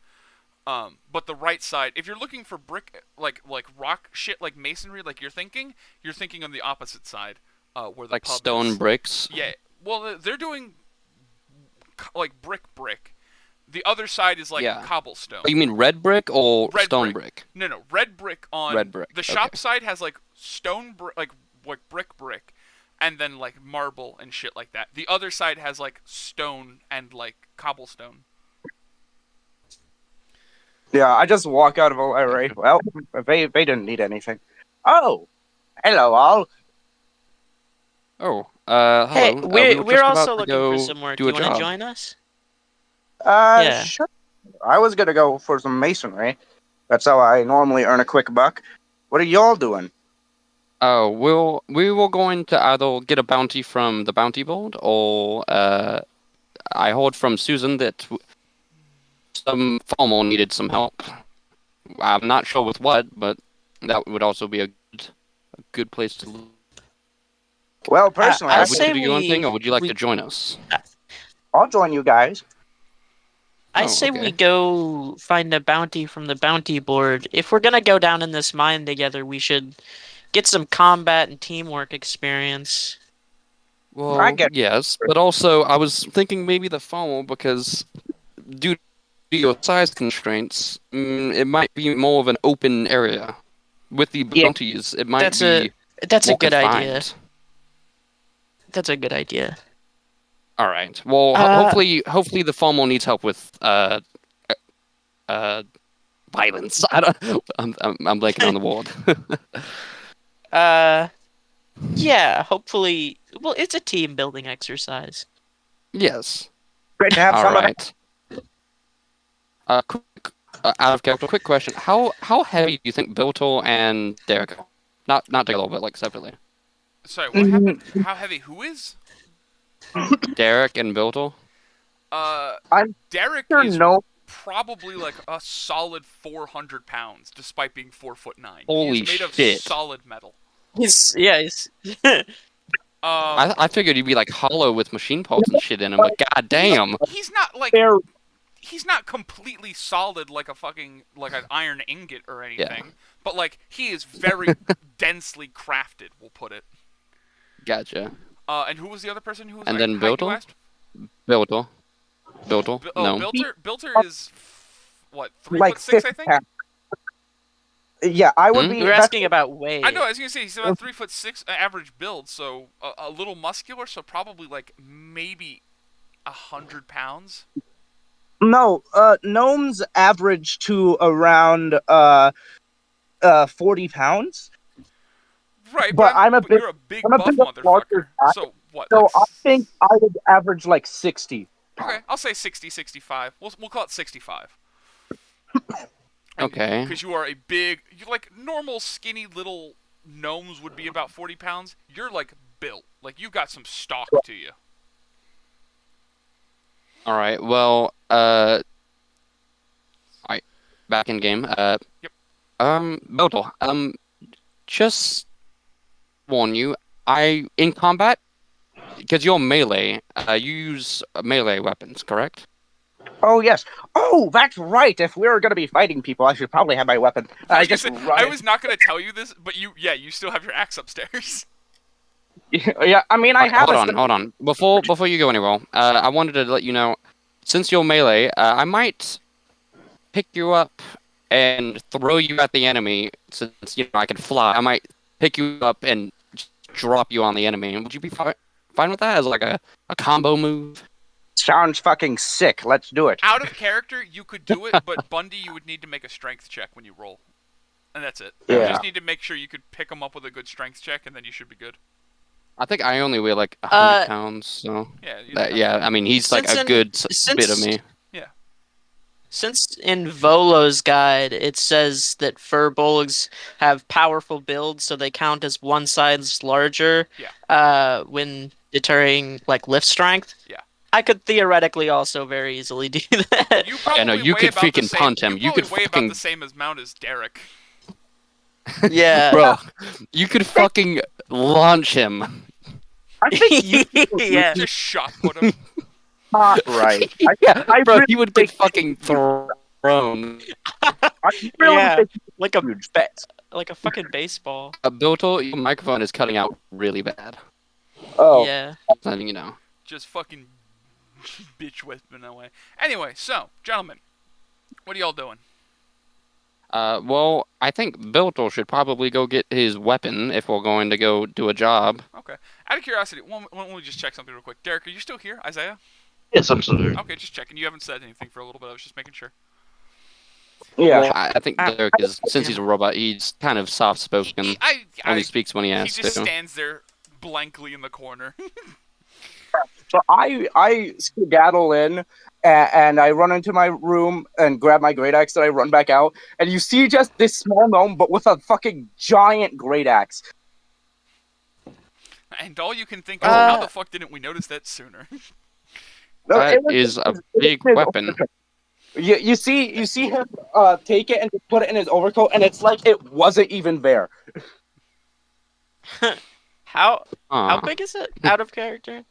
But the right side, if you're looking for brick, like rock shit, like masonry, like you're thinking on the opposite side, where the Like pub stone is. bricks. Yeah, well, they're doing like brick. The other side is like Yeah. cobblestone. Oh, you mean red brick or Red stone brick. brick? No, red brick on Red brick, the shop okay. side has like stone brick, like brick, and then like marble and shit like that. The other side has like stone and like cobblestone. Yeah, I just walk out of a library. Well, they didn't need anything. Oh, hello all. Oh, Hey, hello. We we're were we're just about also to looking for go some work. do Do a you want to job. join us? Yeah. Sure. I was gonna go for some masonry. That's how I normally earn a quick buck. What are y'all doing? Oh, we were going to either get a bounty from the bounty board, or I heard from Susan that some farmer needed some help. I'm not sure with what, but that would also be a good place to look. Well, personally, I I Would think say you do your own thing, we or would you like we to join us? I'll join you guys. I Oh, say we okay. go find a bounty from the bounty board. If we're gonna go down in this mine together, we should get some combat and teamwork experience. I Well, get. yes, but also I was thinking maybe the farmer, because due to your size constraints, it might be more of an open area. With the Yeah. bounties, it might That's a be that's a more good idea. confined. That's a good idea. All right. Well, Uh, hopefully the farmer needs help with uh violence. I don't. I'm blanking on the word. yeah, hopefully, well, it's a team building exercise. Yes. Great to have All some of that. right. Quick, out of character, quick question. How heavy do you think Bilto and Derek are? Not together, but like separately. Sorry, what happened? How heavy? Who is? Derek and Bilto. I'm Derek sure is no. probably like a solid 400 pounds, despite being 4'9". Holy He is made of shit. solid metal. He's I figured he'd be like hollow with machine parts and shit in him, but goddamn. He's not like They're he's not completely solid like a fucking like an iron ingot or anything, but like he is very densely crafted. We'll put it. Gotcha. And who was the other person who was And like then height you Bilto? asked? Bilto. No. Bilter is what, like 3'6", I think. pounds. Yeah, I would Hmm? be. we were asking about weight. I know. I was gonna say he's about 3'6" average build, so a little muscular, so probably like maybe 100 pounds. No, gnomes average to around 40 pounds. Right, But you're a big I'm a buff bit of a larger motherfucker. guy, So what? so like I think I would average like 60. Okay, I'll say 60, 65. We'll call it 65. Okay. Because you are a big, you like normal skinny little gnomes would be about 40 pounds. You're like built, like you've got some stock to you. All right. Well, all right. Back in game. Yep. Bodil, just warn you, in combat, because you're melee, you use melee weapons, correct? Oh yes. Oh, that's right. If we were gonna be fighting people, I should probably have my weapon. I I was gonna just say, run. I was not gonna tell you this, but you still have your axe upstairs. Yeah, I mean, I have. Hold on. Before you go anywhere, I wanted to let you know, since you're melee, I might pick you up and throw you at the enemy. Since I can fly, I might pick you up and just drop you on the enemy. Would you be fine with that as like a combo move? Sounds fucking sick. Let's do it. Out of character, you could do it, but Bundy, you would need to make a strength check when you roll, and that's it. You Yeah. just need to make sure you could pick him up with a good strength check, and then you should be good. I think I only weigh like 100 pounds, so Yeah. I mean he's like Since a good bit of me. Since in Volo's guide it says that furbolgs have powerful builds, so they count as one size larger. Yeah. When deterring like lift strength. Yeah. I could theoretically also very easily do that. You probably no, you weigh could about the freaking same, punt him. You could weigh fucking about the same amount as Derek. Yeah. bro. You could fucking launch him. I think you Yeah. Just shot put him. not right. Yeah, I bro, really he would get fucking thrown. I really Yeah. think Like a fucking baseball. Bilto, your microphone is cutting out really bad. Oh, Yeah. Letting you know. Just fucking bitch whipping away. Anyway, so gentlemen, what are y'all doing? Well, I think Bilto should probably go get his weapon if we're going to go do a job. Okay. Out of curiosity, let me just check something real quick. Derek, are you still here? Isaiah? Yes, I'm sorry. Okay, just checking. You haven't said anything for a little bit. I was just making sure. yeah. Well, I think Derek is, since he's a robot, he's kind of soft-spoken. Only speaks when he He has just to. stands there blankly in the corner. So I skedaddle in and I run into my room and grab my great axe and I run back out and you see just this small gnome but with a fucking giant great axe. And all you can think is, how the fuck didn't we notice that sooner? That is a big weapon. You see him take it and just put it in his overcoat and it's like it wasn't even there. How Aw. big is it? Out of character?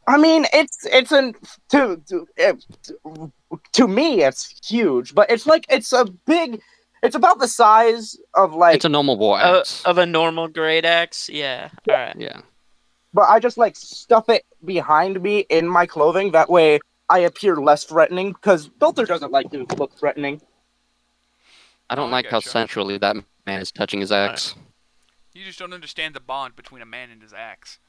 I mean, to me it's huge, but it's about the size of like. It's a normal war axe. Of a normal great axe? Yeah. Alright. Yeah. But I just like stuff it behind me in my clothing. That way I appear less threatening because Bilter doesn't like to look threatening. I don't I like how getcha. sensually that man is touching his axe. You just don't understand the bond between a man and his axe.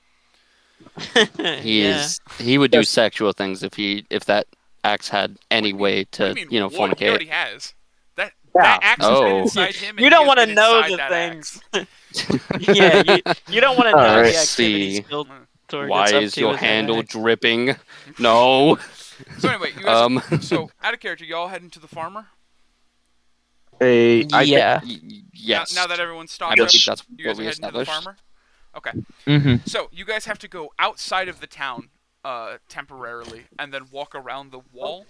He would do sexual things if that axe had any way What to, do you mean, would? He fornicate. already has. That Yeah. axe has been Oh. inside him. You and don't he has want to been know inside the that things. axe. Yeah, you don't want to know Alright. the activities built toward Why it's up is to your with that handle axe. dripping? No. So anyway, you guys. So out of character, y'all heading to the farmer. Yeah. Yes. Now that everyone's I stocked up, believe that's you what guys are we heading to the established. farmer. Okay. Mm-hmm. So you guys have to go outside of the town temporarily, and then walk around the wall.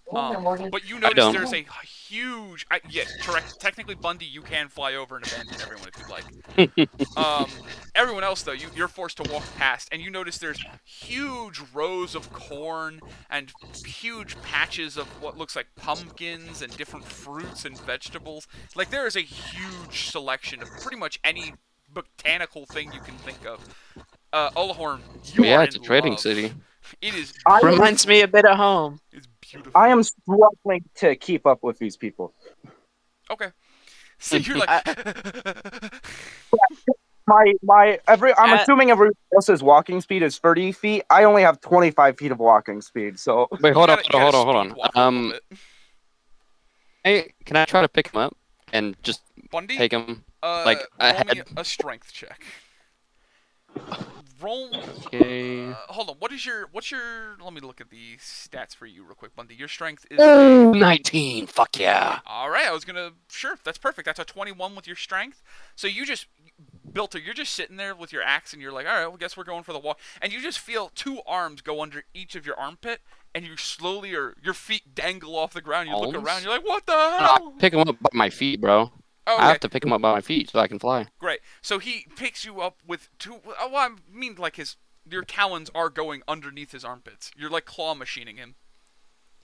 But you notice don't. there's a huge. Yes, correct. Technically, Bundy, you can fly over and abandon everyone if you'd like. Everyone else, though, you're forced to walk past, and you notice there's huge rows of corn and huge patches of what looks like pumpkins and different fruits and vegetables. Like, there is a huge selection of pretty much any botanical thing you can think of. Olahorn, you are it's a in trading love. city. It is. Reminds me a bit of home. It's beautiful. I am struggling to keep up with these people. Okay. So you're like. I'm assuming everyone else's walking speed is 30 feet. I only have 25 feet of walking speed, so. Wait, hold on. You gotta speed walk a little bit. Hey, can I try to pick him up and just Bundy, take him? roll like, me ahead? a strength check. Roll. Okay. Hold on. What's your? Let me look at the stats for you real quick, Bundy. Your strength is. 19. Fuck yeah. All right. I was gonna. Sure. That's perfect. That's a 21 with your strength. So you just Bilter, you're just sitting there with your axe, and you're like, all right, well, guess we're going for the walk. And you just feel two arms go under each of your armpit, and you slowly, or your feet dangle off the ground. You look Arms? around, you're like, what the I hell? pick him up by my feet, bro. Oh, I have to pick him up by my feet so I can fly. Great. So he picks you up with two. Well, I mean, like your talons are going underneath his armpits. You're like claw machining him.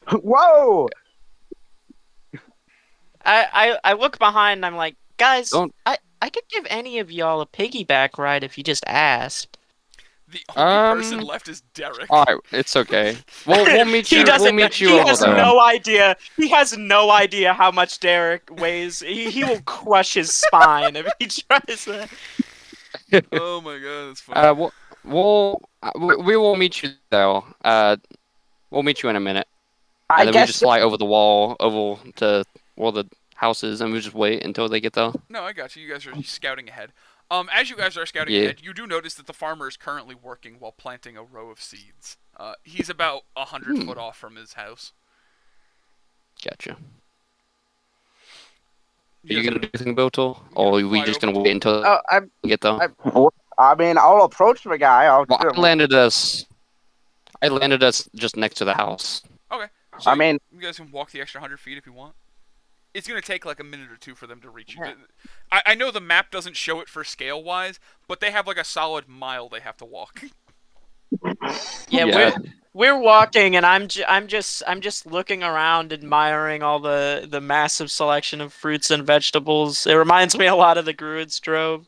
Whoa! I look behind and I'm like, guys, Don't- I could give any of y'all a piggyback ride if you just asked. The only person left is Derek. All right, it's okay. We'll meet you. He doesn't. We'll meet you he over has there. no idea. He has no idea how much Derek weighs. He will crush his spine if he tries that. Oh my god, that's funny. We will meet you though. We'll meet you in a minute. I And then we guess just fly over the wall, over to where the house is, and we just wait until they get there. No, I got you. You guys are scouting ahead. As you guys are scouting Yeah. ahead, you do notice that the farmer is currently working while planting a row of seeds. He's about 100 foot off from his house. Gotcha. Are You you guys gonna do anything, Bilto? Or are we fly just over? gonna wait until Oh, they get there? I mean, I'll approach the guy. Well, I landed us just next to the house. Okay. So I mean, you guys can walk the extra 100 feet if you want. It's going to take like a minute or two for them to reach you. Yeah. I know the map doesn't show it for scale-wise, but they have like a solid mile they have to walk. Yeah, Yeah. we're walking, and I'm just looking around, admiring all the massive selection of fruits and vegetables. It reminds me a lot of the Druids Drove.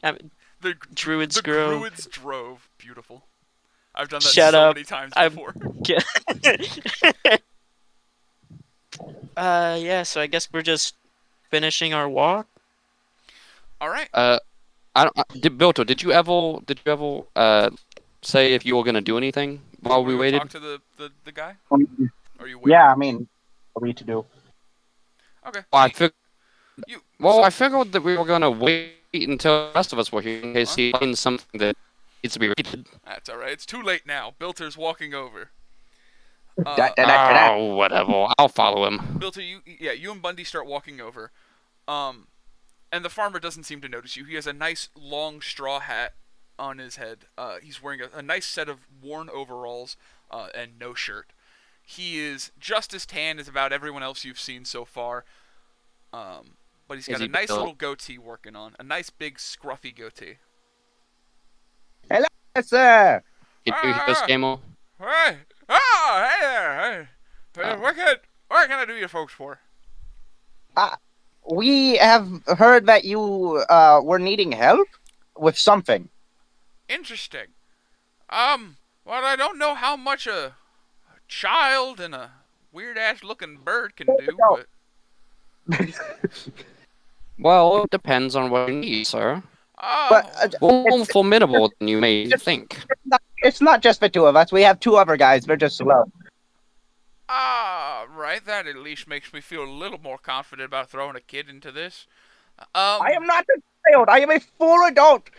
The Druids the Grove. Druids drove. Beautiful. I've done that Shut so up. many times I've- before. Yeah. So I guess we're just finishing our walk. All right. Bilto, did you ever say if you were gonna do anything while we Wanna go waited? Talk to the guy. Or you wait? Yeah, I mean, what are we to do? Okay. Well, You- I figured that we were gonna wait until the rest of us were here in case he finds something that needs to be repeated. That's all right. It's too late now. Bilter's walking over. Oh, whatever. I'll follow him. Bilter, you and Bundy start walking over. And the farmer doesn't seem to notice you. He has a nice long straw hat on his head. He's wearing a nice set of worn overalls and no shirt. He is just as tan as about everyone else you've seen so far. But he's Is got a he nice built? little goatee working on. A nice big scruffy goatee. Yes, sir. Can you hear us, Gamo? Hey! Oh, hey there! Hey. What can I do you folks for? We have heard that you were needing help with something. Interesting. Well, I don't know how much a child and a weird-ass looking bird can do, but... Well, it depends on what you need, sir. But More formidable than you may think. it's not just the two of us. We have two other guys. They're just slow. Right. That at least makes me feel a little more confident about throwing a kid into this. I am not a child. I am a full adult.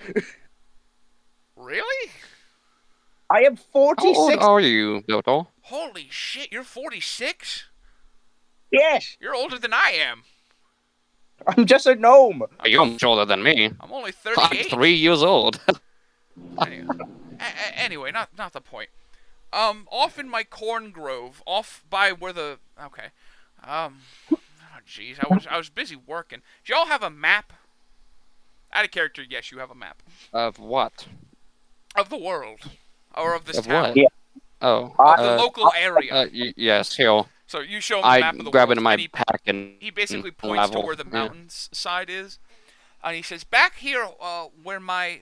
Really? I am How old 46. are you, Bilto? Holy shit, you're 46? Yes, You're older than I am. I'm just a gnome. You're much older than me. I'm only I'm 38. 3 years old. Anyway, not the point. Off in my corn grove, off by where the... Okay. Oh, jeez, I was busy working. Do y'all have a map? Out of character, yes, you have a map. Of what? Of the world. Or of this Of town. what? Yeah. Oh. The local area. Yes, here. So you show him the I map of the grab world, it in my and pack and he basically and points to level. where the Yeah. mountains side is. And he says, back here where my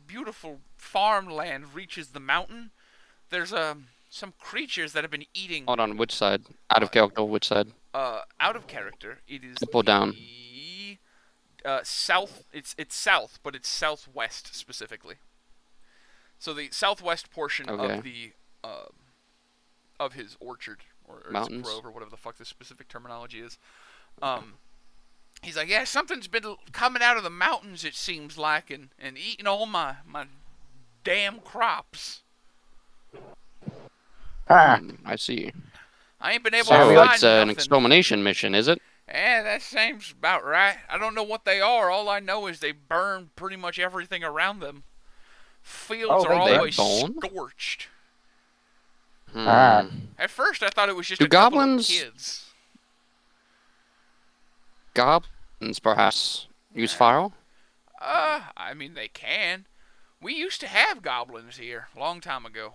beautiful farmland reaches the mountain, there's some creatures that have been eating... Hold on, which side? Out of character, which side? out of character. It is Pull down. South. It's south, but it's southwest specifically. So the southwest portion Okay. of the of his orchard or his Mountains? grove or whatever the fuck the specific terminology is. He's like, yeah, something's been coming out of the mountains. It seems like and eating all my damn crops. Ah, Hmm. I see. I ain't been able So to find it's an nothing. extermination mission, is it? That seems about right. I don't know what they are. All I know is they burn pretty much everything around them. Fields Oh, are they They always burn? scorched. Ah. At first, I thought it was just Do a couple of goblins- kids. Goblins, perhaps, use fire? I mean, they can. We used to have goblins here a long time ago.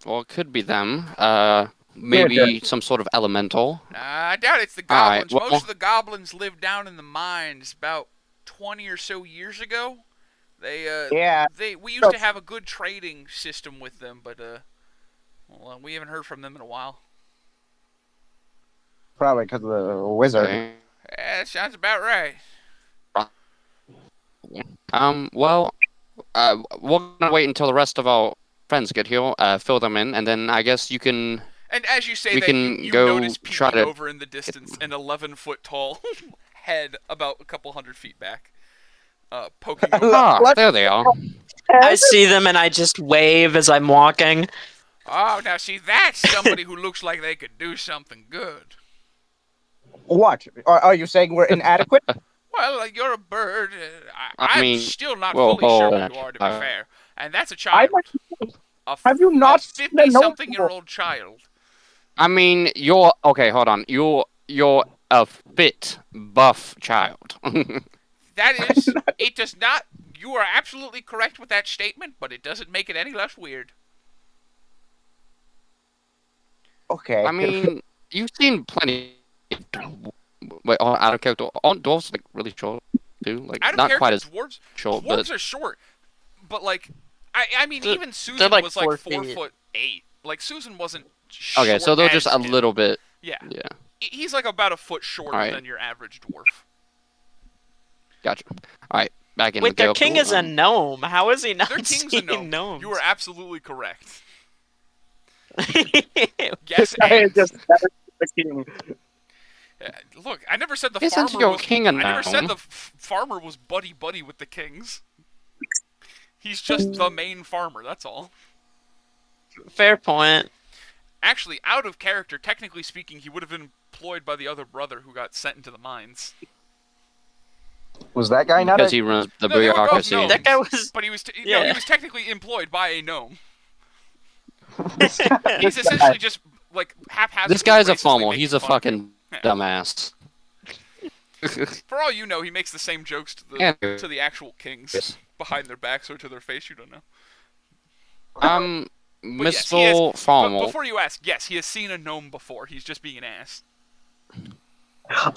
Well, it could be them. Yeah, Maybe some sort of elemental. I doubt it's the All right, goblins. well- Most of the goblins lived down in the mines about 20 or so years ago. Yeah. We used to have a good trading system with them, but we haven't heard from them in a while. Probably because of the wizard. Okay. That sounds about right. Well, we're gonna wait until the rest of our friends get here, fill them in, and then I guess you can. And as you say We that, can you go notice try peeking to over in the distance an 11-foot tall head about a couple hundred feet back, poking over. Ah, there they are. I see them and I just wave as I'm walking. Oh, now see, that's somebody who looks like they could do something good. What? Are you saying we're inadequate? Well, you're a bird. I I'm mean, still not well, fully sure hold who you are, to be on. fair. And that's a I child. have you not seen a 50-something-year-old child. I mean, you're okay. Hold on. You're a fit, buff child. That is, it does not. You are absolutely correct with that statement, but it doesn't make it any less weird. Okay. I mean, you've seen plenty. Wait, out of character. Aren't dwarves like really short too? Like Out of not character, quite as dwarves short, dwarves but are short, but like, I mean, They're- even Susan like was like 4 4 feet. foot 8. Like Susan wasn't short. okay. So they're just as a him. little bit. Yeah. Yeah, He's like about a foot shorter Alright. than your average dwarf. gotcha. All right, back in Wait, the their guild. king is a Um, gnome. How is he not Their king's a seeing gnome. gnomes? You are absolutely correct. Yes. Yes, I and just the king. look, I never said the Isn't farmer your was. king a I never said gnome? the farmer was buddy with the kings. He's just the main farmer. That's all. Fair point. Actually, out of character, technically speaking, he would have been employed by the other brother who got sent into the mines. Was that guy not because a... he runs the No, they were both bureaucracy. gnomes. That guy was. But he was, no, Yeah. he was technically employed by a gnome. He's essentially just like haphazardly. This guy's a racistly fumble. making He's a fun of fucking him. Yeah. dumbass. For all you know, he makes the same jokes to the Yeah. to the actual kings Yes. behind their backs or to their face. You don't know. But yes, he Mr. But Farmer. before you ask, yes, he has seen a gnome before. He's just being an ass.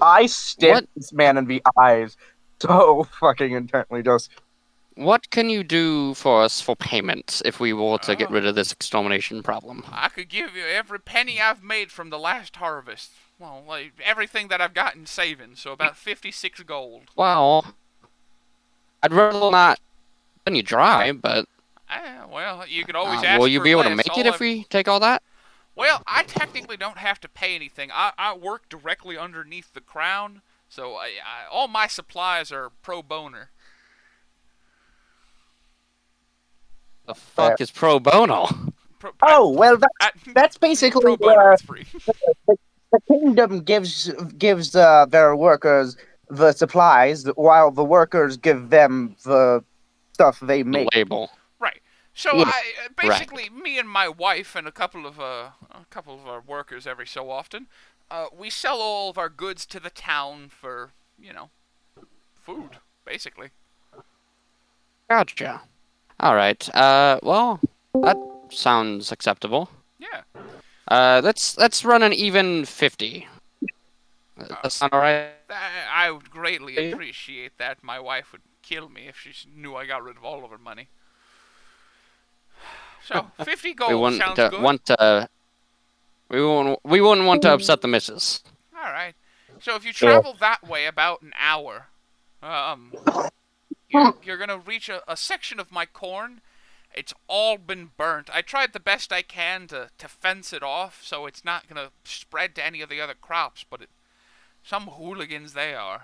I stared What? this man in the eyes so fucking intently. Just What can you do for us for payment if we were to get Oh. rid of this extermination problem? I could give you every penny I've made from the last harvest. Well, like everything that I've gotten saving, so about 56 gold. Well, I'd rather not run you dry, but Well, you could always ask will you for be able to less. make All it if I've- we take all that? Well, I technically don't have to pay anything. I work directly underneath the crown, so all my supplies are pro boner. The fuck is pro bono? oh well, that's basically pro boner. It's free. the kingdom gives their workers the supplies, while the workers give them the stuff they The make. label. Right. So Yeah. basically, me and my wife and a couple of our workers every so often, we sell all of our goods to the town for food, basically. Gotcha. All right. Well, that sounds acceptable. Yeah. Let's run an even 50. That sound all right? I would greatly appreciate that. My wife would kill me if she knew I got rid of all of her money. So 50 We gold wouldn't sounds good. we wouldn't want to upset the missus. All right. So if you travel that way about an hour, you're gonna reach a section of my corn. It's all been burnt. I tried the best I can to fence it off so it's not gonna spread to any of the other crops, but some hooligans they are.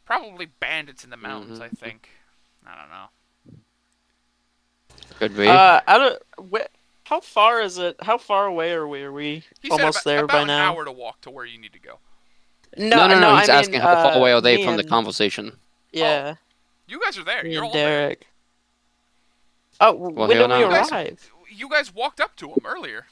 Probably bandits in the mountains, I think. I don't know. Could be. Out of How far is it? How far away are we? Are we He said almost there about by an now? hour to walk to where you need to go. No, No. I He's mean, asking how far away are they me from the and conversation. yeah, You guys are there. me You're and all there. Derek. Oh, Well, when hell did we no. arrive? You guys walked up to him earlier.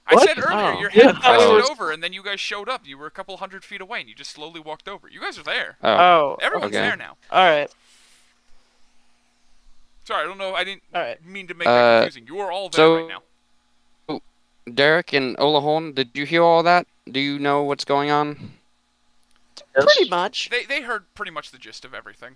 I What? said earlier Oh. you're Yeah, heading I thought we straight were- over, and then you guys showed up. You were a couple 100 feet away, and you just slowly walked over. You guys are there. Oh, Oh, Everyone's okay. there now. all right, Sorry, I don't know. I didn't all right. mean to make that confusing. You are all there right now. Derek and Olahorn, did you hear all that? Do you know what's going on? Pretty much. They heard pretty much the gist of everything.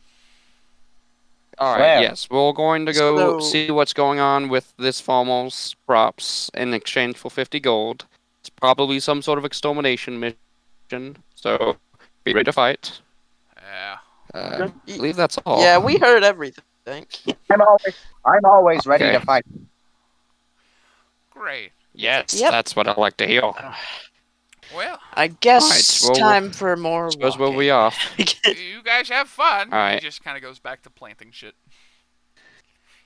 All right, Well. yes. We're going to go So- see what's going on with this farmer's crops in exchange for 50 gold. It's probably some sort of extermination mission, so be ready to fight. Yeah. I believe that's all. Yeah, we heard everything. I'm always ready Okay. to fight. Great. Yes, Yep. that's what I like to hear. Well, I guess Alright, well, time for more Suppose walking. we'll be off. you guys have fun. All right. He just kind of goes back to planting shit.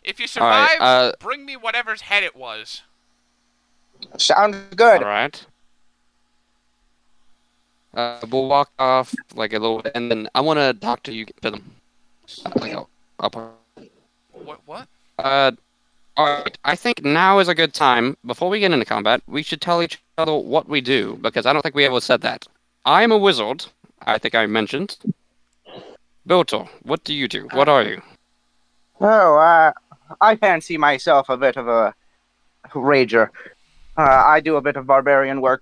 If you All right, survive, bring me whatever's head it was. Sounds good. All right. We'll walk off like a little bit, and then I want to talk to them. Like, What? Alright, I think now is a good time. Before we get into combat, we should tell each other what we do, because I don't think we ever said that. I'm a wizard, I think I mentioned. Biltor, what do you do? What are you? Oh, I fancy myself a bit of a rager. I do a bit of barbarian work.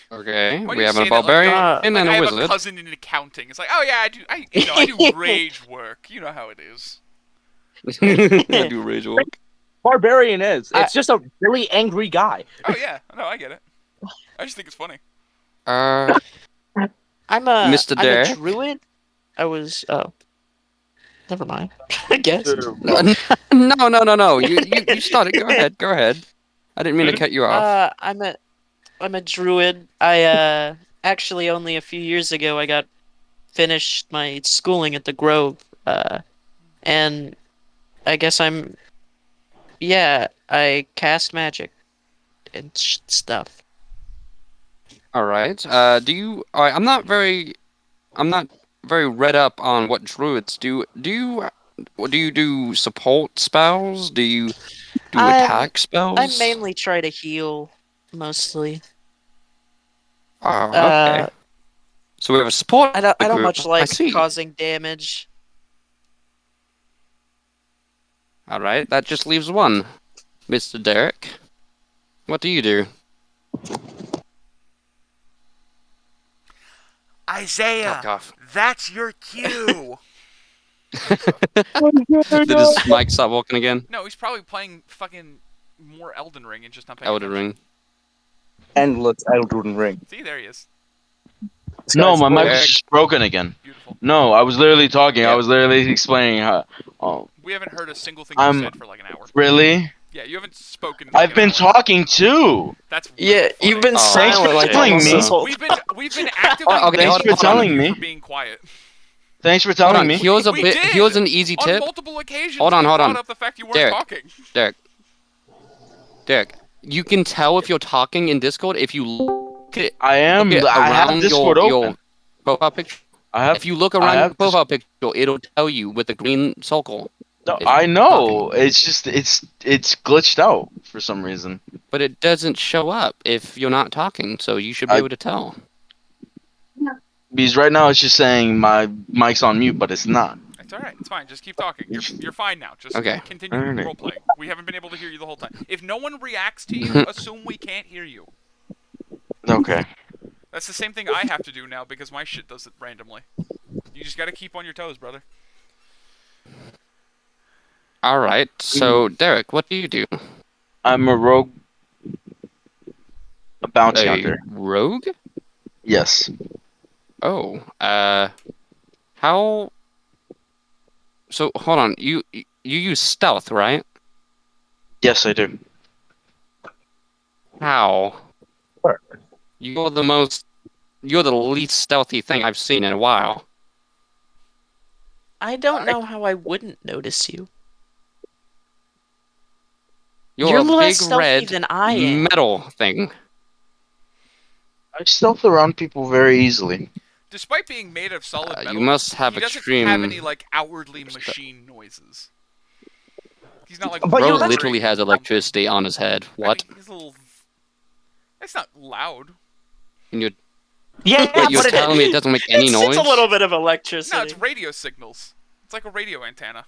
Okay, Why do we you have say a that like barbarian that? and Like a I have wizard. a cousin in accounting. It's like, oh yeah, I do rage work. You know how it is. I do rage work. Barbarian is. I- It's just a really angry guy. Oh yeah, no, I get it. I just think it's funny. I'm Mr. I'm a Derek? druid. I was never mind. I guess. No. You started. Go ahead. I didn't mean to cut you off. I'm a druid. I actually only a few years ago I got finished my schooling at the Grove. And I guess I cast magic and stuff. All right. All right, I'm not very read up on what druids do. Do you do support spells? Do you do attack spells? I mainly try to heal, mostly. Oh, okay. So we have a support. I don't group. much I like see. causing damage. All right, that just leaves one, Mr. Derek. What do you do? Isaiah, Fuck off. that's your cue. Did his mic stop working again? No, he's probably playing fucking more Elden Ring and just not paying Elden attention. Ring. Endless Elden Ring. See, there he is. No, my mic Derek. was just broken again. Beautiful. No, I was literally talking. Yeah. I was literally explaining how. Oh, We haven't heard a single thing I'm- you said for like an hour. really? Yeah, you haven't spoken. in like I've an been hour. talking too. That's really Yeah, funny. you've been Oh. silent Thanks for like telling almost me. this whole We've been actively Okay, Thanks making for fun of telling you me. for being quiet. Thanks for Hold telling on. me. Here's a We bit. did! Here's an easy On tip. multiple occasions, Hold on, we hold brought on. up the fact you weren't Derek. talking. Derek, you can tell if you're talking in Discord if you look at I am. look I have around Discord your open. profile picture. I have. If you look I around your have profile picture, it'll tell you with the green circle. No, if I you're know. talking. It's just it's glitched out for some reason. But it doesn't show up if you're not talking, so you should be I- able to tell. Because right now it's just saying my mic's on mute, but it's not. It's all right. It's fine. Just keep talking. You're fine now. Just Okay. continue Alright. role playing. We haven't been able to hear you the whole time. If no one reacts to Mm-hmm. you, assume we can't hear you. Okay. That's the same thing I have to do now because my shit does it randomly. You just gotta keep on your toes, brother. All right. So, Derek, what do you do? I'm a rogue. A bounty A hunter. rogue? Yes. Oh. How? So hold on. You use stealth, right? Yes, I do. How? Sure. You're the least stealthy thing I've seen in a while. I don't know how I wouldn't notice you. You're a less big stealthy red than I am. metal thing. I stealth around people very easily. Despite being made of solid metal, You must have he doesn't extreme. have any like outwardly machine noises. He's not like. But you Bro mentioned- literally has electricity on his head. What? I mean, he's a little. It's not loud. And you're, Yeah, wait, you're but telling me it doesn't make any noise? It's a little bit of electricity. No, it's radio signals. It's like a radio antenna.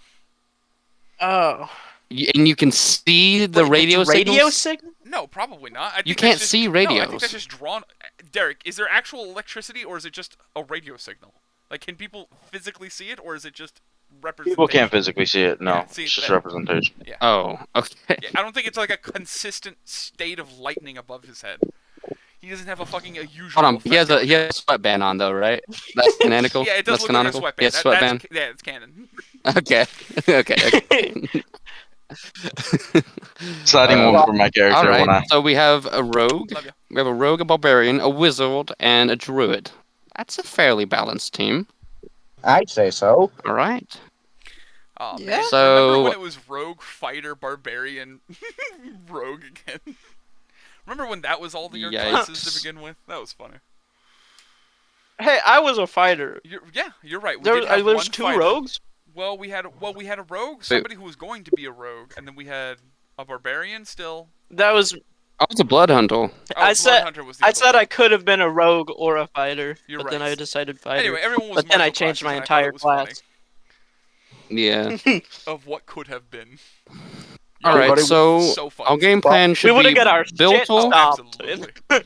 Oh. And you can see the Wait, radio it's radio signals? signal? No, probably not. I think You that's can't just- see No, I radios. think that's just drawn. Derek, is there actual electricity or is it just a radio signal? Like, can people physically see it or is it just representation? People can't physically see it. No, Yeah, see, it's just that- representation. Oh, okay. Yeah, I don't think it's like a consistent state of lightning above his head. He doesn't have a fucking usual. Hold on, he has effect. a sweatband on though, right? That's canonical. Yeah, it does That's look canonical. like a sweatband. Yeah, sweatband. Yeah, it's canon. Okay. okay. Sliding one for my character All right. when I. So we have a rogue. Love you. We have a rogue, a barbarian, a wizard, and a druid. That's a fairly balanced team. I'd say so. All right. Oh Yeah. man. So- Remember when it was rogue, fighter, barbarian, rogue again? Remember when that was all your Yikes. classes to begin with? That was funny. Hey, I was a fighter. You're right. We There, did have there's one two fighter. rogues. Well, we had a rogue, somebody who was going to be a rogue, and then we had a barbarian still. That was. Oh, it's a blood hunter. Oh, I said- Bloodhunter was the I other said one. I could have been a rogue or a fighter, You're but then right. I decided fighter. Anyway, everyone was. but then I martial changed my classes, and I thought entire it was funny class. Yeah. of what could have been. All right. Everybody So So funny. our game plan should We would be have got our shit built. stomped. Absolutely.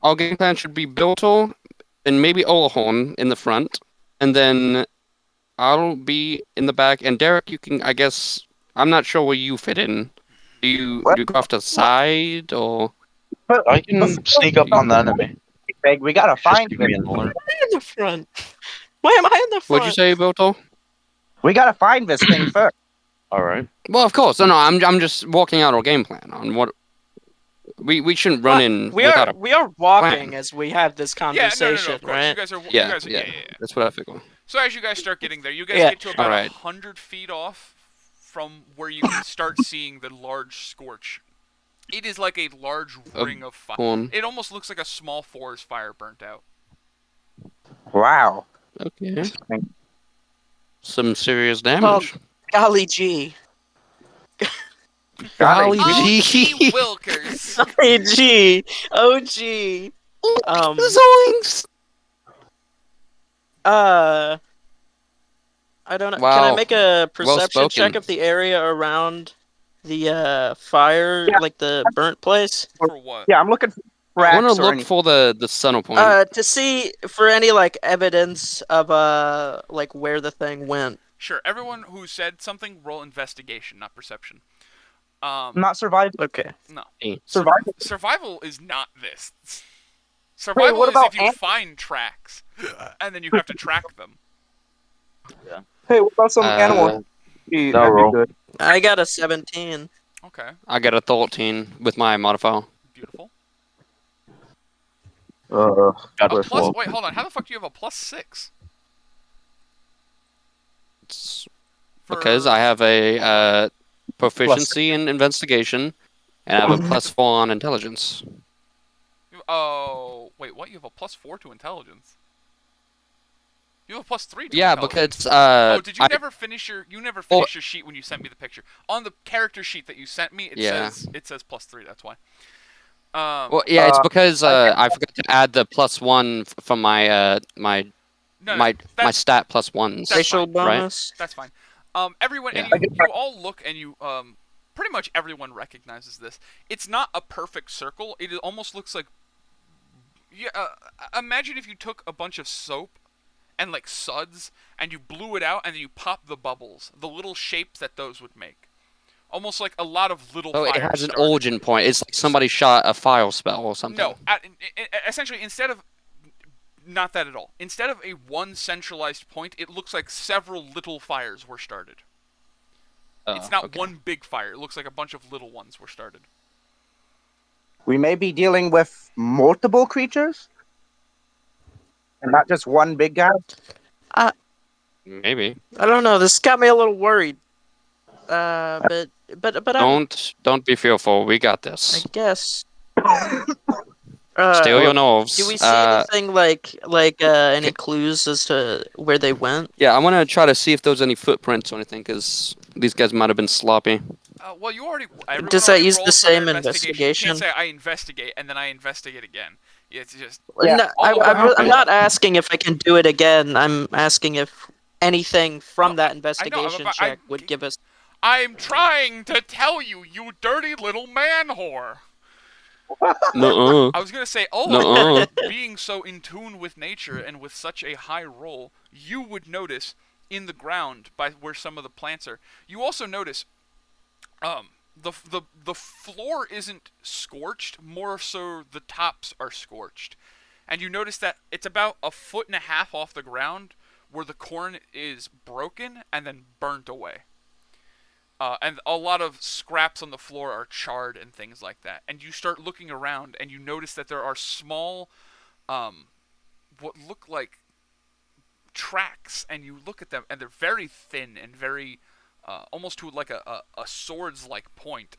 Our game plan should be Bilto, and maybe Olahorn in the front, and then I'll be in the back. And Derek, you can, I guess, I'm not sure where you fit in. Do you go off to the side or? I can sneak up on the enemy. Big, we gotta Just find give me this. an alert. in the front. Why am I in the front? What'd you say, Bilto? We gotta find this thing first. All right. Well, of course. No, I'm just walking out our game plan on what we shouldn't run in We without are a. we are walking plan. as we have this Yeah, conversation, no, of course. right? You guys are. Yeah, you guys are, yeah. yeah. That's what I figure. So as you guys start getting there, you guys Yeah. get to about Alright. 100 feet off from where you can start seeing the large scorch. It is like a large ring of fire. Horn. It almost looks like a small forest fire burnt out. Wow. Okay. Some serious damage. Golly gee. Golly Oh, gee. Wilkers. Golly gee. Oh gee. Zoinks! I don't know. Can Wow. I make a perception spoken. check of the area around the fire, Yeah. like the burnt place? For what? Yeah, I'm looking for I cracks want to or look anything. for the center point. To see for any like evidence of like where the thing went. Sure. Everyone who said something, roll investigation, not perception. Not surviving. Okay. Survival. Survival is not this. Survival what is about if you find tracks, and then you have to track them. Hey, what about some Uh, animal? no That'd be roll. good. I got a 17. Okay. I got a 13 with my modifier. Beautiful. Got A a plus. 12. Wait, hold on. How the fuck do you have a +6? It's For- because I have a proficiency in investigation, and I have a +4 on intelligence. Oh, wait. What? You have a +4 to intelligence? You have a +3 to Yeah, intelligence. because Oh, did you I- never finish your? You never finished your sheet when you sent me the picture. On the character sheet that you sent me, it Yeah. says +3. That's why. well, yeah, it's because I forgot to add the +1 from my my no, my that's, stat +1s. That's Racial fine, bonus. That's fine. Everyone, Yeah. and you all look, and you pretty much everyone recognizes this. It's not a perfect circle. It almost looks like. Yeah, imagine if you took a bunch of soap and like suds, and you blew it out, and then you pop the bubbles, the little shapes that those would make. Almost like a lot of little. Oh, it fires has an started. origin point. It's like somebody shot a fire spell or something. No, essentially, instead of not that at all. Instead of a one centralized point, it looks like several little fires were started. It's not okay. one big fire. It looks like a bunch of little ones were started. We may be dealing with multiple creatures, and not just one big guy. Maybe. I don't know. This got me a little worried. But Don't be fearful. We got I this. guess. Steal your Do nerves. we see anything like any clues as to where they went? Yeah, I want to try to see if there's any footprints or anything, because these guys might have been sloppy. Well, everyone Does that already use the rolled for their same investigation. You can't investigation? say I investigate and then I investigate again. It's just Yeah, No, all of them. I'm not asking if I can do it again. I'm asking if anything from No, that I know. investigation check would give us. I'm trying to tell you, you dirty little man whore. Nuh-uh. I was gonna say, Nuh-uh. being so in tune with nature and with such a high roll, you would notice in the ground by where some of the plants are. You also notice, the floor isn't scorched. More so, the tops are scorched, and you notice that it's about 1.5 feet off the ground where the corn is broken and then burnt away. And a lot of scraps on the floor are charred and things like that. And you start looking around, and you notice that there are small, what look like tracks. And you look at them, and they're very thin and very, almost to like a sword's-like point.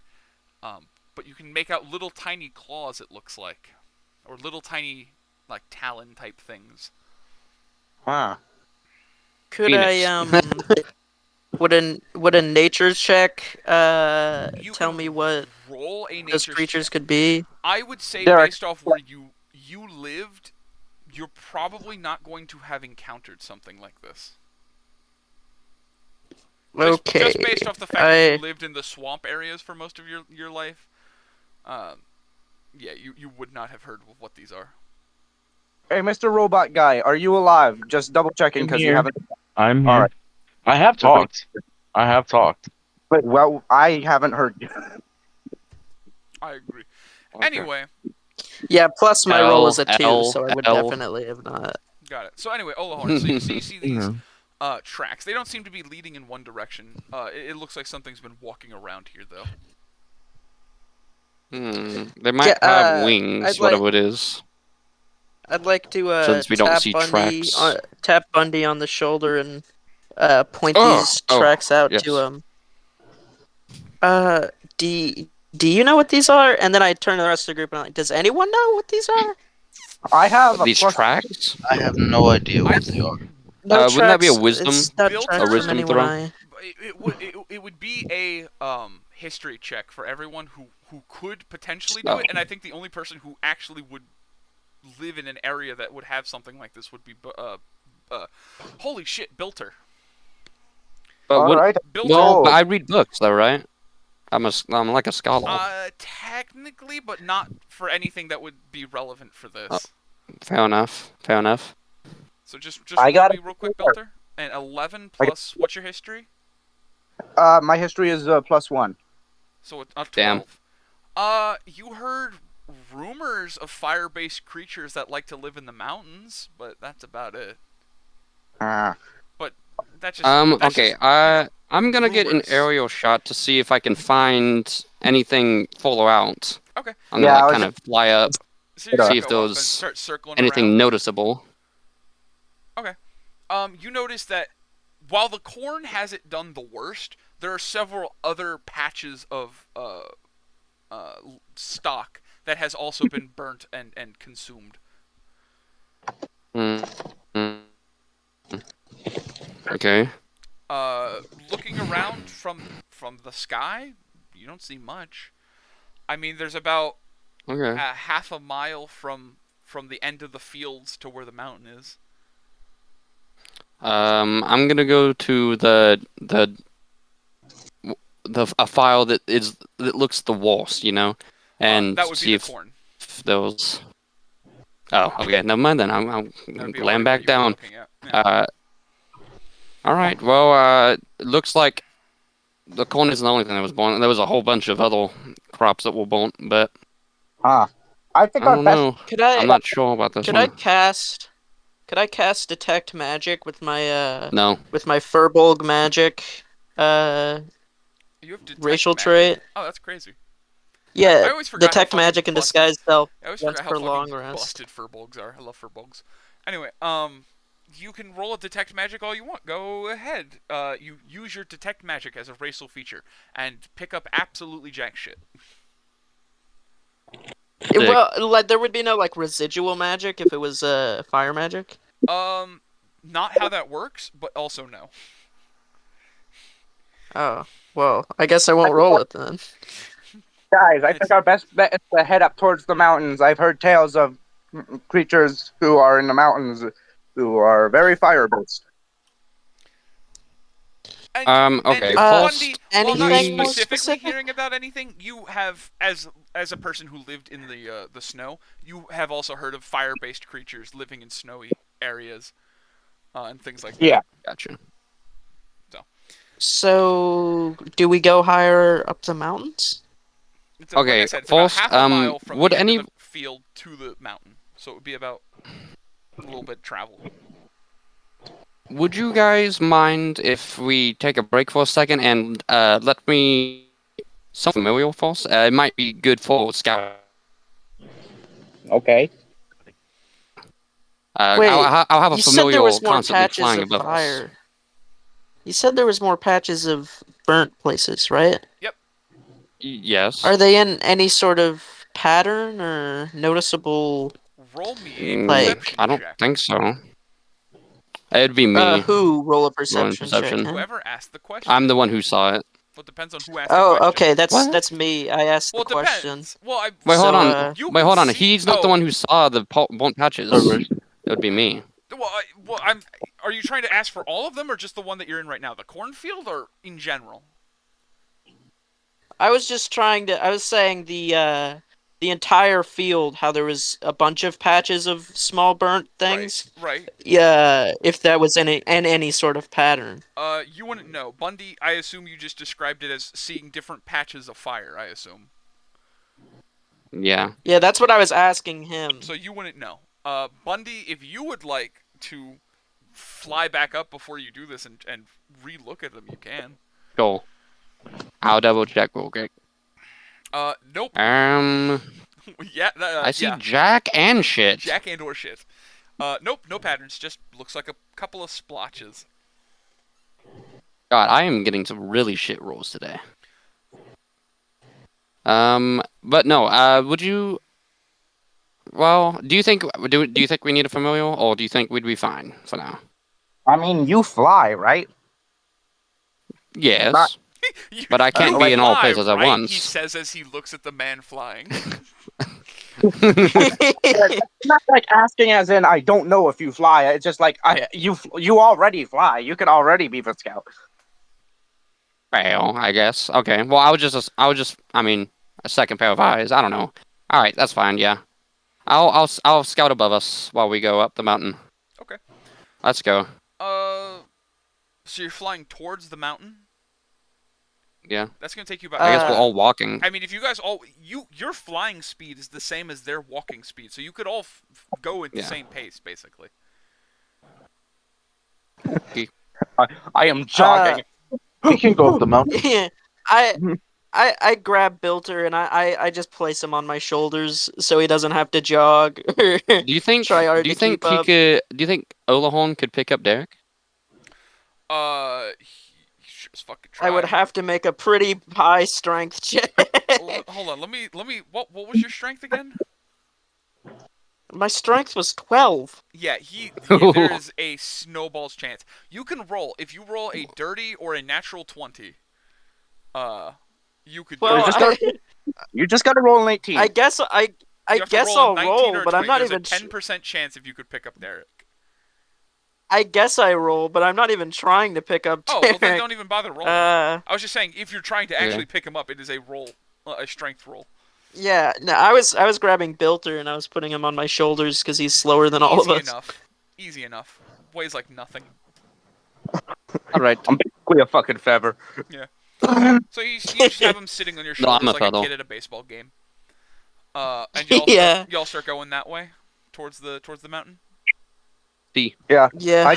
But you can make out little tiny claws, it looks like. Or little tiny, like, talon-type things. Huh. Could Phoenix. I would a nature check You tell can me what roll a those nature creatures check. could be? I would say, Derek. based off where you lived, you're probably not going to have encountered something like this. Okay. Just based off the fact that you lived in the swamp areas for most of your life, yeah, you would not have heard of what these are. Hey, Mr. Robot Guy, are you alive? Just double checking I'm because you here. haven't. I'm here. All right. I have talked. I have talked. But, well, I haven't heard you. I agree. Okay. Anyway, Yeah, plus my roll is a 2, L, so I would L. definitely have not. got it. So anyway, Olahorn, so you see these Yeah. tracks. They don't seem to be leading in one direction. It looks like something's been walking around here, though. They might have wings, I'd whatever it is. I'd like to Since we don't tap see Bundy tracks. tap Bundy on the shoulder and point Oh, these tracks out yes. to him. Do you know what these are? And then I turn to the rest of the group and I'm like, does anyone know what these are? I have a These plus. tracks? I have no idea what they are. No wouldn't that be a tracks. wisdom- It's not Build tracks a from wisdom anyone throw? I- It would be a history check for everyone who could potentially do it, and I think the only person who actually would live in an area that would have something like this would be holy shit, Bilter. But All right. Bilter. Well, but I read books, though, right? I'm like a scholar. Technically, but not for anything that would be relevant for this. Oh. Fair enough. Fair enough. So just I roll got me real quick, Bilter. And 11 plus what's your history? My history is +1. So a 12. Damn. You heard rumors of fire-based creatures that like to live in the mountains, but that's about it. Ah. But that's just Okay. I'm gonna get an rumors. aerial shot to see if I can find anything follow out. Okay. I'm Yeah, I gonna was kind of fly up, So you're see gonna if go up and there's start circling anything around. noticeable. Okay. You notice that while the corn hasn't done the worst, there are several other patches of stock that has also been burnt and consumed. Mm. Okay. Looking around from the sky, you don't see much. I mean, there's about Okay. half a mile from the end of the fields to where the mountain is. I'm gonna go to a file that looks the worst, and That would see be the if corn. those. Oh, okay. Never mind then. I'm That would be laying already back what you were down. looking at. Yeah. All right. Well, it looks like the corn isn't the only thing that was born. There was a whole bunch of other crops that were born, but I think I our don't best. know. Could I I'm not sure about this could one. I cast detect magic with my No. with my Furbolg magic You have detect racial magic. trait? Oh, that's crazy. I Yeah, always forgot how detect fucking magic and busted- disguise self. I always Once forgot how per fucking long rest. busted furbolgs are. I love furbolgs. Anyway, You can roll a detect magic all you want. Go ahead. You use your detect magic as a racial feature and pick up absolutely jack shit. Well, like there would be no like residual magic if it was fire magic. Not how that works, but also no. Oh, well, I guess I won't roll it then. Guys, I think our best bet is to head up towards the mountains. I've heard tales of creatures who are in the mountains who are very fire-based. Okay. And False. Bundy, while not Anything more specifically specific? hearing about anything, you have, as a person who lived in the snow, you have also heard of fire-based creatures living in snowy areas, and things like that. Yeah. Gotcha. So, do we go higher up the mountains? It's, like I Okay, said, it's about Faust, half a mile from would the end any- of the field to the mountain, so it would be about a little bit of travel. Would you guys mind if we take a break for a second and let me something familiar for us? It might be good for scout. Okay. Wait, I'll have a you said there familiar was more constantly patches flying of above us. fire. You said there was more patches of burnt places, right? Yes. Are they in any sort of pattern or noticeable? Roll me a Like- perception I don't check. think so. It'd be me. Who roll a Rolling perception check? perception. Huh? Whoever asked the question. I'm the one who saw it. Well, it depends on who asked the Oh, question. okay, that's What? me. I asked Well, the it question. depends. Well, Wait, hold So, on. you Wait, can hold on. see- He's not the oh. one who saw the burnt patches. It would be me. Well, I'm. Are you trying to ask for all of them, or just the one that you're in right now, the cornfield, or in general? I was just trying to. I was saying the entire field, how there was a bunch of patches of small burnt things. Right. Yeah, if that was any sort of pattern. You wouldn't know. Bundy, I assume you just described it as seeing different patches of fire. I assume. Yeah. Yeah, that's what I was asking him. So you wouldn't know. Bundy, if you would like to fly back up before you do this and re-look at them, you can. Cool. I'll double check real quick. Nope. Yeah. I see yeah. Jack and shit. Jack and or shit. Nope. No patterns. Just looks like a couple of splotches. God, I am getting some really shit rolls today. But no. Would you? Well, do you think we need a familial, or do you think we'd be fine for now? I mean, you fly, right? Yes. Not- But I can't You be in all fly, places at right? once. He says as he looks at the man flying. Not like asking as in I don't know if you fly. It's just like you already fly. You could already be the scout. Well, I guess. Okay. Well, I mean, a second pair of eyes. I don't know. All right, that's fine. Yeah. I'll scout above us while we go up the mountain. Okay. Let's go. So you're flying towards the mountain? Yeah. That's gonna take you about. I guess we're all walking. I mean, if you guys all your flying speed is the same as their walking speed, so you could all go at the same pace, basically. I am jogging. We can go up the mountain. Yeah, I grab Bilter and I just place him on my shoulders so he doesn't have to jog. Do you think? Try hard Do you to think keep he up. could? Do you think Olahorn could pick up Derek? He sure as fucking try. I would have to make a pretty high strength check. Hold on, let me. What was your strength again? My strength was 12. Yeah, there is a snowball's chance. You can roll if you roll a dirty or a natural 20. You could. Well, do it. You just gotta roll an 18. I guess I You have to guess roll a I'll 19 roll, or a but I'm 20. not There's even. a 10% chance if you could pick up Derek. I guess I roll, but I'm not even trying to pick up Oh, Derek. well then don't even bother rolling. Uh, I was just saying, if you're trying to actually pick him up, it is a roll, a strength roll. yeah, no, I was grabbing Bilter and I was putting him on my shoulders because he's slower than all of us. Easy enough. Weighs like nothing. All right. I'm basically a fucking feather. So you just have him sitting on your No, I'm shoulders a like a feather. kid at a baseball game. And y'all Yeah. y'all start going that way, towards the mountain. Yeah. Yeah.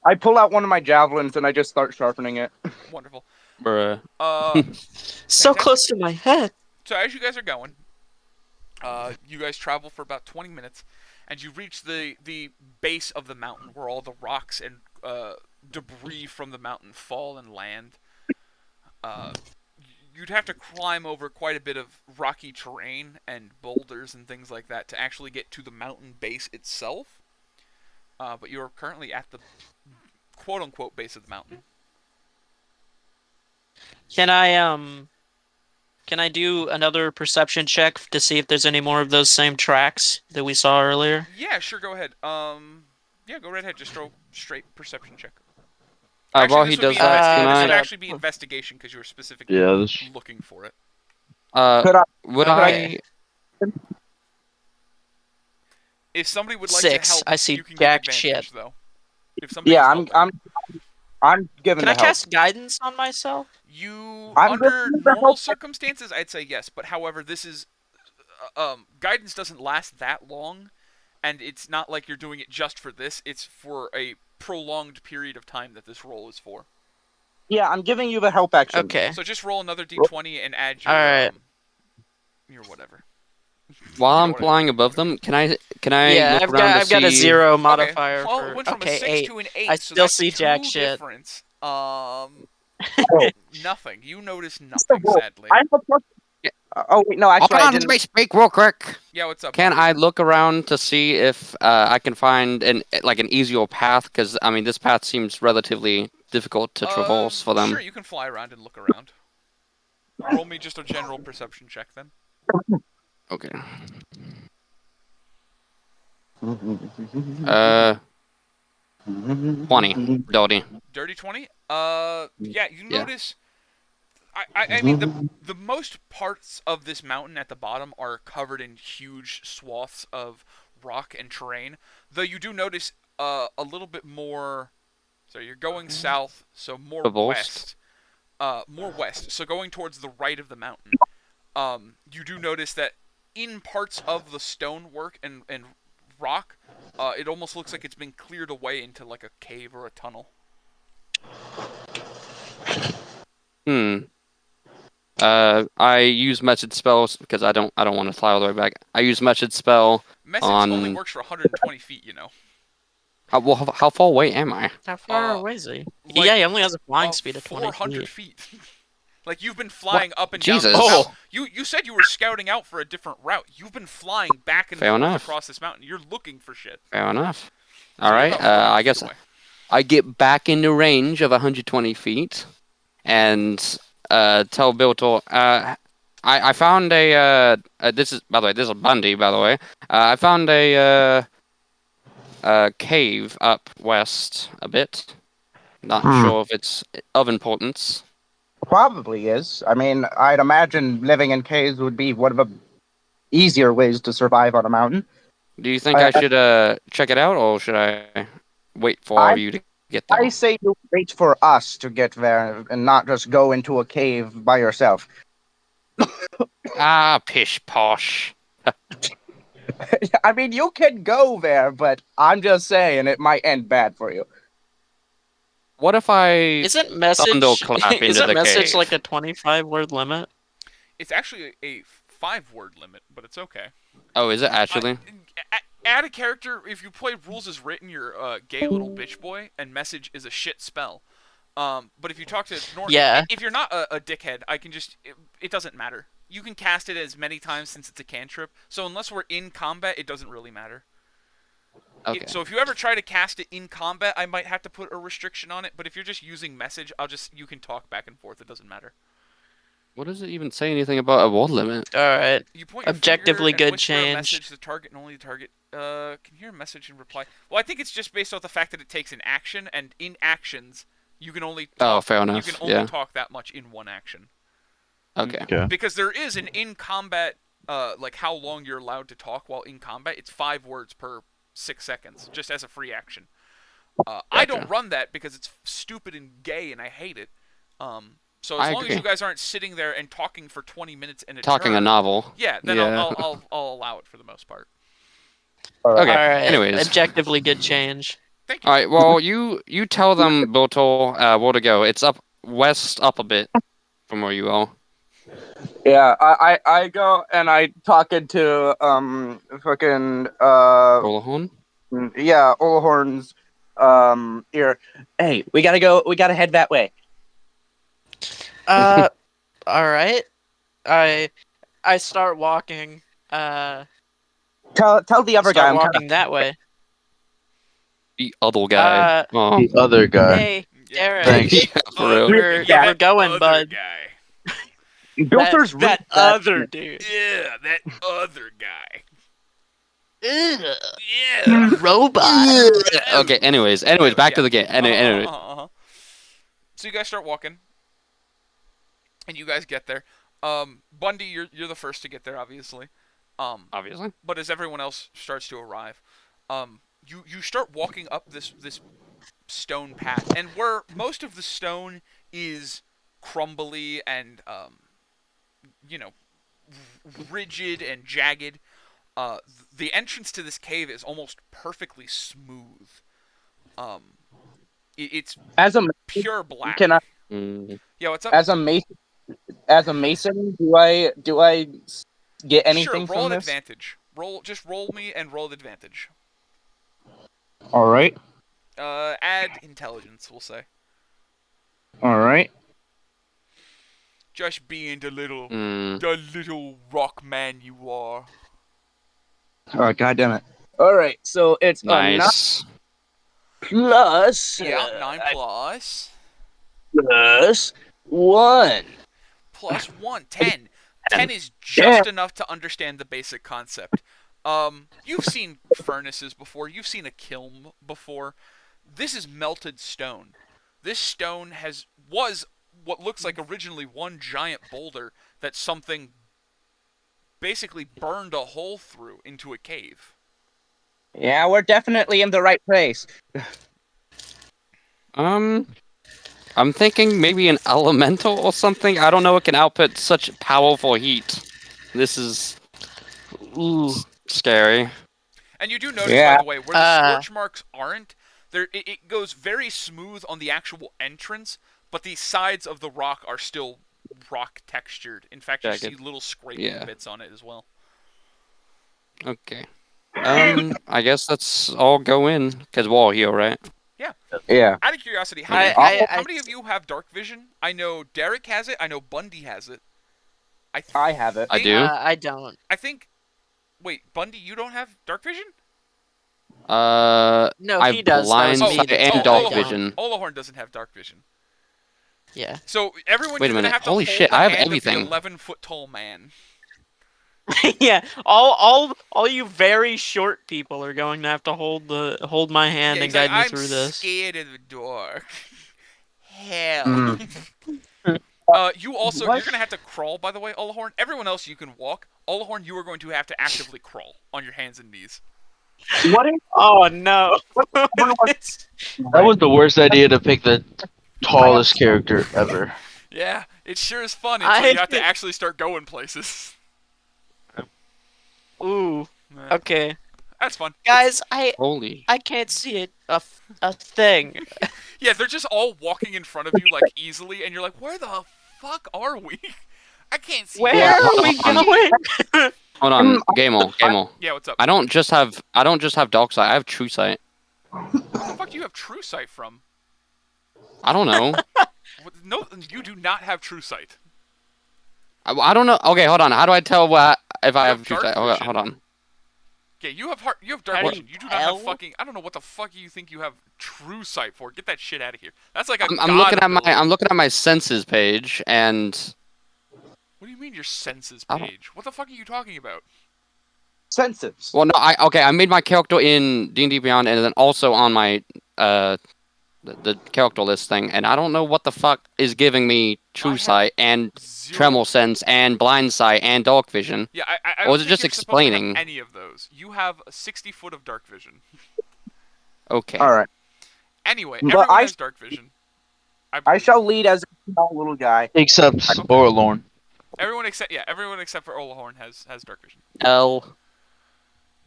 I pull out one of my javelins and I just start sharpening it. Wonderful. Bruh. So fantastic. close to my head. So as you guys are going, you guys travel for about 20 minutes, and you reach the base of the mountain where all the rocks and debris from the mountain fall and land. You'd have to climb over quite a bit of rocky terrain and boulders and things like that to actually get to the mountain base itself. But you're currently at the quote-unquote base of the mountain. Can I do another perception check to see if there's any more of those same tracks that we saw earlier? Yeah, sure, go ahead. Yeah, go right ahead. Just throw straight perception check. While Actually, he this would does be that, can this would I? actually be investigation because you were specifically Yeah, looking for it. Could I- Would Okay. If somebody would like 6. to help, I see you can jack get advantage, shit. though. If somebody's Yeah, helping. I'm giving Can I the help. cast guidance on myself? You I'm under giving the normal help. circumstances, I'd say yes, but however, this is guidance doesn't last that long, and it's not like you're doing it just for this. It's for a prolonged period of time that this roll is for. Yeah, I'm giving you the help action. Okay. So just roll another d20 and add your Alright. Your whatever. While You know I'm what I flying mean. above them, can I Yeah, look I've around to got a see- 0 Okay, modifier well, for it went from a 6 8. to an 8, I so still that's see jack two shit. difference. Oh. Nothing. You notice nothing, Whoa, sadly. I'm a plus. Yeah. Oh wait, no, actually, Hold I on, didn't. let me speak real quick. Yeah, what's up? Can buddy? I look around to see if I can find an easier path? Because I mean, this path seems relatively difficult to traverse for them. Sure, you can fly around and look around. Roll me just a general perception check then. Okay. 20, dirty. Dirty 20? Yeah, you Yeah. notice. I mean, the most parts of this mountain at the bottom are covered in huge swaths of rock and terrain. Though you do notice a little bit more. So you're going south, so more Traversed. west. More west. So going towards the right of the mountain. You do notice that in parts of the stonework and rock, it almost looks like it's been cleared away into like a cave or a tunnel. I use message spells because I don't want to fly all the way back. I use message spell. Message On- only works for 120 feet, you know. How far away am I? How far away is he? like, Yeah, he only has a flying speed of 20 400 feet. feet. Like you've been flying up and Jesus. down. Oh. You said you were scouting out for a different route. You've been flying back and Fair forth enough. across this mountain. You're looking for shit. Fair enough. So All you're right. about 400 I feet guess away. I get back into range of 120 feet, and tell Biltor. I found this is, by the way, this is Bundy, by the way. I found a cave up west a bit. Not sure if it's of importance. Probably is. I mean, I'd imagine living in caves would be one of the easier ways to survive on a mountain. Do you think I should check it out, or should I wait for you to get there? I say you wait for us to get there and not just go into a cave by yourself. Ah, pish posh. I mean, you can go there, but I'm just saying it might end bad for you. What if I Isn't message thunderclap into isn't the message cave? like a 25-word limit? It's actually a 5-word limit, but it's okay. Oh, is it actually? Add a character. If you play rules as written, you're a gay little bitch boy, and message is a shit spell. But if you talk to Yeah. if you're not a dickhead, I can just it doesn't matter. You can cast it as many times since it's a cantrip. So unless we're in combat, it doesn't really matter. Okay. So if you ever try to cast it in combat, I might have to put a restriction on it. But if you're just using message, you can talk back and forth. It doesn't matter. What does it even say anything about a word limit? Alright. You point your Objectively finger and good whisper a change. message to the target and only the target can hear a message and reply. Well, I think it's just based off the fact that it takes an action, and in actions you can only talk, fair enough. You can only Yeah. talk that much in one action. Okay. Okay. Because there is an in combat like how long you're allowed to talk while in combat. It's 5 words per 6 seconds, just as a free action. I don't Gotcha. run that because it's stupid and gay and I hate it. So I as long as agree. you guys aren't sitting there and talking for 20 minutes in a Talking a turn, novel. yeah, then Yeah. I'll allow it for the most part. Okay. Alright. Anyways. Objectively good change. Thank you. All right. Well, you tell them, Biltor, where to go. It's up west, up a bit from where you are. Yeah, I go and I talking to fucking Rolahorn? yeah, Olhorn's ear. Hey, we gotta head that way. All right. I start walking. Tell the other guy Start I'm walking that way. The other guy. Oh. The other guy. Hey, Yeah. Derek. Thanks. Yeah, for real. We're Yeah, we're that going, other bud. guy. Bilter's really That bad. other dude. Yeah, that other guy. Ugh, Yeah. robot. Okay, anyways, back to the game. Anyway. So you guys start walking, and you guys get there. Bundy, you're the first to get there, obviously. Obviously. But as everyone else starts to arrive, you start walking up this stone path, and where most of the stone is crumbly and rigid and jagged. The entrance to this cave is almost perfectly smooth. It's As a pure black. can I Yeah, what's up? as a mason do I get anything Sure, roll from an this? advantage. Roll me and roll advantage. All right. Add intelligence, we'll say. All right. Just being the little rock man you are. Oh, God damn it. All right. So it's Nice. plus Yeah, 9 plus. plus 1. Plus 1, 10. 10 is just enough to understand the basic concept. You've seen furnaces before. You've seen a kiln before. This is melted stone. This stone was what looks like originally one giant boulder that something basically burned a hole through into a cave. Yeah, we're definitely in the right place. I'm thinking maybe an elemental or something. I don't know. It can output such powerful heat. This is scary. And you do notice, Yeah. by the way, where the scorch marks aren't, it goes very smooth on the actual entrance, but the sides of the rock are still rock textured. In fact, you see little scraping bits on it as well. Okay. I guess let's all go in, because we're all here, right? Yeah. Yeah. Out of curiosity, how many of you have dark vision? I know Derek has it. I know Bundy has it. I have it. I do. I don't. I think. Wait, Bundy, you don't have dark vision? No, I he does. That was blind me sight that and told dark him. vision. Olahorn doesn't have dark vision. Yeah. So everyone, Wait a you're gonna minute. have to Holy hold shit, the I have hand everything. of the 11-foot tall man. Yeah. All you very short people are going to have to hold my hand Yeah, and he's like, guide me I'm through this. scared of the dark. Hell. Mm. You're gonna have to crawl, by the way, Olahorn. Everyone else you can walk. Olahorn, you are going to have to actively crawl on your hands and knees. What is Oh no. That was the worst idea to pick the tallest character ever. Yeah, it sure is fun until you have to actually start going places. Ooh. Yeah. Okay. That's fun. Guys, Holy. I can't see it. A thing. Yeah, they're just all walking in front of you, like, easily, and you're like, where the fuck are we? I can't see. Where are we going? Hold on, Gamel. Yeah, what's up? I don't just have dark sight. I have true sight. What the fuck do you have true sight from? I don't know. No, you do not have true sight. I don't know. Okay, hold on. How do I tell if I have true dark sight? Hold vision. on. Yeah, you have dark How do vision. you You do not have tell? fucking. I don't know what the fuck you think you have true sight for. Get that shit out of here. That's like a I'm god looking at ability. I'm looking at my senses page, and What do you mean your senses I don't- page? What the fuck are you talking about? senses? well, no, I made my character in D&D Beyond, and then also on my the character list thing, and I don't know what the fuck is giving me I true have sight and Zero. tremor sense and blind sight and dark vision. Yeah, I Or don't is it think just you're supposed to have explaining? any of those. You have 60 foot of dark vision. Okay. All right. Anyway, But everyone I- has dark vision. I shall lead as a small little guy. Except Orlorn. Everyone except for Olahorn has dark vision. L.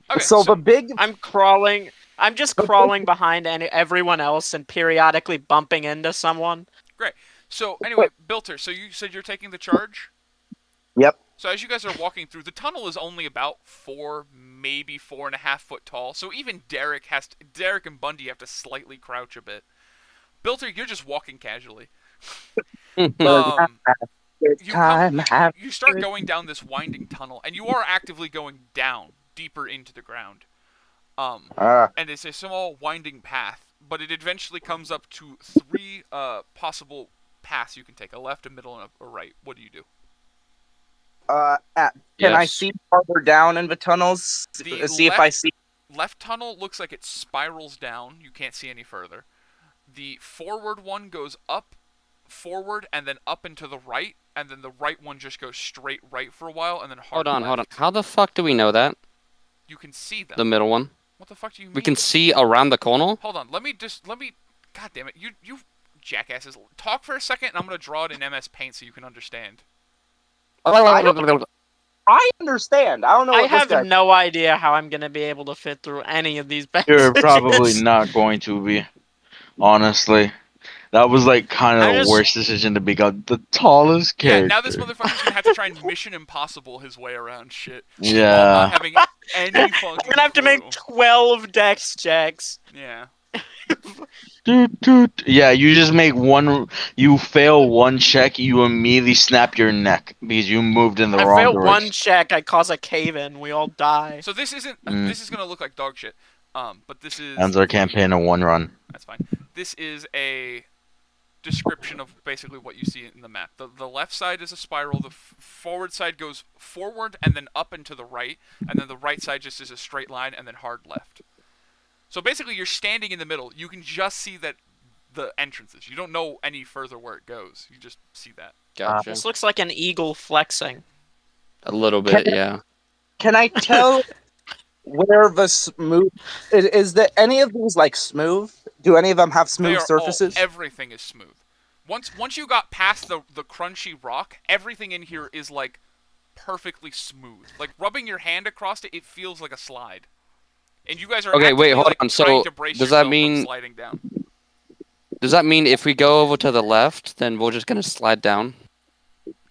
Okay, so the big I'm crawling. I'm just crawling behind everyone else and periodically bumping into someone. So anyway, Bilter. So you said you're taking the charge. Yep. So as you guys are walking through, the tunnel is only about 4, maybe 4.5 foot tall. So even Derek and Bundy have to slightly crouch a bit. Bilter, you're just walking casually. Um, It's you come, time. Have you start going down this winding tunnel, and you are actively going down deeper into the ground. And it's a small winding path, but it eventually comes up to 3 possible paths you can take: a left, a middle, and a right. What do you do? Can I Yes. see farther down in the tunnels? The See if I see. Left tunnel looks like it spirals down. You can't see any further. The forward one goes up, forward, and then up and to the right, and then the right one just goes straight right for a while, and then hard Hold on. left. How the fuck do we know that? You can see them. The middle one. What the fuck do you mean? We can see around the corner. Hold on. Let me. God damn it! You jackasses. Talk for a second, and I'm gonna draw it in MS Paint so you can understand. I understand. I don't know I what this have guy. no idea how I'm gonna be able to fit through any of these You're passages. probably not going to be. Honestly, that was like kind of I the just- worst decision to become the tallest Yeah. character. Now this motherfucker's gonna have to try and Mission Impossible his way around shit. While not Yeah. having any fucking. I'm gonna have to make clue. 12 dex checks. Yeah. Yeah, you just make one. You fail one check, you immediately snap your neck because you moved in the I wrong fail direction. one check, I cause a cave in, we all die. So this isn't. Mm. This is gonna look like dog shit. But this is. Ends our campaign in one run. That's fine. This is a description of basically what you see in the map. The left side is a spiral. The forward side goes forward and then up and to the right, and then the right side just is a straight line and then hard left. So basically, you're standing in the middle. You can just see that the entrances. You don't know any further where it goes. You just see that. Gotcha. This looks like an eagle flexing. A little bit, yeah. Can I tell where the smooth is? That any of these like smooth? Do any of them have They smooth are surfaces? everything is smooth. Once you got past the crunchy rock, everything in here is like perfectly smooth. Like rubbing your hand across it, it feels like a slide. And you guys are Okay, wait, actively, hold like, on. trying So, to brace does that yourself from mean- sliding down? Does that mean if we go over to the left, then we're just gonna slide down?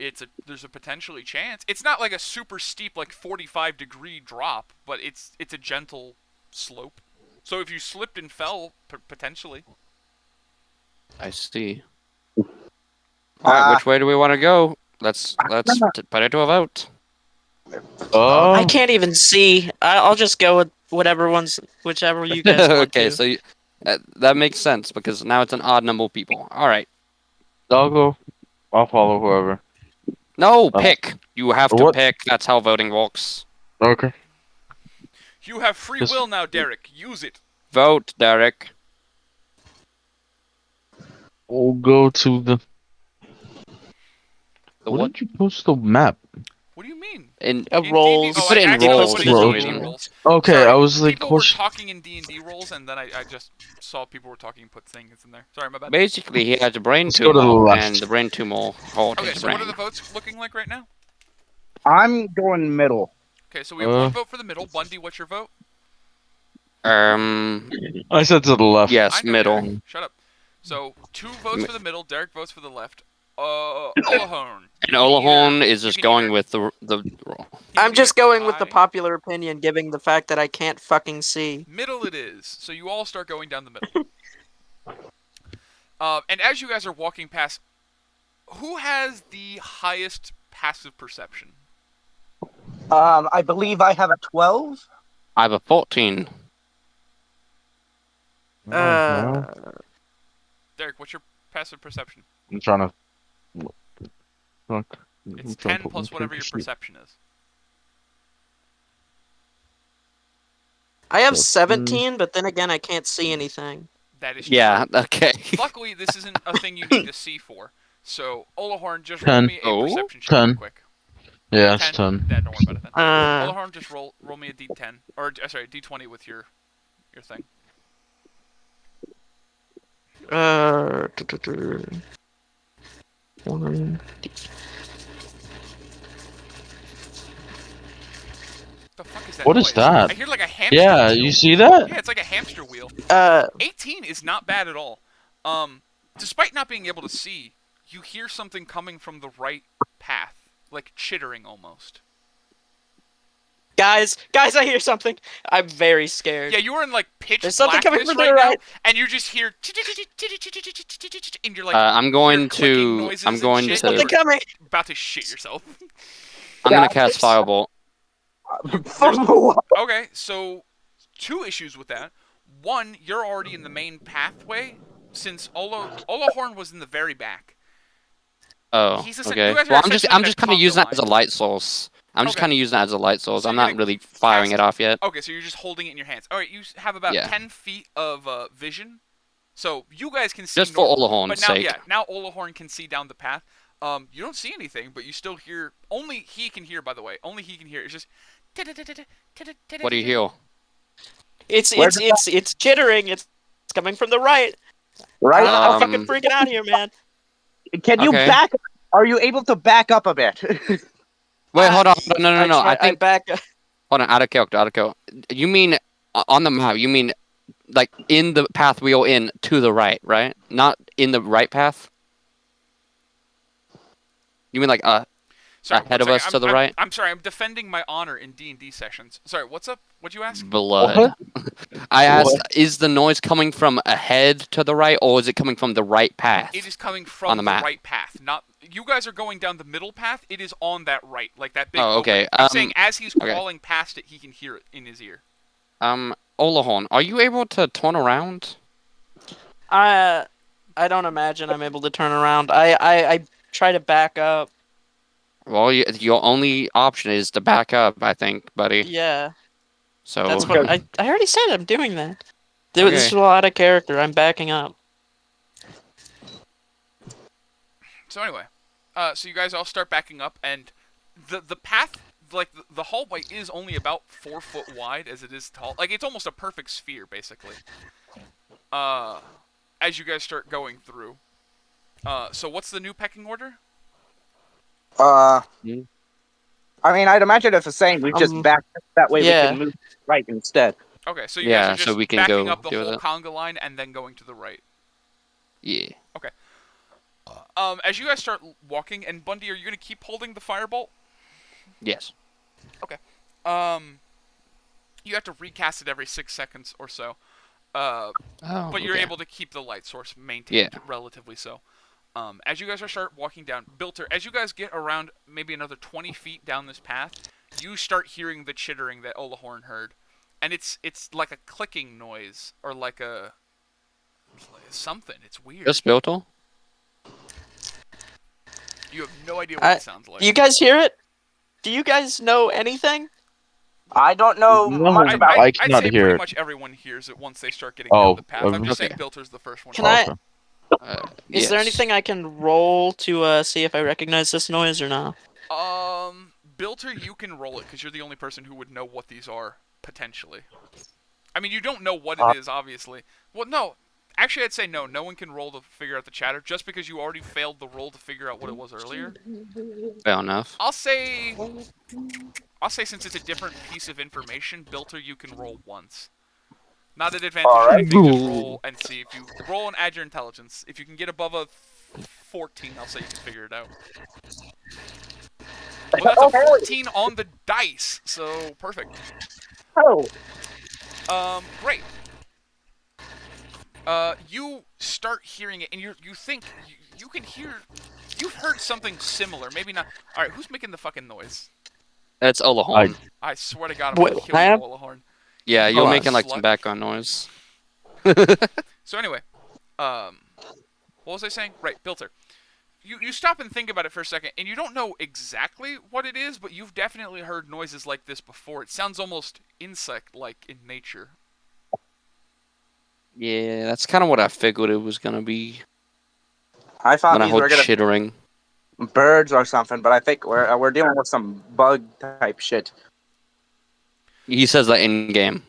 There's a potentially chance. It's not like a super steep, like 45-degree drop, but it's a gentle slope. So if you slipped and fell, potentially. I see. Alright, which way do we want to go? Let's put it to a vote. Oh. I can't even see. I'll just go with whichever you guys want Okay, to. so that makes sense because now it's an odd number of people. Alright. I'll go. I'll follow whoever. No, pick. You have to What? pick. That's how voting works. Okay. You have free Just- will now, Derek. Use it. Vote, Derek. We'll go to the. The What what? did you post the map? What do you mean? In In rolls. D&D? You put it I in accidentally rolls put for it in some D&D reason. rolls. Okay, Sorry, I was like, people were course. talking in D&D rolls, and then I just saw people were talking and put things in there. Sorry, my bad. Basically, he has a brain Let's go to the tumor, left. and the brain tumor holds Okay, his so what are brain. the votes looking like right now? I'm going middle. Okay, so we have one vote for the middle. Bundy, what's your vote? I said to the left. Yes, I know, middle. Derek. Shut up. So 2 votes for the middle. Derek votes for the left. Olahorn. And Olahorn is you just can going either- with the roll. you I'm can just either going with the tie- popular opinion, given the fact that I can't fucking see. Middle it is. So you all start going down the middle. And as you guys are walking past, who has the highest passive perception? I believe I have a 12. I have a 14. Derek, what's your passive perception? I'm trying to. Fuck. It's 10 plus whatever your perception is. I have So, 17, but then again, I can't see anything. That is Yeah, true. okay. Luckily, this isn't a thing you need to see for. So, Olahorn, just 10. roll me a Oh, perception check 10. real quick. Yeah, it's 10. Yeah, don't worry about it then. Olahorn, just roll me a d10. Or, sorry, d20 with your thing. One. The fuck is that What is noise? that? I hear like a hamster Yeah, wheel. you see that? Yeah, it's like a hamster wheel. 18 is not bad at all. Despite not being able to see, you hear something coming from the right path. like chittering almost. Guys, I hear something. I'm very scared. Yeah, you are in like pitch There's something coming blackness from the right now, right. and you just hear and you're like I'm going clicking to. noises I'm and going shit. Something to. coming. You're about to shit yourself. I'm gonna cast Firebolt. Okay, so 2 issues with that. One, you're already in the main pathway since Olahorn was in the very back. Oh, You okay. guys are Well, essentially I'm in a just kind of conga using that as a line. light source. I'm just Okay. kind of using that as a light source. So I'm you're not gonna really firing cast- it off yet. Okay, so you're just holding it in your hands. All right, you have about Yeah. 10 feet of vision, so you guys can see. Just for normal, Olahorn's but now, sake. now Olahorn can see down the path. You don't see anything, but you still hear. Only he can hear, by the way. Only he can hear. It's just. What do you hear? It's jittering. It's coming from the right. Right? I'm fucking freaking out here, man. Can you okay. back? Are you able to back up a bit? Wait, hold on. No. I I think. back. Hold on, out of character. You mean on the map? You mean like in the path we are in to the right, right? Not in the right path. You mean like Sorry, ahead one of us second. to the right? I'm sorry. I'm defending my honor in D&D sessions. Sorry, what's up? What'd you ask? Blood. I asked, is the noise coming from ahead to the right, or is it coming from the right path? It is coming from on the map. right path. Not you guys are going down the middle path. It is on that right, like that big. Oh, okay. opening. I'm saying as he's crawling past it, he can hear it in his ear. Olahorn, are you able to turn around? I don't imagine I'm able to turn around. I try to back up. Well, your only option is to back up, I think, buddy. Yeah, So that's what I already said. I'm doing that. Dude, Okay. this is a lot of character. I'm backing up. So anyway, so you guys all start backing up, and the path, like the hallway, is only about 4 foot wide as it is tall. Like it's almost a perfect sphere, basically. As you guys start going through. So what's the new pecking order? I mean, I'd imagine it's the same. We just back up that way. yeah. We can move right instead. Okay, so you Yeah, guys are just so we can backing go up the do whole that. conga line and then going to the right. yeah. As you guys start walking, and Bundy, are you gonna keep holding the firebolt? Yes. Okay. You have to recast it every 6 seconds or so. Oh, But you're okay. able to keep the light source maintained relatively so. As you guys start walking down, Bilter, as you guys get around maybe another 20 feet down this path, you start hearing the chittering that Olahorn heard. And it's like a clicking noise, or like a something. It's weird. Just Bilter? You have no idea what it sounds like. Do you guys hear it? Do you guys know anything? I don't know No, much about it. I I'd cannot say hear pretty it. much everyone hears it once they start getting Oh, down the path. I'm just okay. saying Bilter's the first one. Can I- Okay. Is there anything I can roll to see if I recognize this noise or not? Bilter, you can roll it because you're the only person who would know what these are potentially. I mean, you don't know what it is, obviously. Well, no. Actually, I'd say no. No one can roll to figure out the chatter just because you already failed the roll to figure out what it was earlier. Fair enough. I'll say since it's a different piece of information, Bilter, you can roll once. Not an advantage or anything, just roll and see. If you roll and add your intelligence, if you can get above a 14, I'll say you can figure it out. Well, that's a 14 on the dice, so perfect. Oh, Great. You start hearing it, and you think you can hear. You've heard something similar, maybe not. All right, who's making the fucking noise? That's Olahorn. I swear to God, I'm gonna kill you, Olahorn. Yeah, you're Oh, making like slut. some background noise. So anyway, what was I saying? Right, Bilter. You stop and think about it for a second, and you don't know exactly what it is, but you've definitely heard noises like this before. It sounds almost insect-like in nature. Yeah, that's kind of what I figured it was gonna be. I thought When I these were heard gonna chittering. be birds or something, but I think we're dealing with some bug type shit. He says that in game.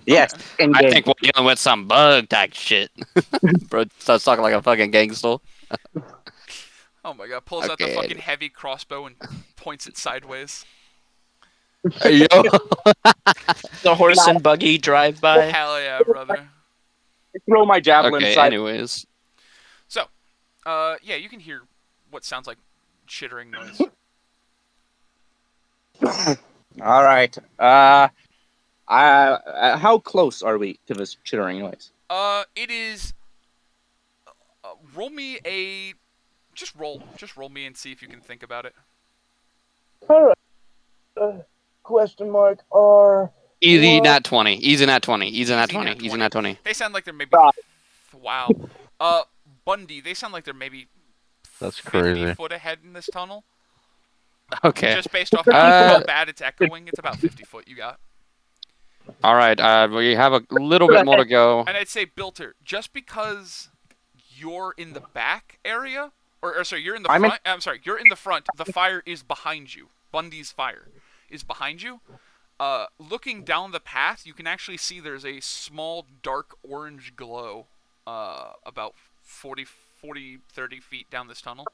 Yes, in I game. think we're dealing with some bug type shit. Bro starts talking like a fucking gangster. Oh my God! Pulls out the Okay. fucking heavy crossbow and points it sideways. Yo. The horse and buggy drive by. Hell yeah, brother. Throw my javelin Okay, side. anyways. So, yeah, you can hear what sounds like chittering noise. All right. How close are we to this chittering noise? It is. Roll me a. Just roll me and see if you can think about it. All right. Question mark or Easy What? nat 20. Easy nat 20. Easy nat Easy 20. nat Easy 20. nat 20. They sound like they're maybe. God. Wow. Bundy. They sound like they're maybe. That's 50 crazy. foot ahead in this tunnel. Okay. Just based off how bad it's echoing, it's about 50 foot you got. All right. We have a little bit more to go. And I'd say, Bilter, just because you're in the back area, or sorry, you're in the front. I'm sorry, you're in the front. The fire is behind you. Bundy's fire is behind you. Looking down the path, you can actually see there's a small dark orange glow about 30 feet down this tunnel.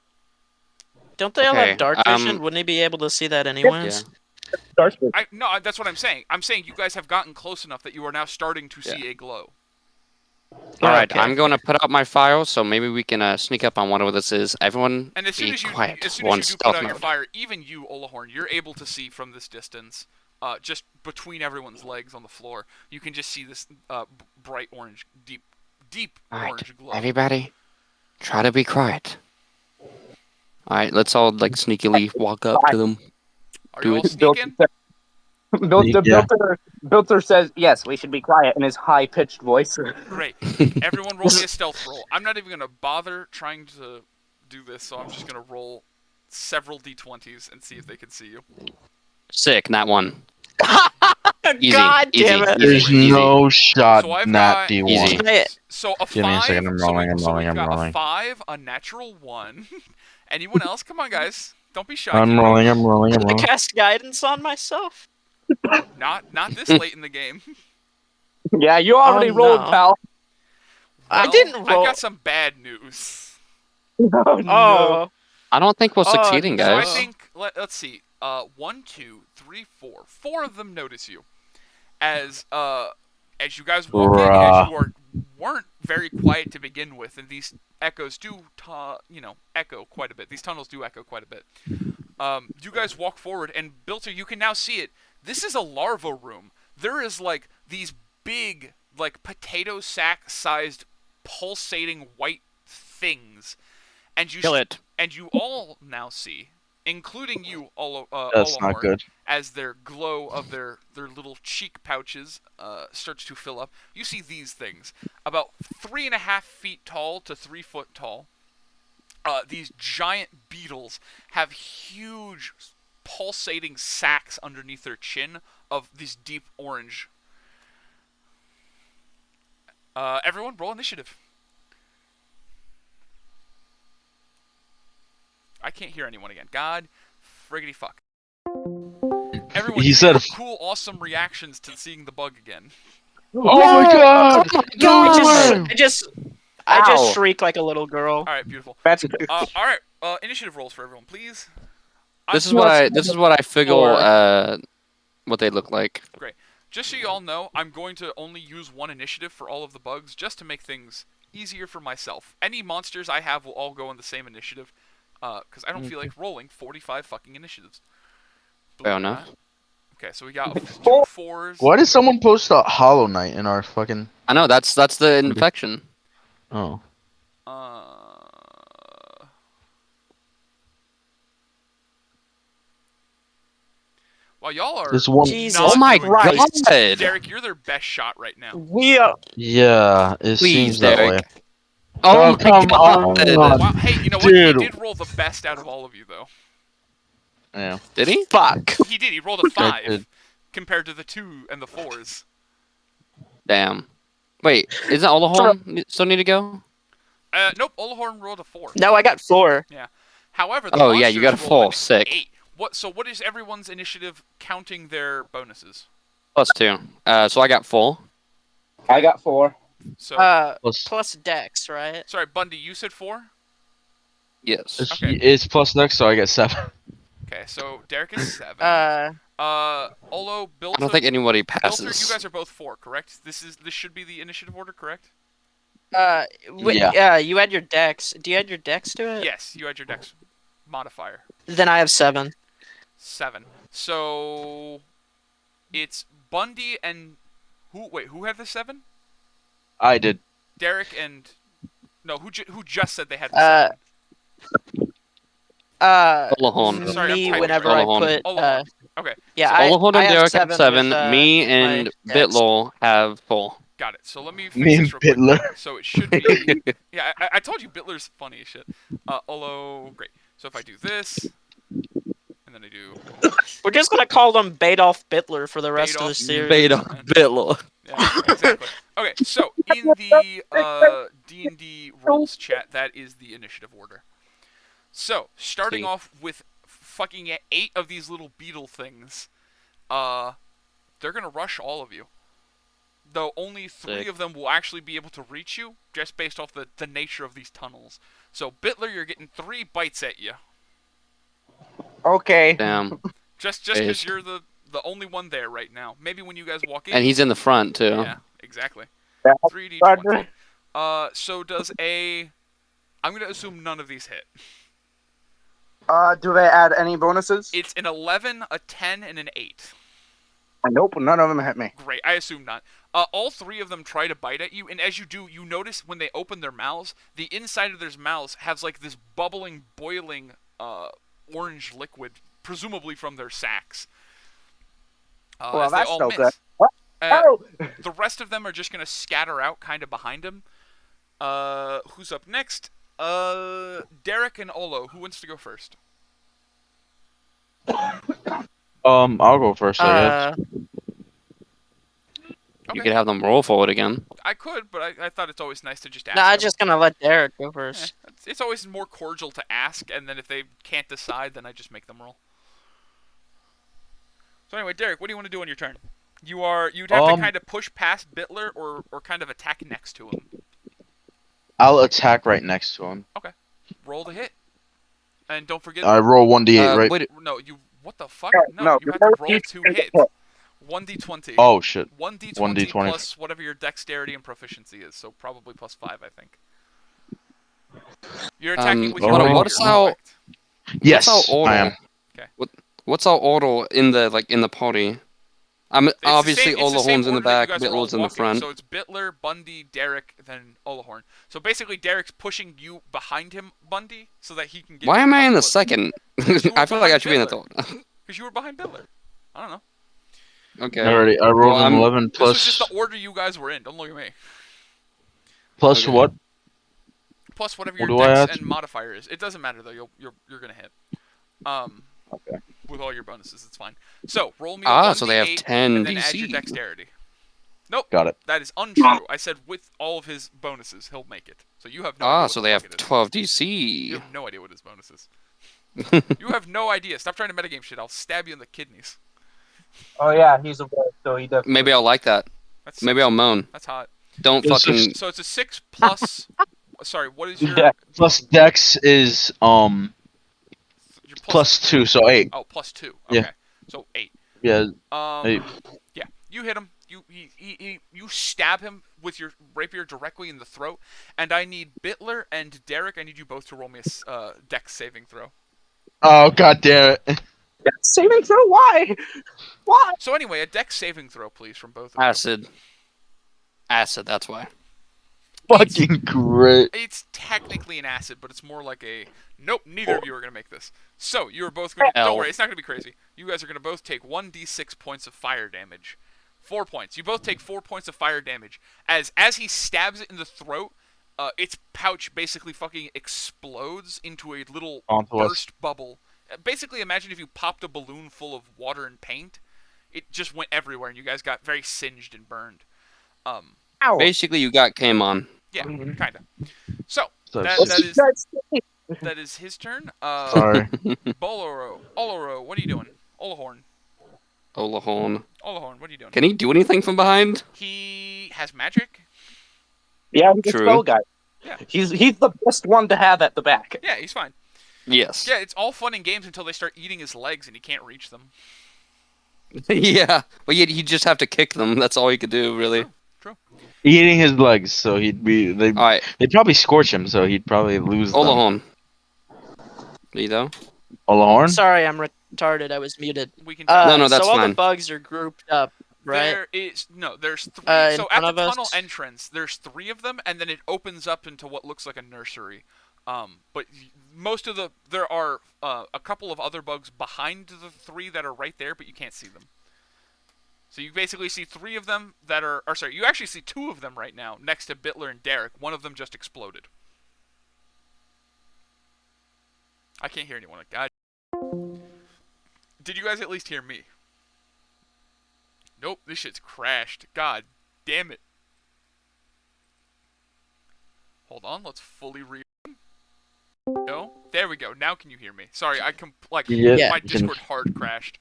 Don't they all Okay, have dark vision? Wouldn't he be able to see that anyways? No, that's what I'm saying. I'm saying you guys have gotten close enough that you are now starting to see a glow. All right, Okay. I'm going to put out my file, so maybe we can sneak up on whatever this is. Everyone, And as soon be as you quiet. as soon One as you do stealth put out your mode. fire, even you, Olahorn, you're able to see from this distance, just between everyone's legs on the floor. You can just see this bright orange, deep All right, orange glow. everybody, try to be quiet. All right, let's all like sneakily walk up to them. Are do you all it. sneaking? Yeah. Bilter says yes. We should be quiet in his high-pitched voice. Great. Everyone roll me a stealth roll. I'm not even going to bother trying to do this, so I'm just going to roll several d20s and see if they can see you. Sick, not one. Easy, God damn easy, it! There's easy. no shot. So I've Nat got- D1. Easy. So a Give me a 5. second, I'm so rolling, I'm we've rolling, I'm got rolling. a 5, a natural 1. Anyone else? Come on, guys. Don't be shy. I'm Keep rolling, going. I'm rolling, I'm I rolling. cast guidance on myself. Not this late in the game. Yeah, you already Oh, rolled, no. pal. I Well, didn't I've roll. got some bad news. Oh, I don't think we're Oh, succeeding, no. So I guys. think let's see. 1, 2, 3, 4. 4 of them notice you as you guys walk in, as you weren't very quiet to begin with, and these echoes do echo quite a bit. These tunnels do echo quite a bit. You guys walk forward, and Bilter, you can now see it. This is a larva room. There is like these big, like potato sack sized, pulsating white things, and you Kill it. and you all now see, including you, That's not Olahorn, good. as their glow of their little cheek pouches starts to fill up. You see these things, about 3.5 feet tall to 3 foot tall. These giant beetles have huge, pulsating sacs underneath their chin of these deep orange. Everyone, roll initiative. I can't hear anyone again. God friggity fuck. Everyone, He do said- your cool, awesome reactions to seeing the bug again. Oh my god! I just Ow. shriek like a little girl. All right, beautiful. That's All right, initiative rolls for everyone, please. This is what I figure what they look like. Just so you all know, I'm going to only use one initiative for all of the bugs, just to make things easier for myself. Any monsters I have will all go on the same initiative, because I don't feel like rolling 45 fucking initiatives. Fair Believe it or enough. not. Okay, so we got 2 4s. Why did someone post a Hollow Knight in our fucking... I know that's the infection. Oh. Well, y'all are. This one... Jesus not Oh my doing good. god! Derek, you're their best shot right now. We are. Yeah, it Please, seems that Derek. way. Oh my come god! on. Wow, hey, you know what? Dude. He did roll the best out of all of you, though. Yeah. Did he? Fuck. He did. He rolled a 5 did. compared to the 2 and the 4s. Damn. Wait, isn't Olahorn still need to go? Nope. Olahorn rolled a 4. No, I got 4. However, the Oh yeah, you got a monsters rolled 4. an Sick. 8. What is everyone's initiative counting their bonuses? +2. So I got 4. I got 4. So Plus Dex, right? sorry, Bundy, you said 4. Yes. Okay. It's plus next, so I get 7. Okay, so Derek is 7. Olo, Bilter. I don't think anybody Bilter, passes. you guys are both 4, correct? This should be the initiative order, correct? Yeah. You add your Dex. Do you add your Dex to it? Yes, you had your dex modifier. Then I have 7. 7. So it's Bundy and who had the 7? I did. Derek and no, who just said they had the 7? Olahorn. Sorry, I'm me typing whenever right I now. put Olahorn. Okay. yeah, So- Olahorn I and have Derek have 7 7. with, Me my and dex. Bitlaw have 4. Got it. So let me fix Me and this real quick. Bitler. So it should be. Yeah, I told you Bitler's funny as shit. Olo, great. So if I do this, and then I do We're just gonna call them Badolf Bitler for the rest of the Badolf series. Beta man. Bitlaw. Yeah, exactly. Okay, so in the D&D rules chat, that is the initiative order. So starting See. off with fucking 8 of these little beetle things, they're gonna rush all of you. Though only 3 Sick. of them will actually be able to reach you, just based off the nature of these tunnels. So Bitler, you're getting 3 bites at you, Okay. Damn. just because Based. you're the only one there right now. Maybe when you guys walk in. And he's in the front too. Yeah, exactly. Yeah. 3d20. So does a. I'm gonna assume none of these hit. Do they add any bonuses? It's an 11, a 10, and an 8. Nope, none of them hit me. Great, I assume not. All 3 of them try to bite at you, and as you do, you notice when they open their mouths, the inside of their mouths has like this bubbling, boiling, orange liquid, presumably from their sacks. Well, as they that's all no miss. good. What? Oh! The rest of them are just gonna scatter out, kind of behind him. Who's up next? Derek and Olo. Who wants to go first? I'll go first, I guess. You Okay. could have them roll for it again. I could, but I thought it's always nice to just ask. No, I'm them. just gonna let Derek go first. It's always more cordial to ask, and then if they can't decide, then I just make them roll. So anyway, Derek, what do you want to do on your turn? You'd have to kind of push past Bitler or kind of attack next to him. I'll attack right next to him. Roll to hit, and don't forget. I roll 1d8, right? Wait, No, you. What the fuck? No, No, you have to roll to hit. 1d20. Oh, shit. 1d20 1d20. plus whatever your dexterity and proficiency is, so probably plus 5, I think. You're attacking with your hold on, rapier, what's our- correct? Yes, what's our order? I am. Okay. What's our order in the party? It's Obviously the same Olahorn's in the order that you back, guys are all Bitlor's in the walking, front. So it's Bitler, Bundy, Derek, then Olahorn. So basically, Derek's pushing you behind him, Bundy, so that he can get. Why am I in the couple of- second? Because you were I feel like I behind should be in the Bitler. third. Because you were behind Bitler. I don't know. Okay. Alright, I rolled Well, an I'm- 11 This was plus. just the order you guys were in. Don't look at me. Plus Okay. what? Plus whatever What your do I dex add? and modifier is. It doesn't matter though. You're gonna hit. Okay. With all your bonuses, it's fine. So roll me a So they have 1d8 10 and then add your DC. dexterity. Nope. Got it. That is untrue. I said with all of his bonuses, he'll make it. So you have no idea what So the they fuck have it is. 12 You DC. have no idea what his bonus is. You have no idea. Stop trying to metagame shit. I'll stab you in the kidneys. Oh yeah, he's a boy, so he definitely. Maybe I'll like that. That's Maybe I'll moan. That's hot. Don't It's fucking. So it's a 6 plus. Sorry, what is your Yeah. Plus dex is your plus 2, so 8. Oh, plus 2. Okay. Yeah. So 8. Yeah. 8. Yeah. You hit him. You stab him with your rapier directly in the throat, and I need Bitler and Derek. I need you both to roll me a dex saving throw. Oh, god damn it. Saving throw? Why? Why? So anyway, a dex saving throw, please, from both of you. Acid, that's why. Fucking great. It's technically an acid, but it's more like a nope. Neither of you are gonna make this. So you are both gonna. Don't L. worry, it's not gonna be crazy. You guys are gonna both take 1d6 points of fire damage. 4 points. You both take 4 points of fire damage as he stabs it in the throat. Its pouch basically fucking explodes into a little Onto us. burst bubble. Basically, imagine if you popped a balloon full of water and paint. It just went everywhere, and you guys got very singed and burned. Ow. Basically, you got came on. Yeah, kind of. So So that six. that is his turn. Sorry. Oloro, what are you doing? Olahorn, Olahorn. what are you doing? Can he do anything from behind? He has magic. Yeah, he's a True. spell guy. Yeah. He's the best one to have at the back. Yeah, he's fine. Yes. Yeah, it's all fun and games until they start eating his legs and he can't reach them. Yeah. Well, he'd just have to kick them. That's all he could do, really. True. Eating his legs, so he'd be. All right. They'd probably scorch him, so he'd probably lose them. Olahorn. Are you there? Alahorn? Sorry, I'm retarded. I was muted. We can tell. No, that's so all the fine. bugs are grouped up. We can tell. No, that's so all fine. the bugs are grouped up, right? There's 3. In So at front the of tunnel us? entrance, there's 3 of them, and then it opens up into what looks like a nursery. But most of there are a couple of other bugs behind the 3 that are right there, but you can't see them. So you basically see 3 of them that are, or sorry, you actually see 2 of them right now next to Bitler and Derek. One of them just exploded. I can't hear anyone. God. Did you guys at least hear me? Nope, this shit's crashed. God damn it. Hold on, let's fully No? There we go. Now can you hear me? Sorry, Yeah. my Discord hard crashed.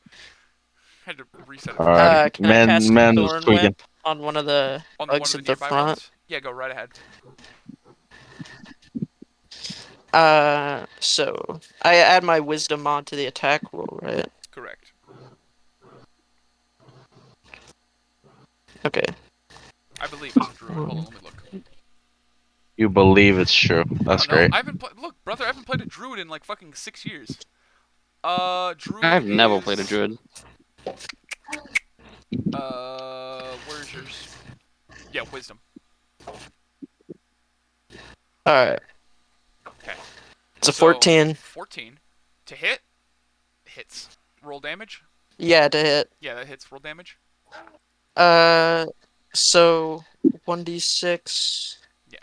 Had to reset it. Alright. Can I cast a Man was thorn tweaking. whip on one of the On one bugs of at the the nearby front? ones? Yeah, go right ahead. So I add my wisdom mod to the attack roll, right? Correct. Okay. I believe it's a druid. Hold on, let me look. You believe it's true. I That's don't know. great. I haven't look, brother, I haven't played a druid in like fucking 6 years. Druid I've never is, played a druid. where's yours? Yeah, wisdom. Alright. Okay. It's a So, 14. 14. To hit? Hits. Roll damage? Yeah, to hit. Yeah, that hits. Roll damage. So 1d6. Yeah.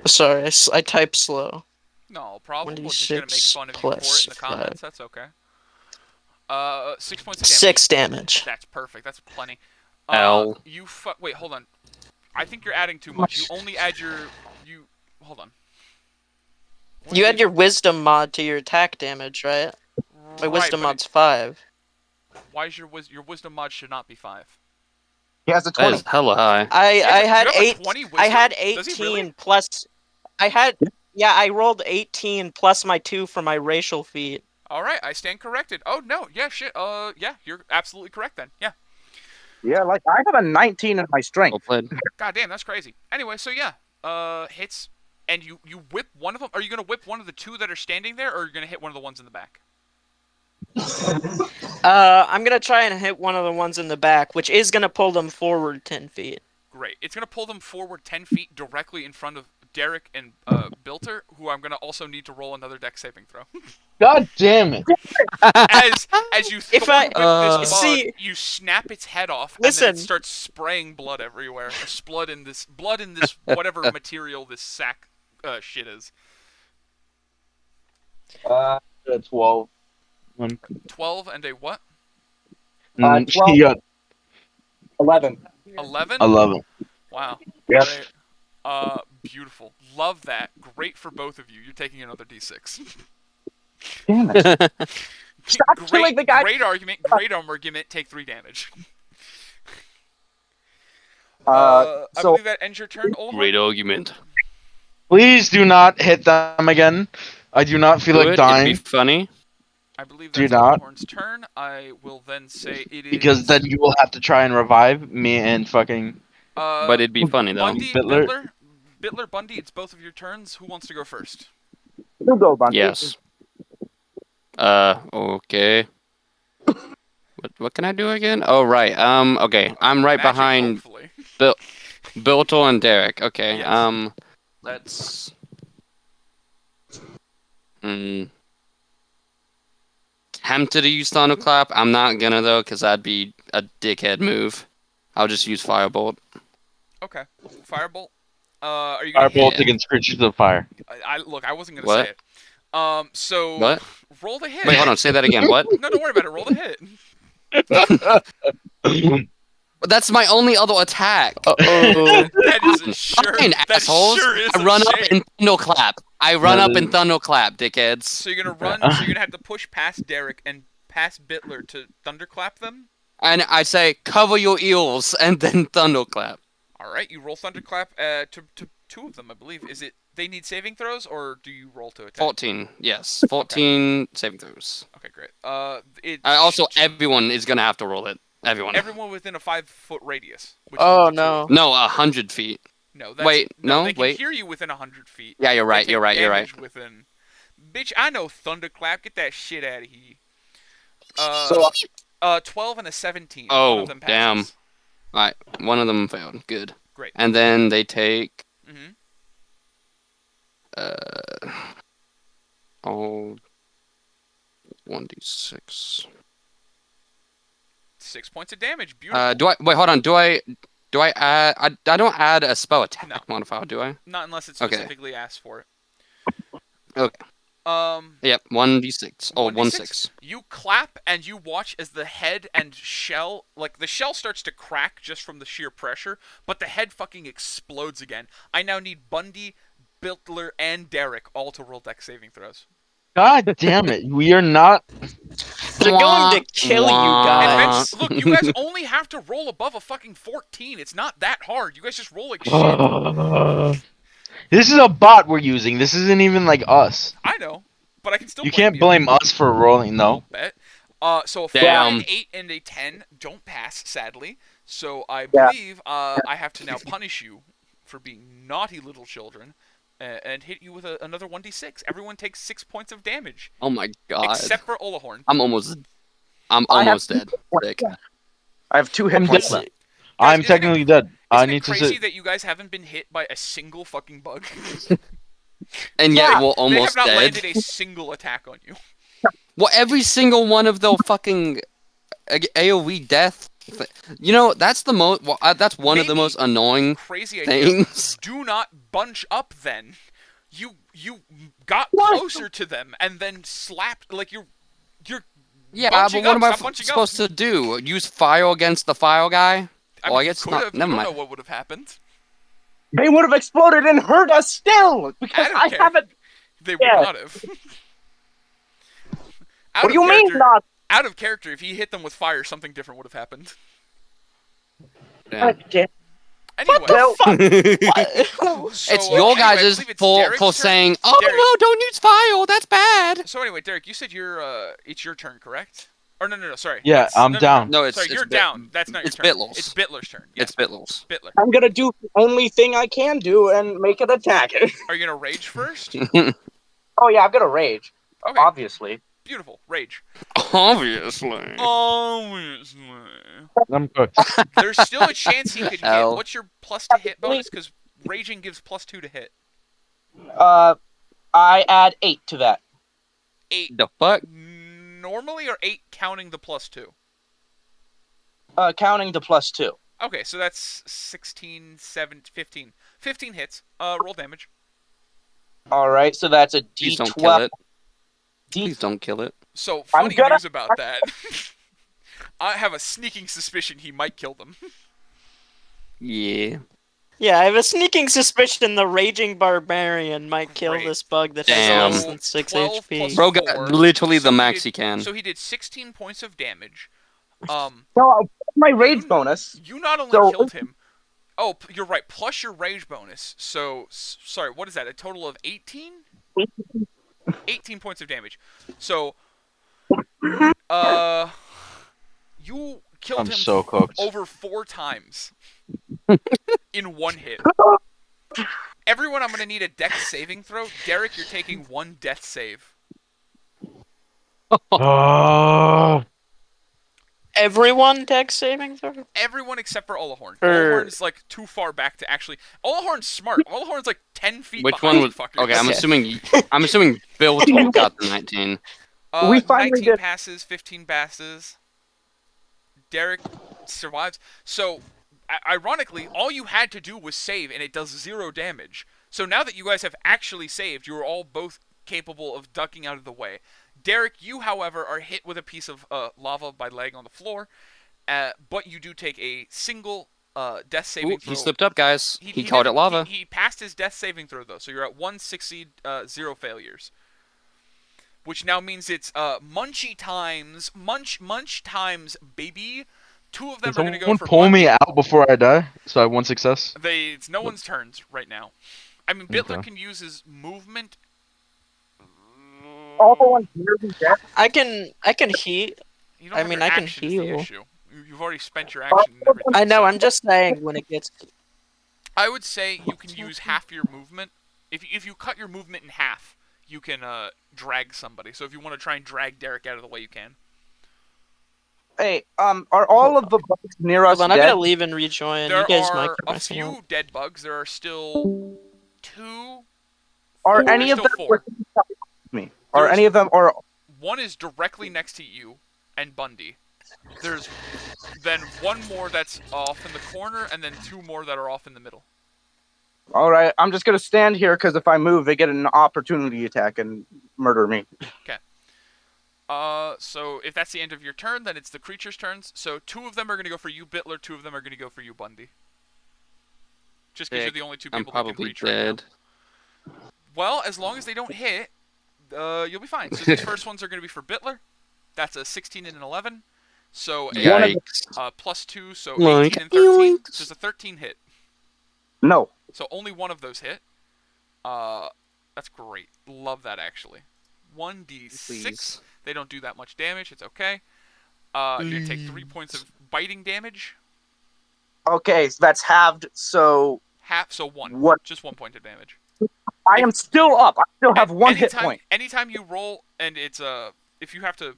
Sorry, I type slow. No problem. We're just gonna make fun of you for it in the comments. That's okay. 6 points of damage. 6 damage. That's perfect. That's plenty. L. Wait, hold on. I think you're adding too much. You only add your hold on. You add your wisdom mod to your attack damage, right? My wisdom mod's 5. Why is your wisdom mod should not be 5? He has a That 20. is hella high. I You had have a 8. 20 I wisdom? had Does he 18 really? plus. I had I rolled 18 plus my 2 for my racial feat. All right, I stand corrected. Oh no, yeah, shit. Yeah, you're absolutely correct then. Yeah. Yeah, like I have a 19 in my Well strength. played. God damn, that's crazy. Anyway, so yeah, hits, and you whip one of them. Are you gonna whip one of the 2 that are standing there, or are you gonna hit one of the ones in the back? I'm gonna try and hit one of the ones in the back, which is gonna pull them forward 10 feet. Great. It's gonna pull them forward 10 feet directly in front of Derek and Bilter, who I'm gonna also need to roll another dex saving throw. God damn it. as you If thorn I- whip this bug, See- you snap its head off, and then Listen. it starts spraying blood everywhere. Blood in this whatever material this sack shit is. That's 12. 12 and a what? 12. She got 11. 11? 11. Wow. Yep. Great. Beautiful. Love that. Great for both of you. You're taking another d6. Damn it. Stop killing the guy. Great argument. Great argument. Take 3 damage. So I believe that ends your turn, Olahar. Great argument. Please do not hit them again. I do not feel like It'd dying. be funny. I believe Do that's not. Olahorn's turn. I will then say it is... Because then you will have to try and revive me and fucking... But it'd be funny though. Bundy, Bitler. Bitler, Bundy, it's both of your turns. Who wants to go first? you go, Bundy. Yes. Okay. What can I do again? Oh right. Okay. I'm right Magic, behind hopefully. Biltel and Derek. Okay. Yes. Let's. Tempted to use Thunderclap. I'm not gonna though, cause that'd be a dickhead move. I'll just use Firebolt. Okay. Firebolt. Are you gonna Firebolt hit? against creatures of fire. Look, I wasn't gonna What? say it. So What? roll the hit. Wait, hold on. Say that again. What? No, don't worry about it. Roll the hit. That's my only other attack. Oh. That is a sure. Fine, That assholes. sure is I a run up shame. and thunderclap. Dickheads. So you're gonna run. So you're gonna have to push past Derek and past Bitler to thunderclap them. And I say, cover your ears, and then thunderclap. All right, you roll thunderclap to 2 of them, I believe. Is it they need saving throws, or do you roll to attack? 14. Yes, 14 saving throws. Okay, great. Also, everyone is gonna have to roll it. Everyone. Everyone within a 5-foot radius. Which Oh, is the no. two. No, 100 feet. No, that's Wait, no, they can wait. hear you within 100 feet. Yeah, you're They right. take You're right. You're right. damage within. Bitch, I know Thunderclap. Get that shit out of here. So 12 and a 17. One Oh, of them damn. passes. Alright, one of them failed. Good. Great. And then they take Mm-hmm. oh 1d6. 6 points of damage. Beautiful. Do I wait? Hold on. Do I add? I don't add a spell attack No. modifier, do I? Not unless it Okay. specifically asks for it. Okay. Yep. 1d6. Oh, 1/6. You clap and you watch as the head and shell, like the shell starts to crack just from the sheer pressure, but the head fucking explodes again. I now need Bundy, Biltler, and Derek all to roll dex saving throws. God damn it. We are not. They're going to kill you guys. Look, you guys only have to roll above a fucking 14. It's not that hard. You guys just roll like shit. This is a bot we're using. This isn't even like us. I know, but I can still You blame can't blame us for rolling, I'll no. bet. So a 4, Damn. an 8, and a 10 don't pass, sadly. So I Yeah. believe I have to now punish you for being naughty little children and hit you with another 1d6. Everyone takes 6 points of damage, Oh my god. except for Olahorn. I'm almost I have dead. Sick. I have 2 hit I'm points dead. left. I'm isn't it- technically dead. I Isn't it need to crazy sit. that you guys haven't been hit by a single fucking bug? And yet Yeah, we're They have almost not dead. landed a single attack on you. Well, every single one of the fucking AoE death. You know, that's the most. Well, that's one of the Maybe. most annoying Crazy idea. things. Do not bunch up then. You got What? closer to them and then slapped like you're Yeah, but bunching what up, am I stop bunching up. supposed to do? Use fire against the fire guy? I Oh, mean, I guess you not. could have. Never You don't mind. know what would have happened. They would have exploded and hurt us still because don't I care. haven't. They Yeah. would not have. What do you mean not? Out of character, if he hit them with fire, something different would have happened. Damn. Anyway, Well, so, It's your anyway, I guys' believe it's fault Derek's for turn. saying, "Oh Derek. no, don't use fire. That's bad." So anyway, Derek, you said it's your turn, correct? Or no, sorry. Yeah, That's- I'm no, down. No, it's Sorry, you're Bit- down. That's not it's your turn. Bitler's. It's Bitler's turn. Yeah, It's Bitler's. Bitler. I'm gonna do the only thing I can do and make it attack. Are you gonna rage first? Oh yeah, I'm gonna rage. Okay, Obviously. beautiful. Rage. Obviously. Obviously. I'm cooked. There's still a chance he could hit. Hell. What's your plus to hit bonus? Because raging gives +2 to hit. I add 8 to that. 8 The fuck? normally, or 8 counting the +2? Counting the +2. Okay, so that's 16, 7, 15. 15 hits. Roll damage. All right, so that's a Please don't kill D12. it. Please don't kill it. So, I'm funny gonna- news about that. I have a sneaking suspicion he might kill them. Yeah. Yeah, I have a sneaking suspicion the Raging Barbarian might kill Great. this bug that Damn. has less than 6 12 HP. plus- Bro got 4. literally So the he max did- he can. So he did 16 points of damage. No, my rage bonus. You not only So- killed him. Oh, you're right. Plus your rage bonus. So, sorry, what is that? A total of 18? 18 points of damage. So, you killed I'm him so cooked. over 4 times in one hit. Everyone, I'm going to need a dex saving throw. Derek, you're taking 1 death save. Everyone dex saving throw? Everyone except for Olahorn. Er. Olahorn's like too far back to actually. Olahorn's smart. Olahorn's like 10 feet Which behind one was? you fuckers. Okay, I'm Okay. assuming Bill Toll got the 19. We finally 19 did- passes, 15 passes. Derek survives. So, ironically, all you had to do was save, and it does 0 damage. So now that you guys have actually saved, you are all both capable of ducking out of the way. Derek, you, however, are hit with a piece of lava by laying on the floor, but you do take a single death saving Ooh, throw. he slipped up, guys. He called it didn't- lava. He passed his death saving throw, though, so you're at 1 succeed, 0 failures. Which now means it's munchy times, munch times, baby. 2 of them Can are going to go someone for pull munch. me out before I die? So I have 1 success? It's no one's turns right now. I mean, Bitler Okay. can use his movement. All the ones near me dead. I can heal. You don't I have mean, your I can action is the heal. issue. You've already spent your action and everything. I know, so- I'm just saying when it gets... I would say you can use half your movement. If you cut your movement in half, you can drag somebody. So if you want to try and drag Derek out of the way, you can. Hey, are all of the bugs near us Hold on, I'm dead? gonna leave and rejoin. There You guys might are be a messing up. few dead bugs. There are still 2. Are There's any of still them 4. me? Are There's- any of them or One is directly next to you and Bundy. There's then one more that's off in the corner, and then 2 more that are off in the middle. all right? I'm just gonna stand here because if I move, they get an opportunity attack and murder me. So if that's the end of your turn, then it's the creature's turns. So 2 of them are going to go for you, Bitler. 2 of them are going to go for you, Bundy. Just because you're the only 2 I'm people that can probably reach right dead. now. Well, as long as they don't hit, you'll be fine. So these first ones are going to be for Bitler. That's a 16 and an 11. So a Yikes. +2, so Like, 18 and 13. yoinks. Does a 13 hit? No. So only one of those hit. That's great. Love that, actually. 1d6. Please. They don't do that much damage. It's okay. You're going to take 3 points of biting damage. Okay, so that's halved. So Half, so 1. What? Just 1 point of damage. I am still up. I still have one hit point. Anytime you roll, and it's if you have to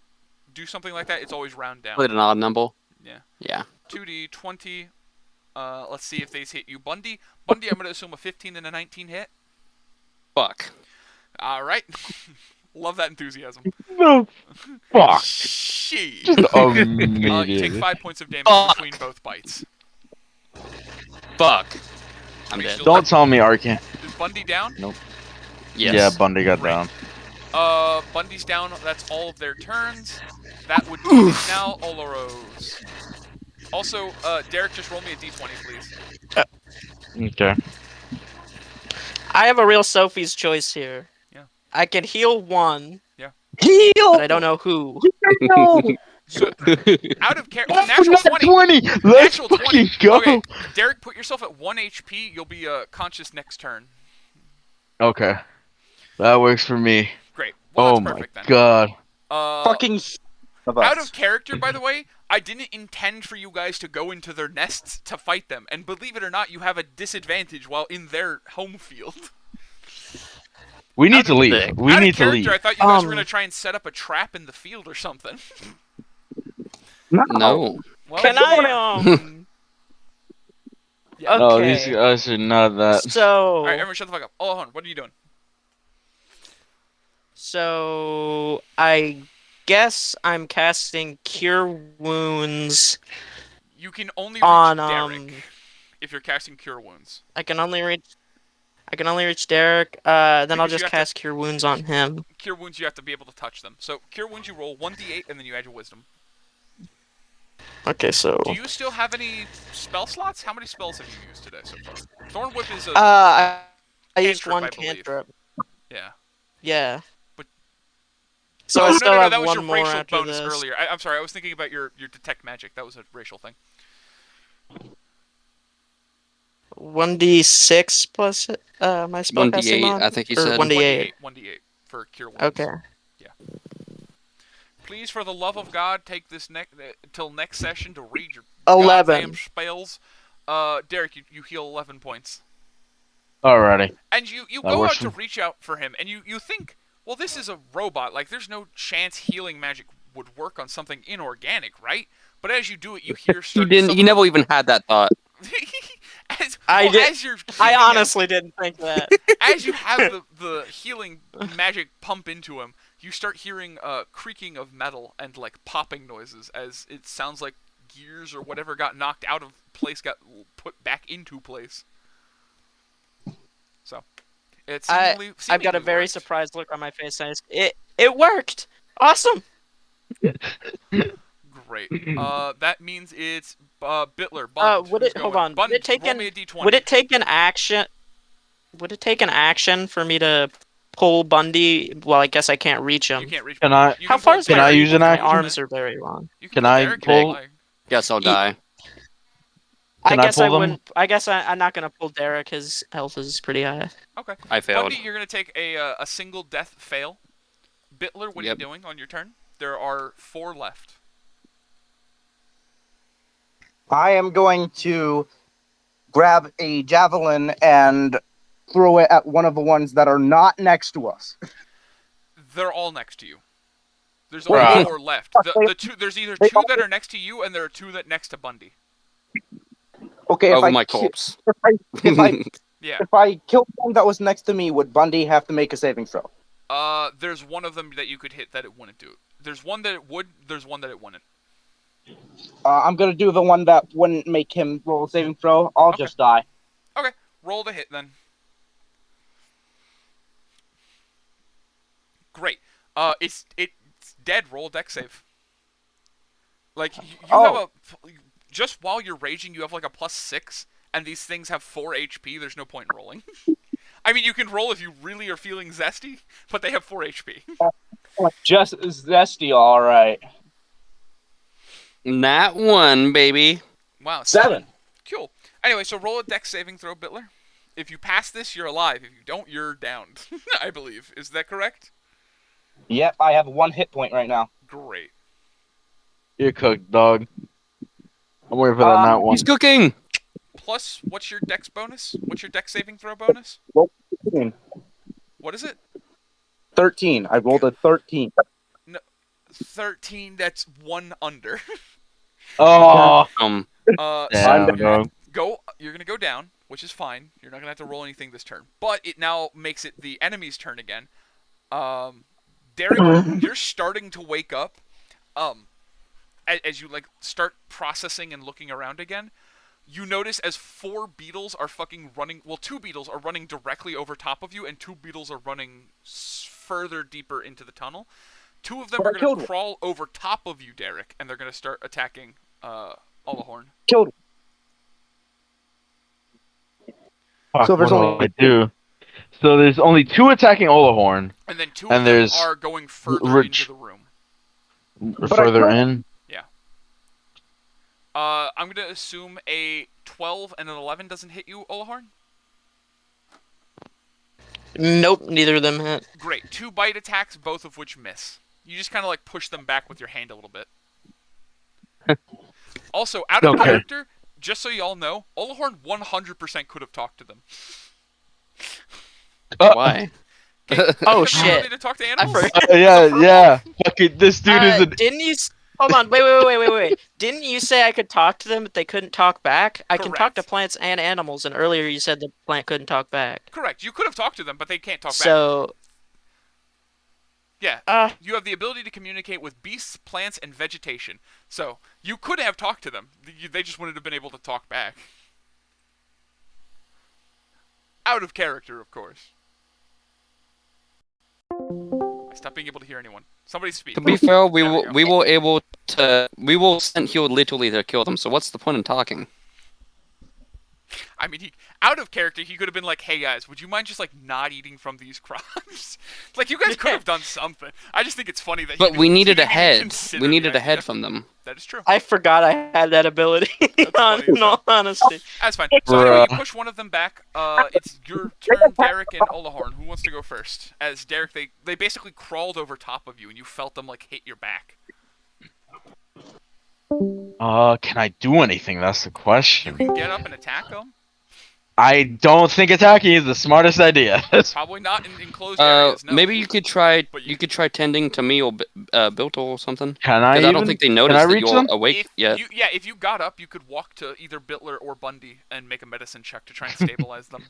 do something like that, it's always round down. Played an odd number. Yeah. Yeah. 2d20. Let's see if these hit you. Bundy, I'm going to assume a 15 and a 19 hit. Fuck. All right. Love that enthusiasm. No. Fuck. Shit. Just You take immediately. 5 points of damage Fuck. between both bites. Fuck. I'm Are you dead. still Don't tell me Arcan. Is Bundy down? Yes. Yeah, Bundy got Great. down. Bundy's down. That's all of their turns. That would be it now. Oloro's. Also, Derek, just roll me a d20, please. Okay. I have a real Sophie's choice here. Yeah. I can heal 1, Heal. but I don't know who. So, out of character, natural 20. 20! Let's Natural fucking 20. go! Okay, Derek, put yourself at 1 HP. You'll be conscious next turn. Okay. That works for me. Great. Well, Oh that's my perfect then. god. Fucking of us. Out of character, by the way, I didn't intend for you guys to go into their nests to fight them. And believe it or not, you have a disadvantage while in their home field. We need Out to of- leave. We Out need of to character, leave. I thought you guys were going to try and set up a trap in the field or something. No. Well, Can you are. I, Yeah. No, Okay. these guys are not that. So, Alright, everyone shut the fuck up. Oh, hold on. What are you doing? so I guess I'm casting Cure Wounds You can only reach on Derek if you're casting Cure Wounds. I can only reach Derek. Then I'll Because you just have cast Cure Wounds on him. Cure Wounds, you have to be able to touch them. So, Cure Wounds, you roll 1d8 and then you add your Wisdom. Okay, so Do you still have any spell slots? How many spells have you used today so far? Thorn Whip is a... I used Cantrip, one I believe. cantrip. yeah. Yeah. But- So Oh, I no, still no, have that was one your more racial after bonus this. earlier. I'm sorry, I was thinking about your Detect Magic. That was a racial thing. 1d6 plus my spellcasting 1d8, mod? I think you Or said. 1d8. 1d8 for Cure Wounds. Okay. Please, for the love of God, take this till next session to read your 11. goddamn spells. Derek, you heal 11 points. Alrighty. And you That go works out to for- reach out for him, and you think, well, this is a robot. Like, there's no chance healing magic would work on something inorganic, right? But as you do it, you hear... He didn't. He never even had that thought. I did- As you're I healing him, honestly didn't think that. as you have the healing magic pump into him, you start hearing creaking of metal and like popping noises as it sounds like gears or whatever got knocked out of place got put back into place. So, it's I've got a very surprised look on my face. It worked. Awesome. Great. That means it's Bitler. Bond. Would who's it hold going? on? Bond, Would it take roll an me a d20. Would it take an action? Would it take an action for me to pull Bundy? Well, I guess I can't reach him. You can't reach. Can I- You How can far pull is Can my I Derek. use an My action? arms are very long. You Can pull I Derek pull- in, like- Guess I'll die. Can I I guess I pull them? wouldn't. I guess I'm not gonna pull Derek. His health is pretty high. Okay. I failed. Bundy, you're gonna take a single death fail. Bitler, what are you Yep. doing on your turn? There are 4 left. I am going to grab a javelin and throw it at one of the ones that are not next to us. They're all next to you. There's only Bruh. 4 left. The two, there's either 2 that are next to you, and there are 2 that next to Bundy. Okay, Over my corpse. Yeah. if I killed one that was next to me, would Bundy have to make a saving throw? There's one of them that you could hit that it wouldn't do. There's one that it would. There's one that it wouldn't. I'm gonna do the one that wouldn't make him roll a saving throw. I'll Okay. just die. Okay, roll the hit then. Great. It's dead. Roll a dex save. Like you have a just while you're raging, you have like a +6, and these things have 4 HP. There's no point in rolling. I mean, you can roll if you really are feeling zesty, but they have 4 HP. Just zesty, all right. Nat 1, baby. Wow. 7. Cool. Anyway, so roll a dex saving throw, Bitler. If you pass this, you're alive. If you don't, you're downed. I believe. Is that correct? Yep, I have 1 hit point right now. Great. You're cooked, dog. I'm waiting for that nat one. He's cooking. Plus, what's your dex bonus? What's your dex saving throw bonus? 13. What is it? 13. I rolled a 13. 13. That's 1 under. Oh, So damn, dog. you're gonna go down, which is fine. You're not gonna have to roll anything this turn. But it now makes it the enemy's turn again. Derek, you're starting to wake up. As you like start processing and looking around again, you notice as 4 beetles are fucking running. Well, 2 beetles are running directly over top of you, and 2 beetles are running further deeper into the tunnel. 2 of them are going to crawl over top of you, Derek, and they're going to start attacking Olahorn. Killed. Fuck, So there's what only- do I do? So there's only 2 attacking Olahorn. And then 2 And of them there's are going further Rich. into the room. Further in. I'm going to assume a 12 and an 11 doesn't hit you, Olahorn? Nope, neither of them hit. Great. 2 bite attacks, both of which miss. You just kind of like push them back with your hand a little bit. Also, out of character, just so y'all know, Olahorn 100% could have talked to them. Why? Oh, Have you shit. ability to talk to animals? forgot. Yeah. Fucking this dude is a. Didn't you? Hold on. Wait. Didn't you say I could talk to them, but they couldn't talk back? I can talk to Correct. plants and animals, and earlier you said the plant couldn't talk back. Correct. You could have talked to them, but they can't talk back. So, Yeah. You have the ability to communicate with beasts, plants, and vegetation. So, you could have talked to them. They just wouldn't have been able to talk back. Out of character, of course. I stopped being able to hear anyone. Somebody speak. To be fair, we There we will send heal literally to kill them. So what's the point in talking? I mean, out of character, he could have been like, "Hey guys, would you mind just like not eating from these crops?" Like you guys could have done something. I just think it's funny that. But we needed a didn't even head. consider We needed the a head idea. from them. That is true. I forgot I had that ability. funny as In all honesty. That's fine. So anyway, you push one of them back. It's your turn, Derek and Olahorn. Who wants to go first? As Derek, they basically crawled over top of you, and you felt them like hit your back. Can I do anything? That's the You question. can get up and attack them. I don't think attacking is the smartest idea. Probably not in enclosed areas. No. Maybe you could try. But You could try tending to me or Bilto or something. Can I? Because I don't even- think they Can noticed I that reach you're them? awake yet. If you got up, you could walk to either Bitler or Bundy and make a medicine check to try and stabilize them.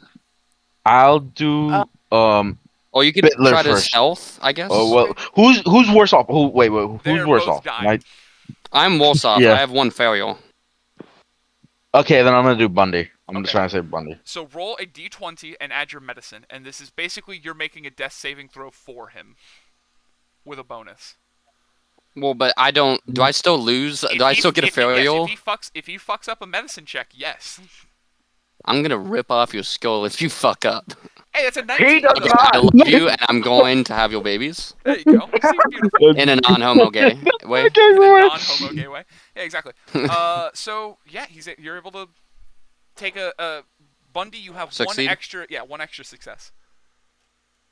I'll do. Or you could Bitler try to first. stealth, I guess. Oh well. Who's worse off? Wait. Who's They're worse both off? dying. Right? I'm worse off. Yeah. I have 1 failure. Okay, then I'm gonna do Bundy. I'm just Okay. trying to say Bundy. So roll a d20 and add your medicine, and this is basically you're making a death saving throw for him with a bonus. Well, but I don't. Do I still lose? Do I still get a failure? Yes, if he fucks up a medicine check, yes. I'm gonna rip off your skull if you fuck up. Hey, that's a 19. He does though. not. I love you, and I'm going to have your babies There you go. See, beautiful. in a non-homo gay way. In a non-homo gay way. Yeah, exactly. So yeah, you're able to take a Bundy. You have Succeed? one extra success.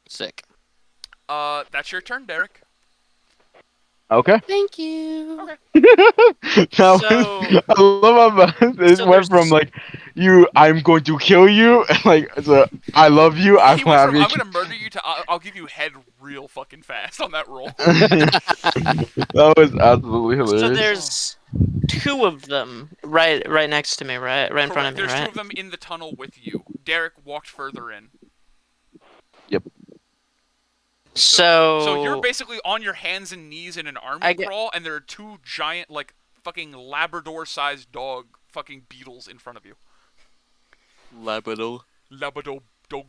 Sick. That's your turn, Derek. Okay. Thank you. Okay. Now, So- I love how it So went from there's- like I'm going to kill you, like I love you. I He will went have from your I'm gonna murder you to I'll give you head real fucking fast on that roll. That was absolutely So hilarious. there's 2 of them right next to me, right in front Correct. of me, There's right? 2 of them in the tunnel with you. Derek walked further in. So you're basically on your hands and knees in an army crawl, and there are 2 giant, like, fucking Labrador-sized dog fucking beetles in front of you. Labrador. Labrador dogs.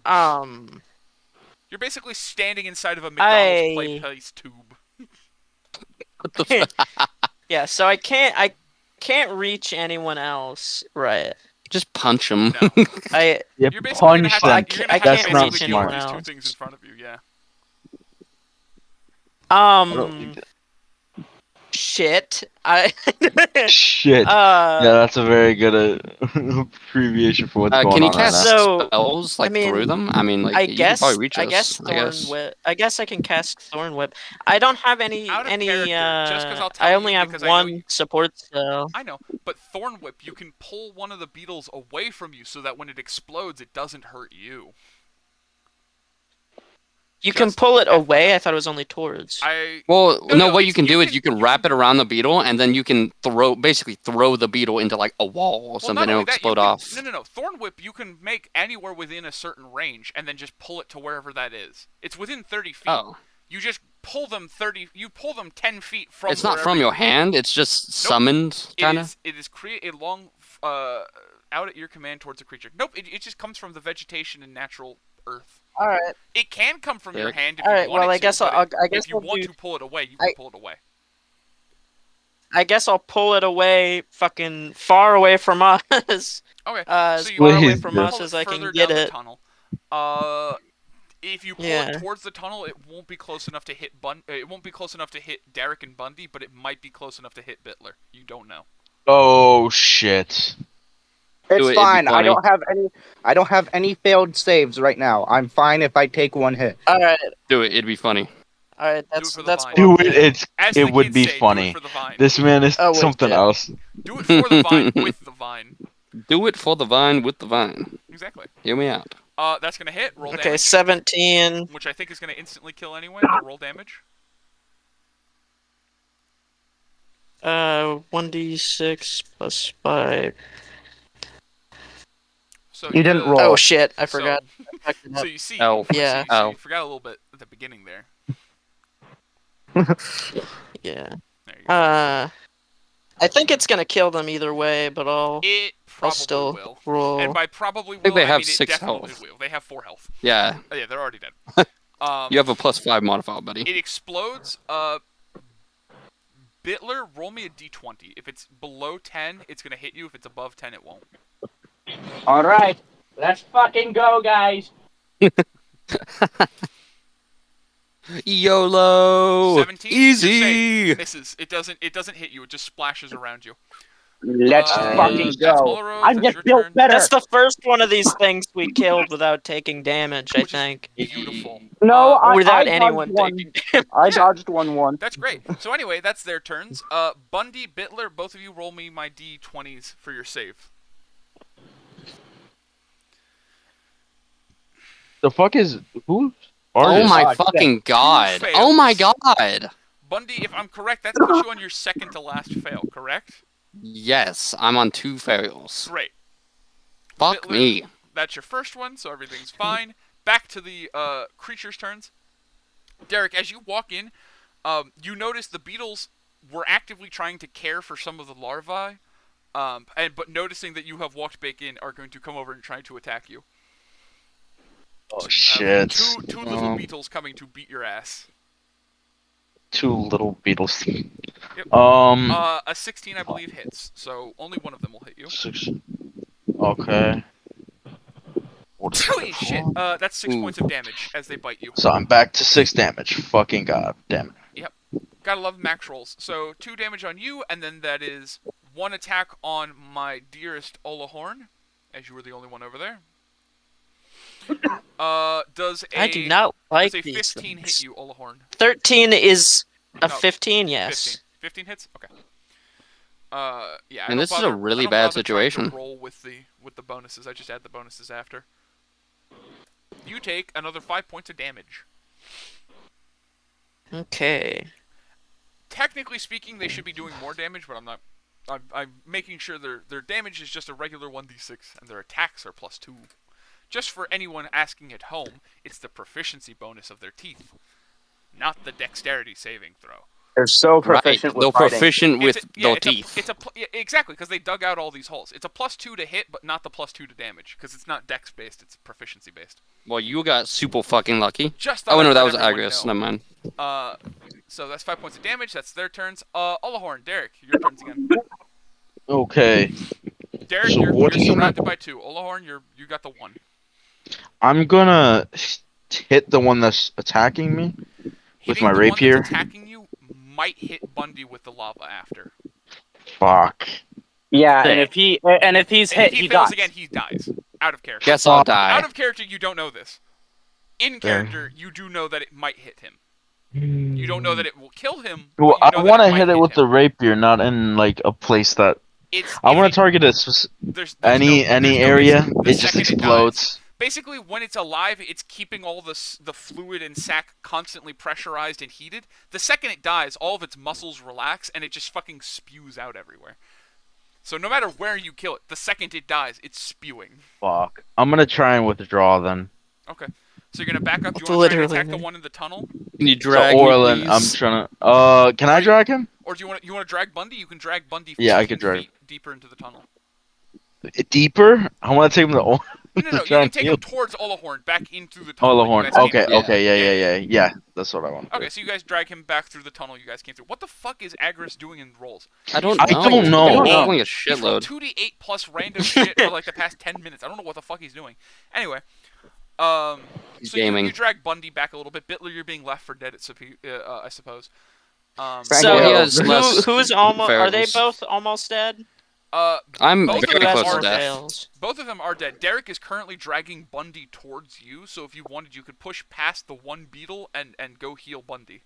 You're basically standing inside of a McDonald's play place tube. What the fuck? Yeah, so I can't reach anyone else, right? Just punch him. No. I Yep, You're basically gonna have to, punch you're them. gonna have That's to not basically deal with smart. these 2 else. things in front of you, yeah. Shit. I Shit. Yeah, that's a very good abbreviation for what's going Can he on right cast now. So, spells like I mean, through them? I mean, like I you can guess probably reach I us. guess I guess. Thorn Whip. I guess I can cast Thorn Whip. I don't have any Out of character, just 'cause I'll tell I you only have because I know you- one support spell. I know, but Thorn Whip, you can pull one of the beetles away from you so that when it explodes, it doesn't hurt you. You can Just pull it away. FYI. I thought it was only towards. Well, no, what it's- you can do is you can wrap can- it around the beetle, and then you can basically throw the beetle into like a wall or Well, something, not and it'll only that, you explode can, off. No. Thorn Whip you can make anywhere within a certain range, and then just pull it to wherever that is. It's within 30 feet. Oh, You just pull them 30. You pull them 10 feet from. it's not wherever from you your are. hand. It's just summoned, kind of. It is create a long out at your command towards a creature. Nope, it just comes from the vegetation and natural earth. All right. It can come from your hand if All you right, want well, it I guess to, but I guess if you I'll want do- to pull it away, you can pull it away. I guess I'll pull it away, fucking far away from us. Okay, As so you far away Please from do. us pull as it I further can get down it. the tunnel. If you pull Yeah. it towards the tunnel, it won't be close enough to hit It won't be close enough to hit Derek and Bundy, but it might be close enough to hit Bittler. You don't know. Oh shit. Do It's it, it'd be fine. funny. I don't have any failed saves right now. I'm fine if I take 1 hit. All right, Do it. It'd be funny. all right. Do it for the That's vine. what I'll Do it. As It the would kids be say, funny. Do it for the vine. This man is Oh, wait, something shit. else. Do it for the vine with the vine. Do it for the vine with the vine. Exactly. Hear me out. That's gonna hit. Roll Okay, damage, 17. which I think is gonna instantly kill anyway. But roll damage. 1d6 plus 5. So You didn't gotta- roll. Oh shit! I so- forgot. I fucked it So up. you see, Elf. Yeah. so you forgot a little bit at the beginning there. Yeah. There you go. I think it's gonna kill them either way, but It I'll probably still will. roll. And by probably will, think they I have mean it 6 definitely health. will. They have 4 health. Yeah, Oh, yeah, they're already dead. you have a +5 modifier, buddy. It explodes. Bittler, roll me a d20. If it's below 10, it's gonna hit you. If it's above 10, it won't. All right, let's fucking go, guys. YOLO. 17. You're Easy. safe. Misses. It doesn't hit you. It just splashes around you. Let's fucking That's go. Olaro, I'm that's just your built turn. better. That's the first one of these things we killed without taking damage. I Which is think beautiful. No, I without dodged anyone one. taking damage. I dodged one. That's great. So anyway, that's their turns. Bundy, Bittler, both of you roll me my d20s for your save. The fuck is who? Oh my God, fucking god. fails. Oh my god. Bundy, if I'm correct, that puts you on your second to last fail, correct? Yes, I'm on 2 fails. Great. Fuck Bittler, me. That's your first one, so everything's fine. Back to the creatures' turns. Derek, as you walk in, you notice the beetles were actively trying to care for some of the larvae, but noticing that you have walked back in, are going to come over and try to attack you. Oh So you have shit. two little beetles coming to beat your ass. 2 little beetles. Yep. Um. A 16, I believe, hits, so only one of them will hit you. 6. Okay. Holy shit! That's 6 Ooh. points of damage as they bite you. So I'm back to 6 damage. Fucking god damn it. Gotta love max rolls. So 2 damage on you, and then that is 1 attack on my dearest Olahorn, as you were the only one over there. I do not like does a these 15 things. hit you, Olahorn? 13 is A No, 15, yes. 15. 15 hits. Okay. Yeah. I And don't this is a bother- really I don't bad bother trying situation. to roll with the bonuses. I just add the bonuses after. You take another 5 points of damage. Okay. Technically speaking, they should be doing more damage, but I'm not. I'm making sure their damage is just a regular 1d6, and their attacks are +2. Just for anyone asking at home, it's the proficiency bonus of their teeth, not the dexterity saving throw. They're so Right. proficient They're with fighting. proficient with their it's teeth. exactly, because they dug out all these holes. It's a +2 to hit, but not the +2 to damage, because it's not dex based. It's proficiency based. Well, you got super fucking lucky. Just Oh thought no, I'd that let was everyone Agrius. know. Never mind. So that's 5 points of damage. That's their turns. Olahorn, Derek, your turns again. Okay. Derek, So you're what are you gonna- surrounded by 2. Olahorn, you got the 1. I'm gonna hit the one that's attacking me with Hitting my the rapier. one that's attacking you might hit Bundy with the lava after. Fuck. Yeah, Sick. and if he's And hit, if he he fails dies. again, he dies. Out of character. Guess I'll die. Out of character, you don't know this. In character, you do know that it might hit him. You don't know that it will kill him. But Well, you know I want that to might hit it with him. the rapier, not in like a place that. It's I if want it- to target it. There's Any no, there's no area. basic- the It just second it dies. explodes. Basically, when it's alive, it's keeping all the fluid and sac constantly pressurized and heated. The second it dies, all of its muscles relax, and it just fucking spews out everywhere. So no matter where you kill it, the second it dies, it's spewing. Fuck. I'm gonna try and withdraw then. Okay. So you're gonna back up. Do you want to try and Literally. attack the one in the tunnel, Can you So drag me, Orlin, please? I'm trying to. Can I you- drag him? or do you want to drag Bundy? You can drag Bundy. Yeah, I 15 could drag. feet deeper into the tunnel. Deeper? I want to take him to No, you try can and take heal. him towards Olahorn, back into the tunnel. that you Olahorn. guys came Okay, through. okay, yeah. That's what I want. Okay, so you guys drag him back through the tunnel you guys came through. What the fuck is Agris doing in rolls? I don't I know. don't know. He's I don't know. rolling a He's rolled shitload. 2d8 plus random shit for like the past 10 minutes. I don't know what the fuck he's doing. Anyway, so gaming. you drag Bundy back a little bit. Bitler, you're being left for dead, I suppose. So he has less who's almost? Are they variables. both almost dead? I'm Both of very them close are to death. fails. Both of them are dead. Derek is currently dragging Bundy towards you, so if you wanted, you could push past the one beetle and go heal Bundy.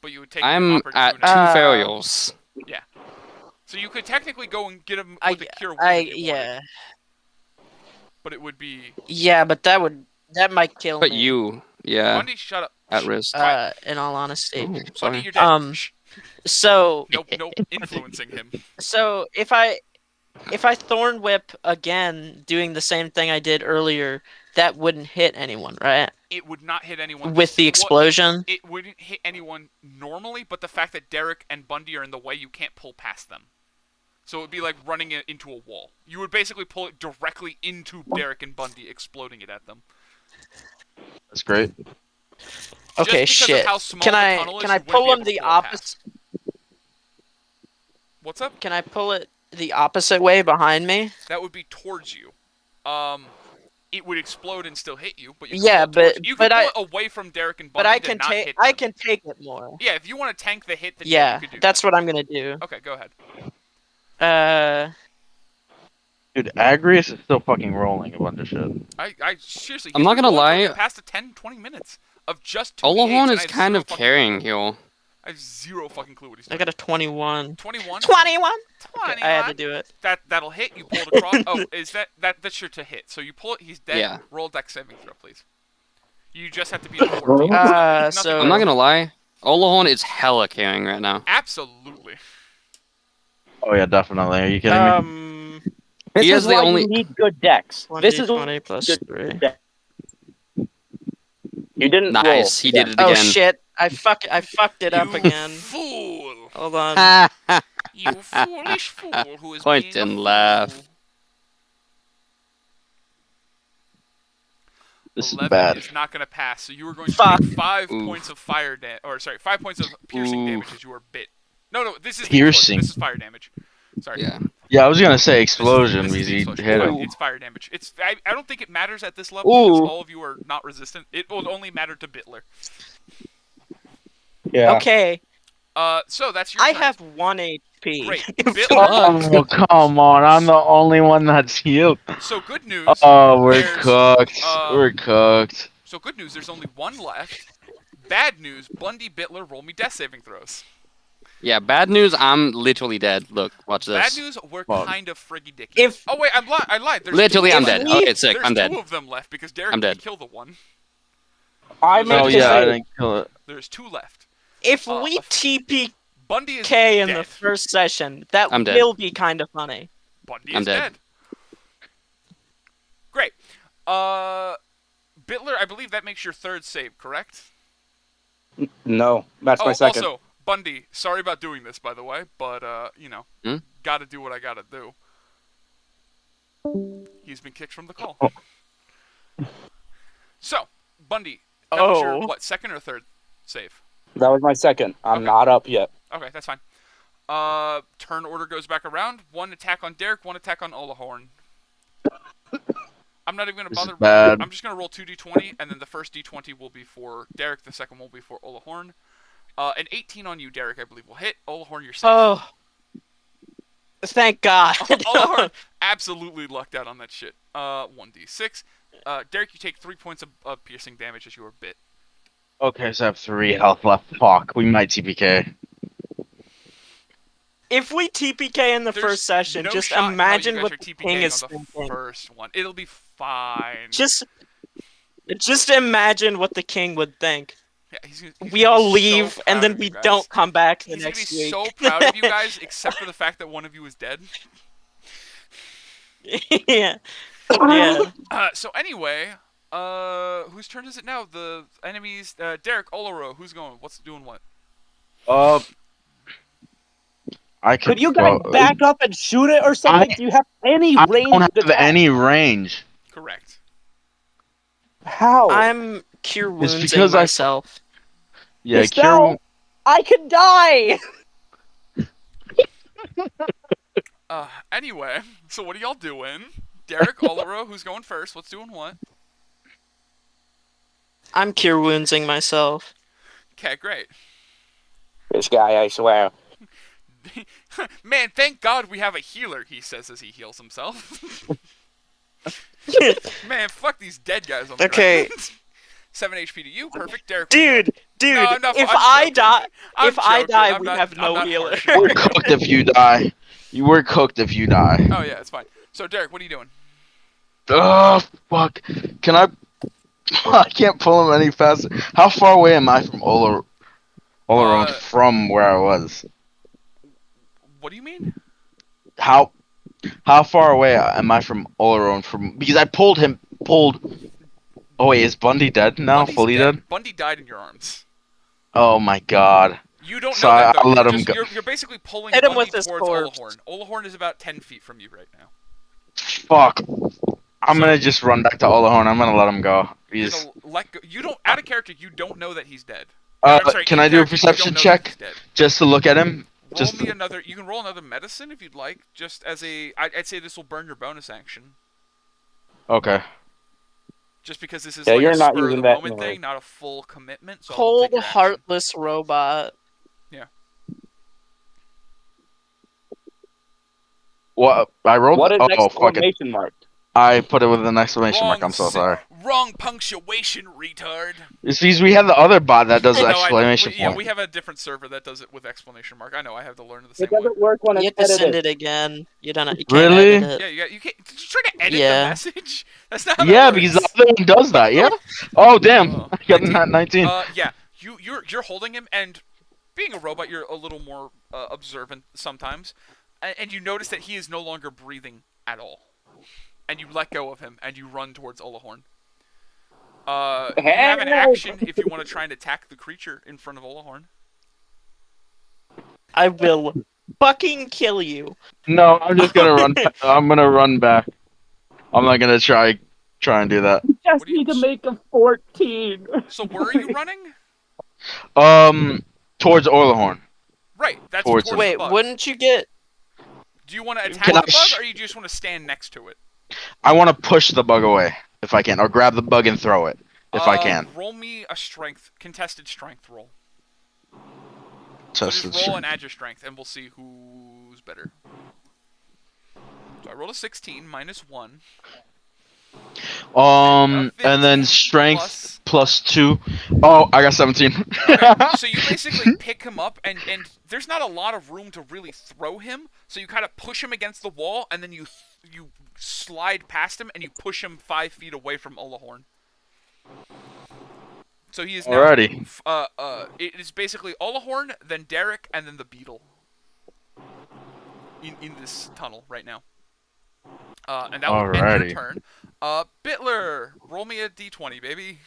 But you would take an I'm at opportunity. 2 failures. So you could technically go and get him I, with a cure wound if you wanted, yeah, but it would be yeah, but that might kill But me. you, yeah, Bundy. Shut up. at risk. In all honesty. Oh, Bundy, sorry. you're dead. Shh. So Nope, influencing him. so if I thorn whip again, doing the same thing I did earlier, that wouldn't hit anyone, right? It would not hit anyone With the explosion. It wouldn't hit anyone normally, but the fact that Derek and Bundy are in the way, you can't pull past them. So it would be like running it into a wall. You would basically pull it directly into Derek and Bundy, exploding it at them. That's great. Okay, Just because of shit. how small Can the I tunnel is, can I you wouldn't pull be him able to the pull it past. opposite? What's up? Can I pull it the opposite way behind me? That would be towards you. It would explode and still hit you, but you can Yeah, pull it towards you. You can but pull it away from Derek and Bundy But I to can not take hit I them. can take it more. Yeah, if you want to tank the hit, then Yeah, you could do that's what I'm gonna do. that. Okay, go ahead. Dude, Agrius is still fucking rolling a bunch of shit. I seriously. I'm he's not been gonna rolling for lie. the past 10, 20 minutes of just 2 Olahorn D8s, is kind of carrying here. I have zero fucking clue what he's I doing. got a 21. 21. 21. 21. Okay, I had to do it. That'll hit. You pull it across. Oh, is that's your to hit? So you pull it. He's dead. Yeah. Roll dex saving throw, please. You just have to beat a 14. Nothing so- I'm not gonna lie. Olahorn is hella carrying right now. Absolutely. Oh yeah, definitely. Are you kidding me? This He is is the why only- you need good decks. 20, This is 20 plus good 3. deck. You didn't Nice, roll. he did it Oh again. shit! I fucked it up You again. fool! Hold on. You foolish fool who is Point being a and fool. laugh. This is 11 bad. is not going to pass. So you are going to Fuck. take 5 Oof. points of fire damage, or sorry, 5 points of piercing Oof. damage as you are bit. No, this is Piercing. This is fire damage. Sorry. Yeah. Yeah, I was gonna say explosion This is because he explosion. hit Sorry, him. It's fire damage. I don't think it matters at this level because Ooh. all of you are not resistant. It will only matter to Bitler. Yeah. Okay, So that's your I turn. have 1 HP. Great. Bitler. Oh come on! I'm the only one that's healed. So good news. Oh, we're There's, cooked. uh, We're cooked. So good news. There's only one left. Bad news, Bundy Bitler roll me death saving throws. Yeah, bad news. I'm literally dead. Look, watch this. Bad news, we're Well, kind of friggy dicky. if- Oh wait, I lied. There's Literally, two I'm of dead. them. we- Okay, sick. There's I'm dead. two of them left because Derek I'm didn't dead. kill the one. I So meant Oh to yeah, I say, didn't kill it. There's two left. If Uh, we TPK Bundy is in dead. the first session, that I'm dead. will be kind of funny. Bundy I'm is dead. dead. Great. Bitler, I believe that makes your third save, correct? no, that's my second. Also, Bundy, sorry about doing this, by the way, but, Hmm? gotta do what I gotta do. He's been kicked from the call. So, Bundy, that was your, Oh. second or third save? That was my second. I'm Okay. not up yet. Okay, that's fine. Turn order goes back around. One attack on Derek, one attack on Olahorn. I'm not even going to This is bother. bad. I'm just going to roll 2d20, and then the first d20 will be for Derek, the second will be for Olahorn. An 18 on you, Derek, I believe, will hit. Olahorn, you're safe. Oh. Thank God. Olahorn absolutely lucked out on that shit. 1d6. Derek, you take 3 points of piercing damage as you are bit. Okay, so I have 3 health left. Fuck, we might TPK. If we TPK in the There's first session, no just shot in hell imagine you guys what are the TPKing king is on the thinking. first one. It'll be fine. Just imagine what the king would think. Yeah, he's We gonna all be so leave, proud and then of we you guys. don't come back the He's gonna be next week. so proud of you guys, except for the fact that one of you is dead. Yeah. Yeah. So anyway, whose turn is it now? The enemies, Derek, Olaro, who's going? What's doing what? I Could you guys back up and shoot it or something? Do you have any I range? don't have attack? any range. Correct. How? I'm cure woundsing because I- myself. Yeah, Estelle, I could die. Anyway, so what are y'all doing? Derek, Olaro, who's going first? What's doing what? I'm cure woundsing myself. Okay, great. This guy, I swear. Man, thank God we have a healer, he says as he heals himself. Man, fuck these dead guys on the Okay. ground. 7 HP to you, perfect. Derek, Dude, No, I'm not- if I'm I joking. die, I'm if I joking. die, I'm we not- have I'm no not healer. harsh. We're cooked if you die. You were cooked if you die. Oh yeah, it's fine. So Derek, what are you doing? Oh fuck! Can I? I can't pull him any faster. How far away am I from Olaron from where I was? What do you mean? How far away am I from Olaron from? Because I pulled him. Oh wait, is Bundy dead now? Bundy's Fully dead? Bundy died in your arms. Oh my god. You don't So know that though. I'll You're, let him just, go. you're basically pulling Hit him Bundy with his towards corpse. Olahorn. Olahorn is about 10 feet from you right now. Fuck. I'm So- gonna just run back to Olahorn. I'm gonna let him go. You're He's, gonna let go. You don't, out of character, you don't know that he's dead. I'm sorry, can in I do a character, you don't perception know that check he's dead. just to look at him? Roll Just me another. You can roll another medicine if you'd like. Just as a, I'd say this will burn your bonus action. okay. Just because this is Yeah, like you're a not spur of the using that moment anyway. thing, not a full commitment. So I won't Cold, take your action. heartless robot. What? I rolled. What is Oh fuck it. exclamation mark? I put it with an exclamation mark. Wrong I'm so si- sorry. Wrong punctuation, retard. It's because we have the other bot that does I the know, I know. exclamation Yeah, point. we have a different server that does it with exclamation mark. I know. I have to learn the It same way. doesn't work when You it's have to send edited. it again. You can't Really? edit it. Yeah, you can't. Did you try to edit Yeah. the message? That's not how Yeah, that because works. the other one does that. Yeah. Oh damn! Oh, I got 19. 19. Yeah, you're holding him, and being a robot, you're a little more observant sometimes, and you notice that he is no longer breathing at all, and you let go of him, and you run towards Olahorn. You have an action if you want to try and attack the creature in front of Olahorn. I will fucking kill you. No, I'm just gonna run. I'm gonna run back. I'm not gonna try and do that. You just What do you- need to make a 14. So where are you running? Towards Orlehorn. Right, that's Towards towards him. the Wait, bug. wouldn't you get? Do you want to attack Can the I bug, or you just want to stand next to it? I want to push the bug away if I can, or grab the bug and throw it if I can. Roll me a contested strength roll. Test So the just roll strength. and add your strength, and we'll see who's better. So I rolled a 16 minus 1. And then 15 strength plus 2. Oh, I got 17. Okay, so you basically pick him up, and there's not a lot of room to really throw him, so you kind of push him against the wall, and then you slide past him, and you push him 5 feet away from Olahorn. So he is now. Alrighty. It is basically Olahorn, then Derek, and then the beetle. In this tunnel right now. And that will end your turn. Bitler, roll me a d20, baby.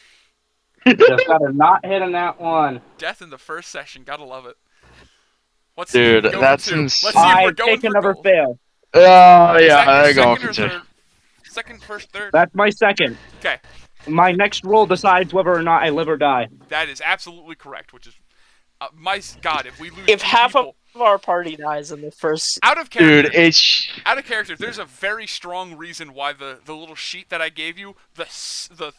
Just gotta not hit on that one. Death in the first session, gotta love it. Let's Dude, see if we go that's for 2. insane. Let's see if we're I going take for another gold. fail. Oh, Is yeah, that I your go second for or 2. third? Second, first, third? That's my second. Okay, My next roll decides whether or not I live or die. that is absolutely correct, which is... my God, if we lose If 2 half people... of our party dies in the first, Out of character, Dude, it's... out of character, there's a very strong reason why the little sheet that I gave you, the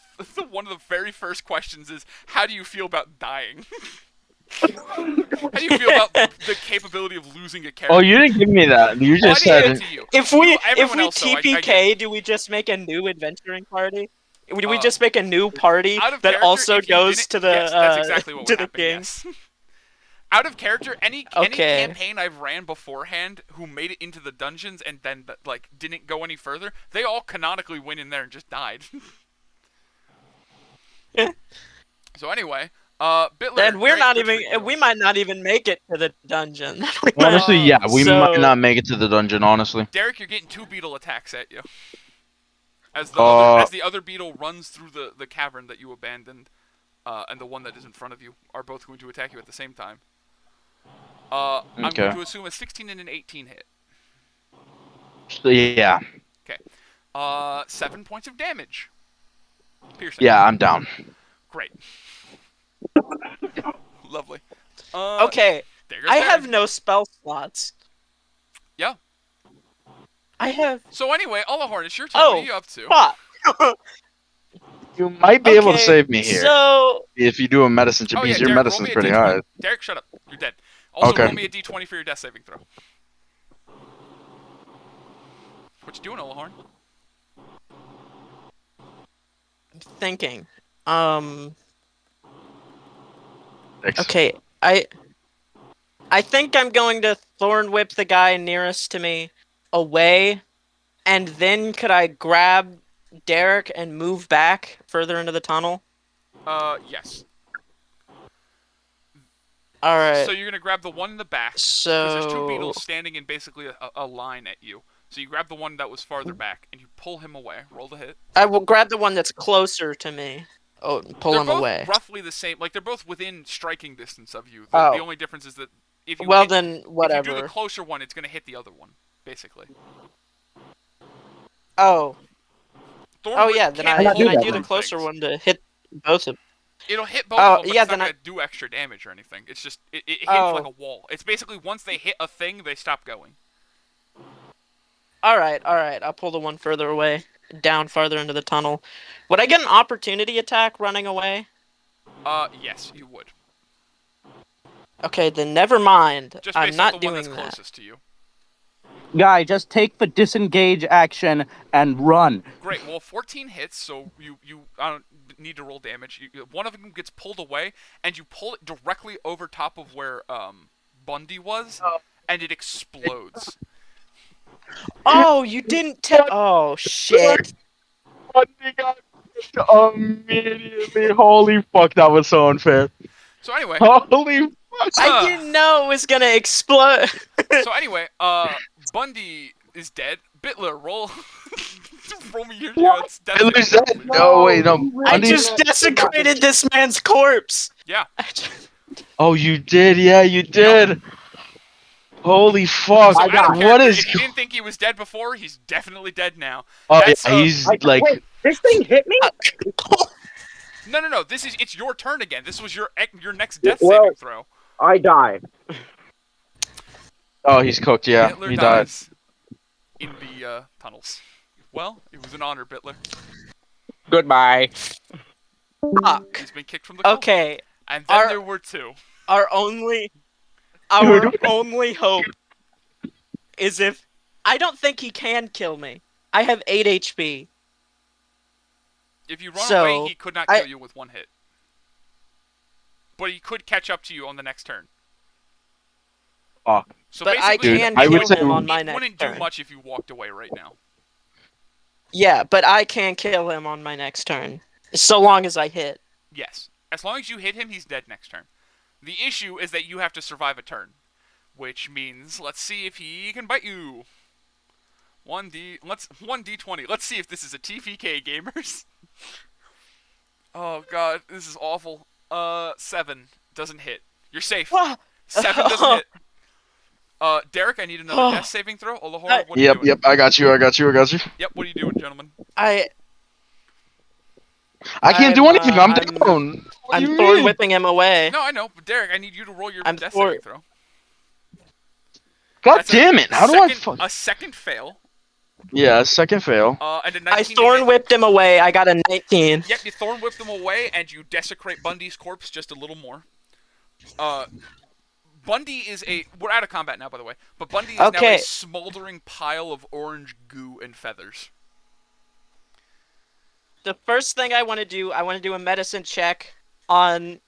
one of the very first questions is, how do you feel about dying? How do you feel about the capability of losing a character? Oh, you didn't give me that. You Well, I just didn't said... give it to you. if we Everyone else, though, I TPK, get it. do we just make a new adventuring party? Do we Uh, just make a new party Out of that character, also if you goes didn't- to the yes, that's exactly what to would the happen. king? Yes. Out of character, any Okay. campaign I've ran beforehand who made it into the dungeons and then like didn't go any further, they all canonically went in there and just died. So anyway, Bitler. Then we're great, not good for even. you. We might not even make it to the dungeon. Honestly, yeah, we So- might not make it to the dungeon, honestly. Derek, you're getting 2 beetle attacks at you. As the other beetle runs through the cavern that you abandoned, and the one that is in front of you are both going to attack you at the same time. I'm Okay. going to assume a 16 and an 18 hit. So, yeah. Okay. 7 points of damage. Piercing. Yeah, I'm down. Great. Lovely. Okay, There goes I Derek. have no spell slots. Yeah. I have. So anyway, Olahorn, it's your turn. Oh, What are you up to? Fuck. You might be able to Okay, save me here. So If you do a medicine check, Oh yeah, because your Derek, roll medicine's me a pretty D20. high. Derek, shut up. You're dead. Also, Okay. roll me a D20 for your death saving throw. What you doing, Olahorn? I'm thinking. Excellent. Okay, I think I'm going to thorn whip the guy nearest to me away, and then could I grab Derek and move back further into the tunnel? Yes. All right. So you're gonna grab the one in the back, because there's 2 So beetles standing in basically a line at you. So you grab the one that was farther back, and you pull him away. Roll the hit. I will grab the one that's closer to me. Oh, and pull They're him both away. roughly the same. Like, they're both within striking distance of you. Oh. The only difference is that if you Well, hit, then if you do whatever. the closer one, it's gonna hit the other one, basically. Oh, Thorn oh whip yeah. Then can't I hold then I that do the different closer things. one to hit both of. It'll hit both Oh, of them, but yeah, it's not then gonna do extra damage or anything. It's just it hits Oh. like a wall. It's basically once they hit a thing, they stop going. All right. I'll pull the one further away, down farther into the tunnel. Would I get an opportunity attack running away? Yes, you would. Okay, then never mind. Just I'm based not off the one doing that's that. closest to you. Guy, just take the disengage action and run. Great. Well, 14 hits, so you don't need to roll damage. One of them gets pulled away, and you pull it directly over top of where Bundy was, and it explodes. Oh, you didn't tell. Oh shit. Immediately. Holy fuck, that was so unfair. So anyway, Holy fuck. I didn't know it was gonna explode. so anyway, Bundy is dead. Bitler, roll me your death Bitler's saving dead. throw, No, wait, no. I Bundy's- just desecrated this man's corpse. Yeah. Oh, you did? Yeah, you did. Holy fuck. So out of What character, is... if you didn't think he was dead before, he's definitely dead now. Oh, That's, yeah, he's like... Wait, this thing hit me? No. It's your turn again. This was your next death Well- saving throw. I die. Oh, he's cooked, yeah. Bitler He died. dies in the tunnels. Well, it was an honor, Bitler. Goodbye. Fuck. He's been kicked from the cult. Okay, And then Our- there were 2. our only hope is if I don't think he can kill me. I have 8 HP. If you run So, away, he could not kill you with one hit. But he could catch up to you on the next turn. Fuck. So but I basically, can I would kill say him on my it next wouldn't turn. do much if you walked away right now. Yeah, but I can kill him on my next turn. So long as I hit. Yes. As long as you hit him, he's dead next turn. The issue is that you have to survive a turn. Which means, let's see if he can bite you. 1d20. Let's see if this is a TPK, gamers. Oh god, this is awful. 7 doesn't hit. You're safe. 7 doesn't hit. Derek, I need another death saving throw. Olahor, what are you doing? Yep, I got you. Yep, what are you doing, gentlemen? I can't do anything. I'm down. What do I'm you thorn mean? whipping him away. No, I know, but Derek, I need you to roll your I'm death thor- saving throw. God That's damn it! How do I fuck? A second fail. Yeah, second fail. And a 19 I to thorn hit. whipped him away. I got a 19. Yep, you thorn whip them away, and you desecrate Bundy's corpse just a little more. Bundy is we're out of combat now, by the way, but Bundy is now a smoldering pile of orange goo and feathers. The first thing I want to do a medicine check on.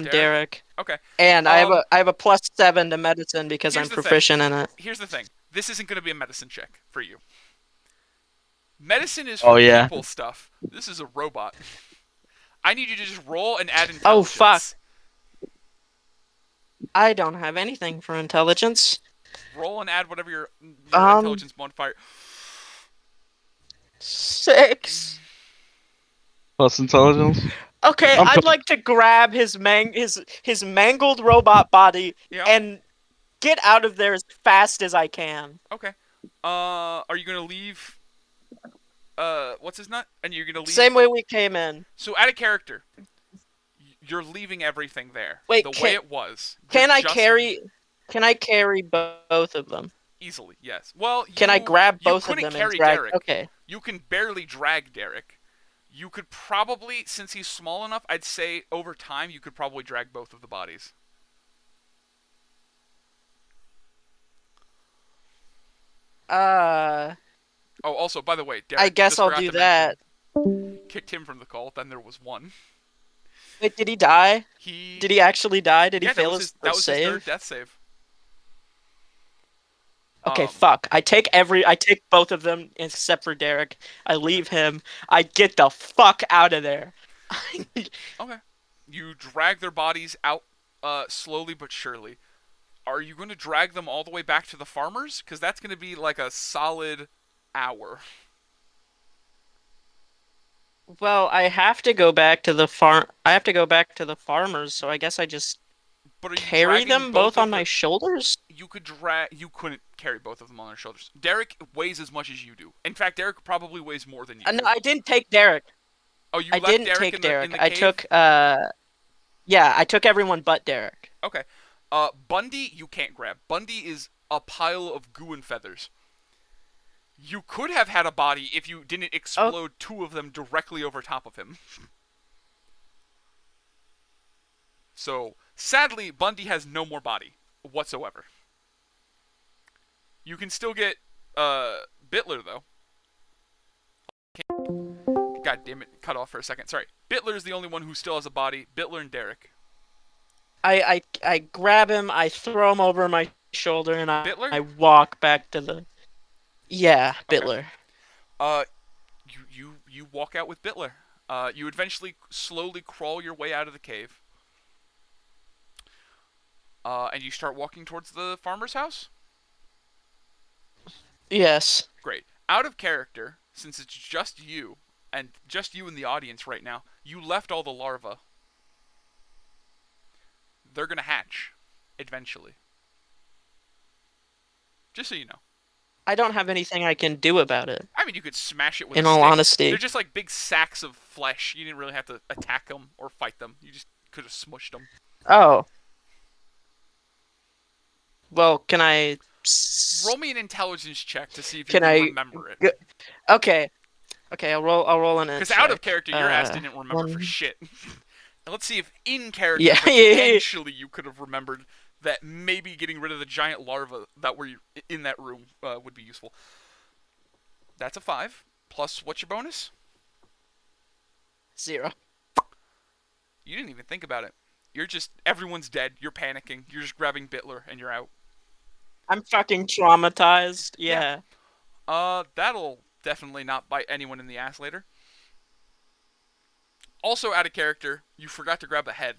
Derek. Okay. And I have a +7 to medicine because I'm proficient in it. Here's the thing. This isn't going to be a medicine check for you. Medicine is for people stuff. This is a robot. I need you to just roll and add intelligence. Oh, fuck. I don't have anything for intelligence. Roll and add whatever your intelligence modifier. 6. Plus intelligence. Okay, I'd like to grab his mangled robot body and get out of there as fast as I can. Okay. Are you gonna leave? What's his nut? And you're gonna leave? Same way we came in. So add a character. You're leaving everything there. Wait, the way it was. Can I carry both of them? Easily, yes. Well, can I grab both of them and drag? Derek. Okay. You can barely drag Derek. You could probably, since he's small enough, I'd say over time you could probably drag both of the bodies. Oh, also, by the way, Derek, I guess I'll do that. Kicked him from the call, then there was one. Wait, did he die? Did he actually die? Did he fail his that was save? His third death save. Okay, fuck. I take both of them except for Derek. I leave him. I get the fuck out of there. Okay. You drag their bodies out slowly but surely. Are you going to drag them all the way back to the farmers? Because that's going to be like a solid hour. Well, I have to go back to the farmers, so I guess I just carry them both on my shoulders? You couldn't carry both of them on their shoulders. Derek weighs as much as you do. In fact, Derek probably weighs more than you do. No, I didn't take Derek. Oh, you I left didn't Derek take in the, Derek. in the I cave? took I took everyone but Derek. Okay. Bundy, you can't grab. Bundy is a pile of goo and feathers. You could have had a body if you didn't explode two of them directly over top of him. So, sadly, Bundy has no more body whatsoever. You can still get Bitler, though. God damn it, cut off for a second. Sorry. Bitler is the only one who still has a body. Bitler and Derek. I grab him, I throw him over my shoulder, and Bitler? I walk back to the... Yeah, Bitler. You walk out with Bitler. You eventually slowly crawl your way out of the cave. And you start walking towards the farmer's house? Yes. Great. Out of character, since it's just you, and just you in the audience right now, you left all the larvae. They're gonna hatch, eventually. Just so you know. I don't have anything I can do about it. I mean, you could smash it with in a all stick. honesty. They're just like big sacks of flesh. You didn't really have to attack them or fight them. You just could have smushed them. Oh. Well, can I... Roll me an intelligence check to see if you can remember it. Okay. Okay, I'll roll an Because out of character, your ass didn't remember for shit. And let's see if in character, potentially you could have remembered that maybe getting rid of the giant larvae that were in that room would be useful. That's a 5. Plus, what's your bonus? 0. You didn't even think about it. You're just, everyone's dead. You're panicking. You're just grabbing Bitler and you're out. I'm fucking traumatized. Yeah. Yeah. That'll definitely not bite anyone in the ass later. Also, out of character, you forgot to grab a head.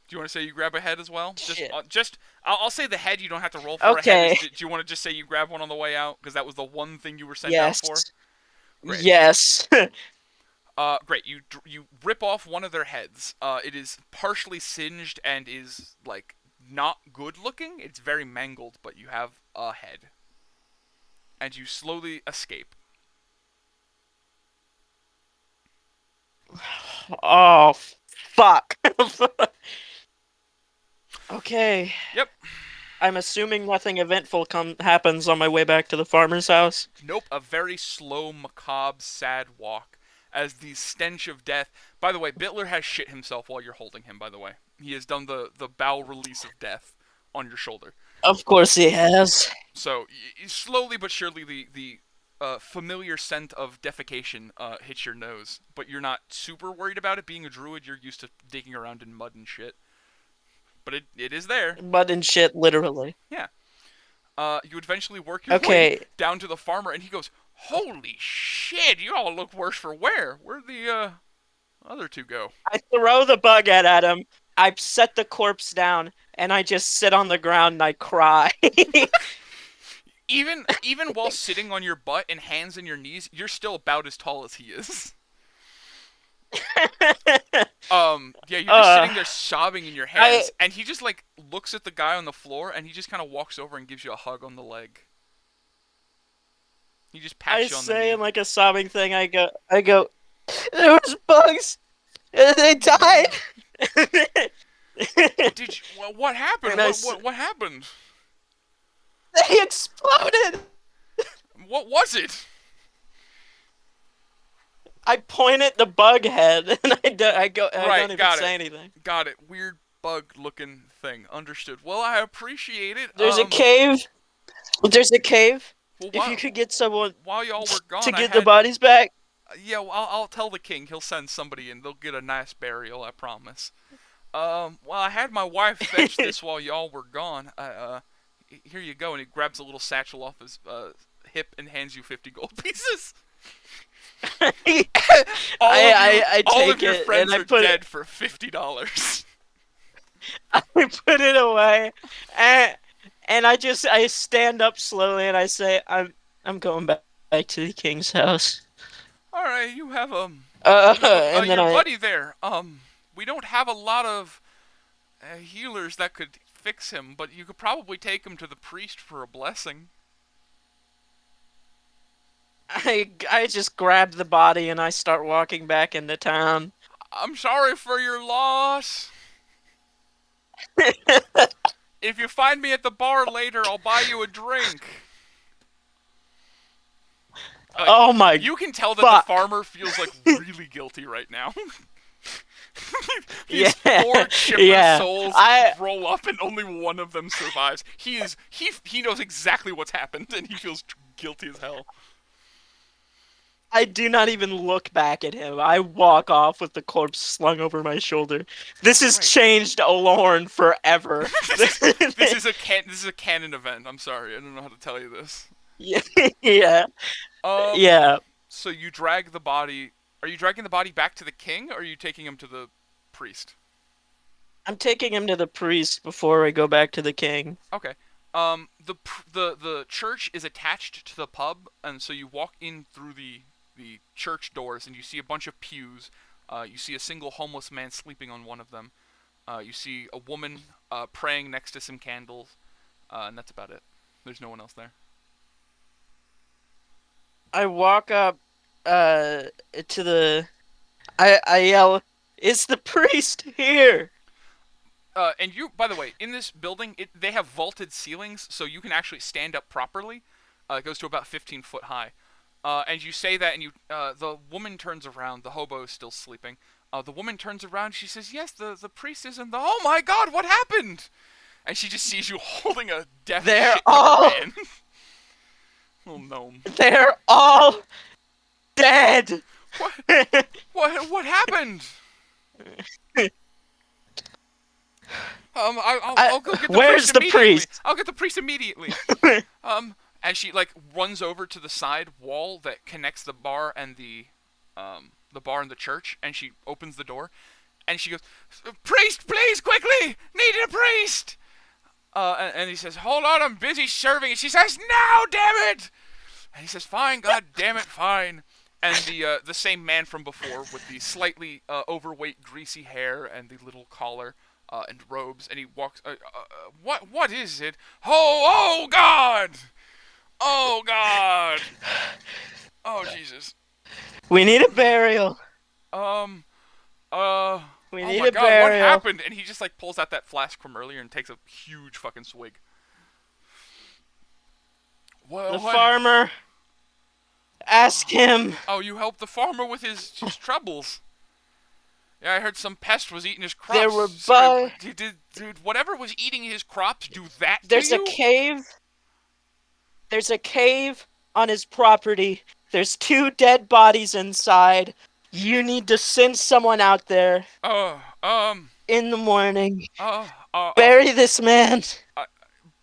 Do you want to say you grab a head as well? Shit. I'll say the head. You don't have to roll for Okay. a head. Do you want to just say you grab one on the way out? Because that was the one thing you were sent Yes. out for. Great. Yes. Great. You rip off one of their heads. It is partially singed and is like not good looking. It's very mangled, but you have a head, and you slowly escape. Oh, fuck. Okay. Yep. I'm assuming nothing eventful happens on my way back to the farmer's house. Nope. A very slow, macabre, sad walk as the stench of death. By the way, Bitler has shit himself while you're holding him. By the way, he has done the bowel release of death on your shoulder. Of course he has. So slowly but surely, the familiar scent of defecation hits your nose, but you're not super worried about it. Being a druid, you're used to digging around in mud and shit. But it is there. Mud and shit, literally. Yeah. You eventually work your Okay. way down to the farmer, and he goes, "Holy shit! You all look worse for wear. Where'd the other two go?" I throw the bug head at him. I set the corpse down, and I just sit on the ground and I cry. Even while sitting on your butt and hands in your knees, you're still about as tall as he is. Yeah, you're just sitting there sobbing in your hands, and he just like looks at the guy on the floor, and he just kind of walks over and gives you a hug on the leg. He just pats you on the knee. I say in like a sobbing thing, I go, there was bugs, and they died. Did you, what happened? What happened? They exploded. What was it? I point at the bug head, and I don't even got say it. anything. Got it. Weird bug-looking thing. Understood. Well, I appreciate it. There's a cave. There's a cave. Well, If you could get someone while y'all were gone, to get the bodies back. Yeah, well, I'll tell the king. He'll send somebody in. They'll get a nice burial, I promise. Well, I had my wife fetch this while y'all were gone. Here you go. And he grabs a little satchel off his hip and hands you 50 gold pieces. I all take of your it friends and I are put dead for $50. I put it away, and I stand up slowly and I say, I'm going back to the king's house. All right, you have and your then buddy there. We don't have a lot of healers that could fix him, but you could probably take him to the priest for a blessing. I just grab the body and I start walking back into town. I'm sorry for your loss. If you find me at the bar later, I'll buy you a drink. Oh my! You can tell that fuck. the farmer feels like really guilty right now. These Yeah, 4 chipper yeah. souls roll up and only one of them survives. He knows exactly what's happened and he feels guilty as hell. I do not even look back at him. I walk off with the corpse slung over my shoulder. This has changed Olorn forever. This is a canon event. I'm sorry, I don't know how to tell you this. Yeah. Yeah. So you drag the body. Are you dragging the body back to the king, or are you taking him to the priest? I'm taking him to the priest before I go back to the king. Okay. The church is attached to the pub, and so you walk in through the church doors, and you see a bunch of pews. You see a single homeless man sleeping on one of them. You see a woman praying next to some candles, and that's about it. There's no one else there. I walk up to the... I yell, "Is the priest here?" And you, by the way, in this building, they have vaulted ceilings, so you can actually stand up properly. It goes to about 15 foot high. And you say that, and the woman turns around. The hobo is still sleeping. The woman turns around. And she says, "Yes, the priest is in the. Oh my God, what happened?" And she just sees you holding a death shit man. Little gnome. They're all dead. What happened? I'll go get the Where's priest the immediately. priest? I'll get the priest immediately. And she like runs over to the side wall that connects the bar and the church, and she opens the door, and she goes, "Priest, please, quickly! Need a priest!" And he says, "Hold on, I'm busy serving." And she says, "No, damn it!" And he says, "Fine, God damn it, fine." And the same man from before with the slightly overweight, greasy hair and the little collar and robes, and he walks. What is it? Oh God! Oh God! Oh Jesus! We need a burial. Um. We Oh need my a God! What burial. happened? And he just like pulls out that flask from earlier and takes a huge fucking swig. The farmer. Ask him. Oh, you helped the farmer with his troubles. Yeah, I heard some pest was eating his crops. There were Sorry, did whatever was eating his crops do that There's to a you? cave. There's a cave on his property. There's 2 dead bodies inside. You need to send someone out there in the morning. Bury this man.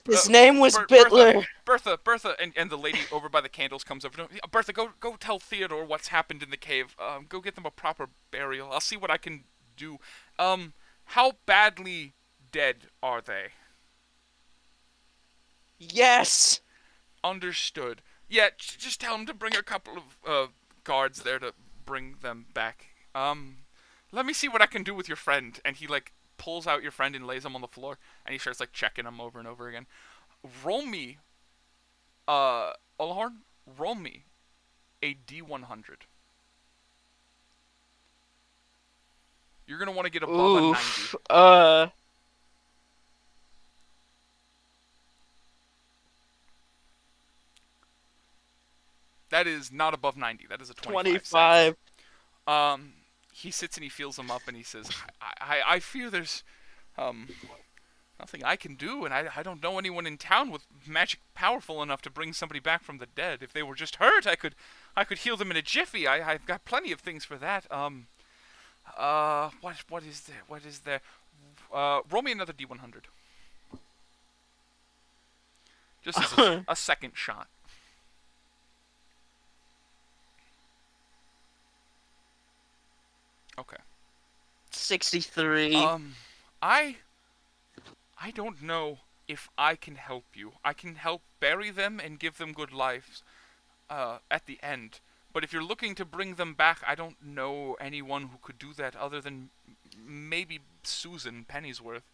His name was Bittler. Bertha, and the lady over by the candles comes over. Bertha, go tell Theodore what's happened in the cave. Go get them a proper burial. I'll see what I can do. How badly dead are they? Yes. Understood. Yeah, just tell him to bring a couple of guards there to bring them back. Let me see what I can do with your friend. And he like pulls out your friend and lays him on the floor, and he starts like checking him over and over again. Roll me, Olahorn, roll me a D100. You're gonna want to get above a 90. That is not above 90. That is a 25. He sits and he feels them up and he says, I fear there's nothing I can do, and I don't know anyone in town with magic powerful enough to bring somebody back from the dead. If they were just hurt, I could heal them in a jiffy. I've got plenty of things for that. What is there? Roll me another D100. Just as a second shot. Okay. 63. I don't know if I can help you. I can help bury them and give them good lives at the end. But if you're looking to bring them back, I don't know anyone who could do that other than maybe Susan Pennyworth.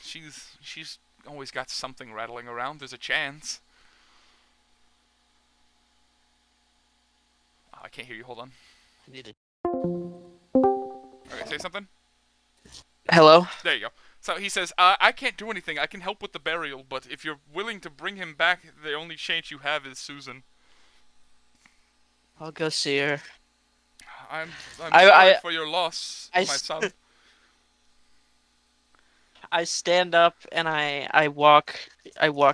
She's always got something rattling around. There's a chance. Oh, I can't hear you. Hold on. Okay, say something. Hello? There you go. So he says, I can't do anything. I can help with the burial, but if you're willing to bring him back, the only chance you have is Susan. I'll go see her. I'm sorry for your loss, my son. I stand up and I walk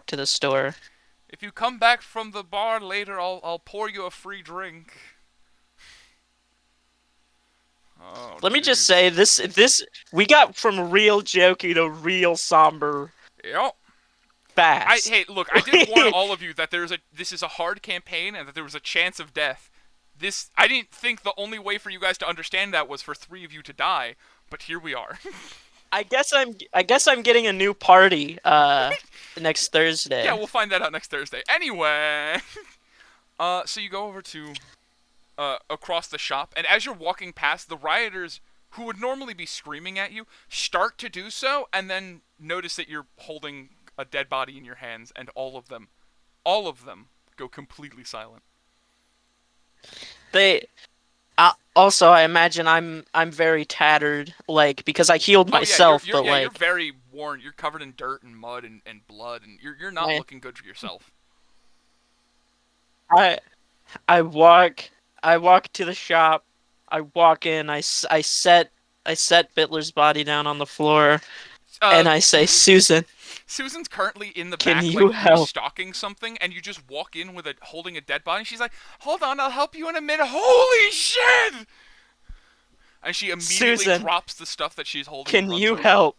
to the store. If you come back from the bar later, I'll pour you a free drink. Oh, Let me just say, this we got from real jokey to real somber Yep. fast. Hey, look, I did warn all of you that this is a hard campaign and that there was a chance of death. I didn't think the only way for you guys to understand that was for 3 of you to die, but here we are. I guess I'm getting a new party next Thursday. Yeah, we'll find that out next Thursday. Anyway, so you go over to across the shop, and as you're walking past, the rioters who would normally be screaming at you start to do so, and then notice that you're holding a dead body in your hands, and all of them go completely silent. Also, I imagine I'm very tattered, like, because I healed myself, you're but you're very worn. You're covered in dirt and mud and blood, and you're not looking good for yourself. I walk to the shop. I walk in. I set Bittler's body down on the floor. And I say, Susan, Susan's currently in the can back, you like help? restocking something, and you just walk in with holding a dead body. And she's like, "Hold on, I'll help you in a minute." Holy shit! And she immediately Susan, drops the stuff that she's holding and can runs you over. help?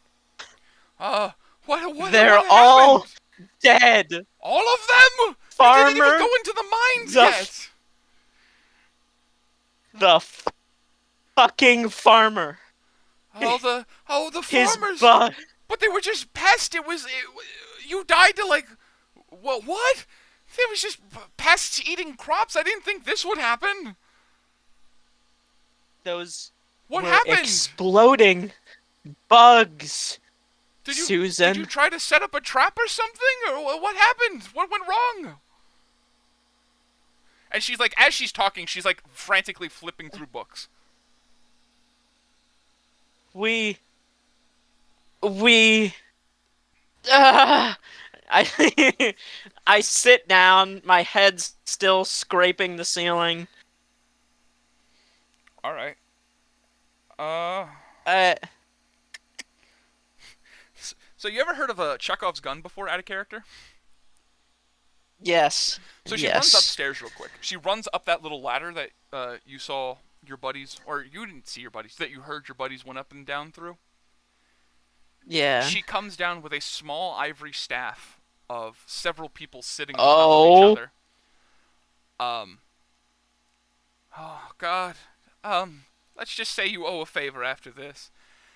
What They're happened? all dead. All of them? You didn't even Farmer, go into the mines the yet. The fucking farmer. The His farmers. butt. But they were just pests. You died to like, what? It was just pests eating crops. I didn't think this would happen. Those What were happened? exploding bugs. Susan. Did you try to set up a trap or something? Or what happened? What went wrong? And she's like, as she's talking, she's like frantically flipping through books. I I sit down, my head's still scraping the ceiling. All right. So you ever heard of a Chekhov's gun before, out of character? Yes. So she runs upstairs real quick. She runs up that little ladder that you saw your buddies, or you didn't see your buddies, that you heard your buddies went up and down through. Yeah. She comes down with a small ivory staff of several people sitting on top of each other. Oh God. Let's just say you owe a favor after this.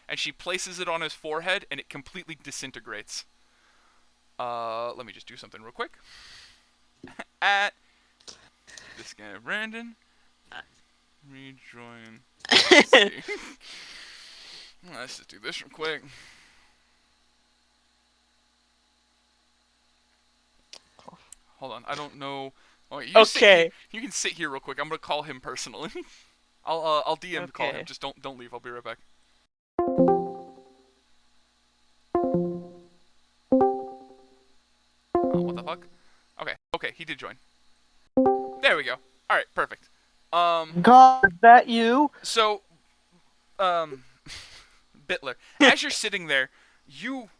And she places it on his forehead, and it completely disintegrates. Let me just do something real quick. At this guy Brandon, rejoin. Let's see. Let's just do this real quick. Hold on, I don't know. Oh, wait, Okay. You can sit here real quick. I'm gonna call him personally. I'll DM call him. Just don't leave. I'll be right back. Oh, what the fuck? Okay, he did join. There we go. All right, perfect. God, is that you? So, Bitler, as you're sitting there, you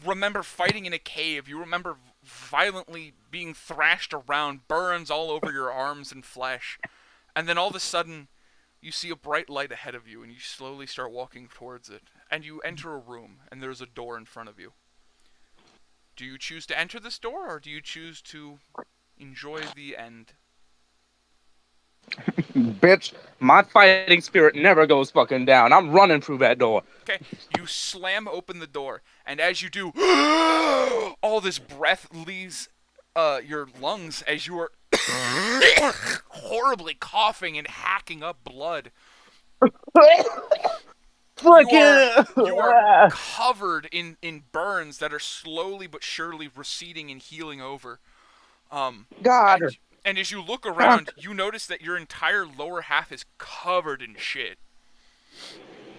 remember fighting in a cave. You remember violently being thrashed around, burns all over your arms and flesh. And then all of a sudden, you see a bright light ahead of you, and you slowly start walking towards it. And you enter a room, and there's a door in front of you. Do you choose to enter this door, or do you choose to enjoy the end? Bitch, my fighting spirit never goes fucking down. I'm running through that door. Okay, you slam open the door, and as you do, all this breath leaves your lungs as you are horribly coughing and hacking up blood. You are covered in burns that are slowly but surely receding and healing over. God. And as you look around, you notice that your entire lower half is covered in shit.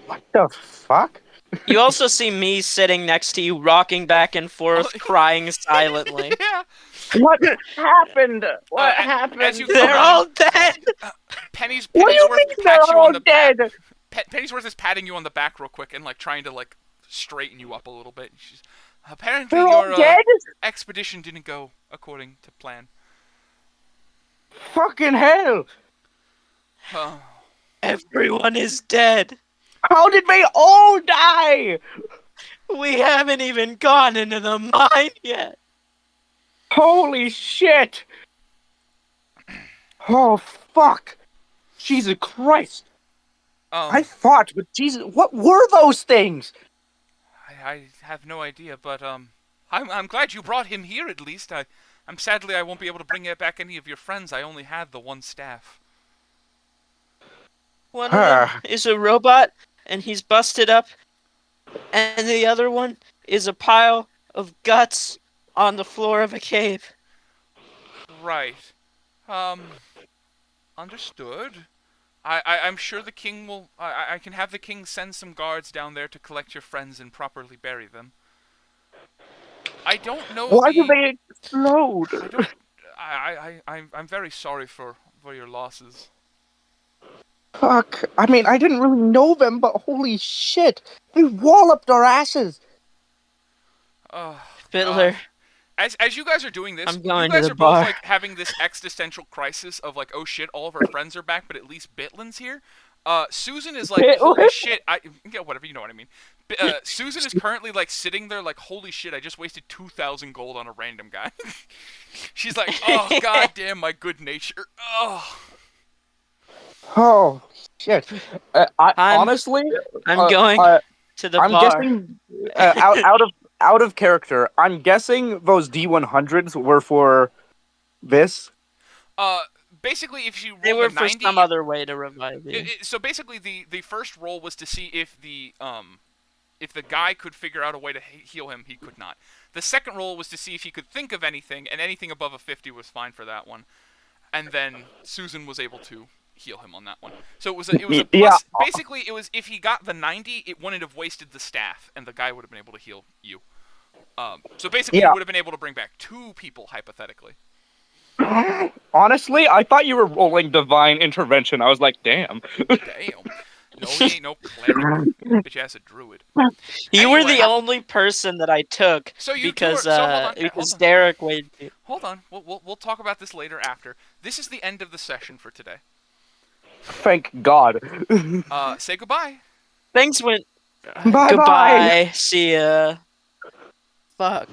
What the fuck? You also see me sitting next to you, rocking back and forth, crying silently. Yeah. What happened? What happened? As you They're all dead! Penny's What do you Pennyworth mean they're pats you all on the dead? back. Pennyworth is patting you on the back real quick and like trying to like straighten you up a little bit. She's, apparently They're all your dead? expedition didn't go according to plan. Fucking hell! Everyone is dead. How did they all die? We haven't even gone into the mine yet. Holy shit! Oh fuck! Jesus Christ! I fought, but Jesus, what were those things? I have no idea, but I'm glad you brought him here at least. I'm sadly I won't be able to bring back any of your friends. I only had the one staff. One of them is a robot, and he's busted up, and the other one is a pile of guts on the floor of a cave. Right. Understood. I'm sure the king will... I can have the king send some guards down there to collect your friends and properly bury them. I don't know Why do they explode? I'm very sorry for your losses. Fuck. I mean, I didn't really know them, but holy shit. They walloped our asses. Fiddler. As you guys are doing this, I'm you going guys to the are both bar. like having this existential crisis of like, oh shit, all of our friends are back, but at least Bitlin's here. Susan is like, holy shit, yeah, whatever, you know what I mean. Susan is currently like sitting there like, holy shit, I just wasted 2,000 gold on a random guy. She's like, oh goddamn, my good nature. Oh. Oh shit! I'm Honestly, going to the I'm bar. guessing out of character. I'm guessing those D100s were for this. Basically, if you They roll were the for 90, some other way to revive you. so basically the first roll was to see if the guy could figure out a way to heal him. He could not. The second roll was to see if he could think of anything, and anything above a 50 was fine for that one. And then Susan was able to heal him on that one. So it was a plus. Yeah. Basically, it was if he got the 90, it wouldn't have wasted the staff, and the guy would have been able to heal you. So basically, Yeah. you would have been able to bring back 2 people hypothetically. Honestly, I thought you were rolling divine intervention. I was like, damn. Damn. No, he ain't no cleric. Bitch ass a druid. You were the Anyway. only person that I took So you because two are, so hold on, because hold on. Derek waited. Hold on. We'll talk about this later after. This is the end of the session for today. Thank God. Say goodbye. Things went. Bye-bye. Goodbye. See ya. Fuck.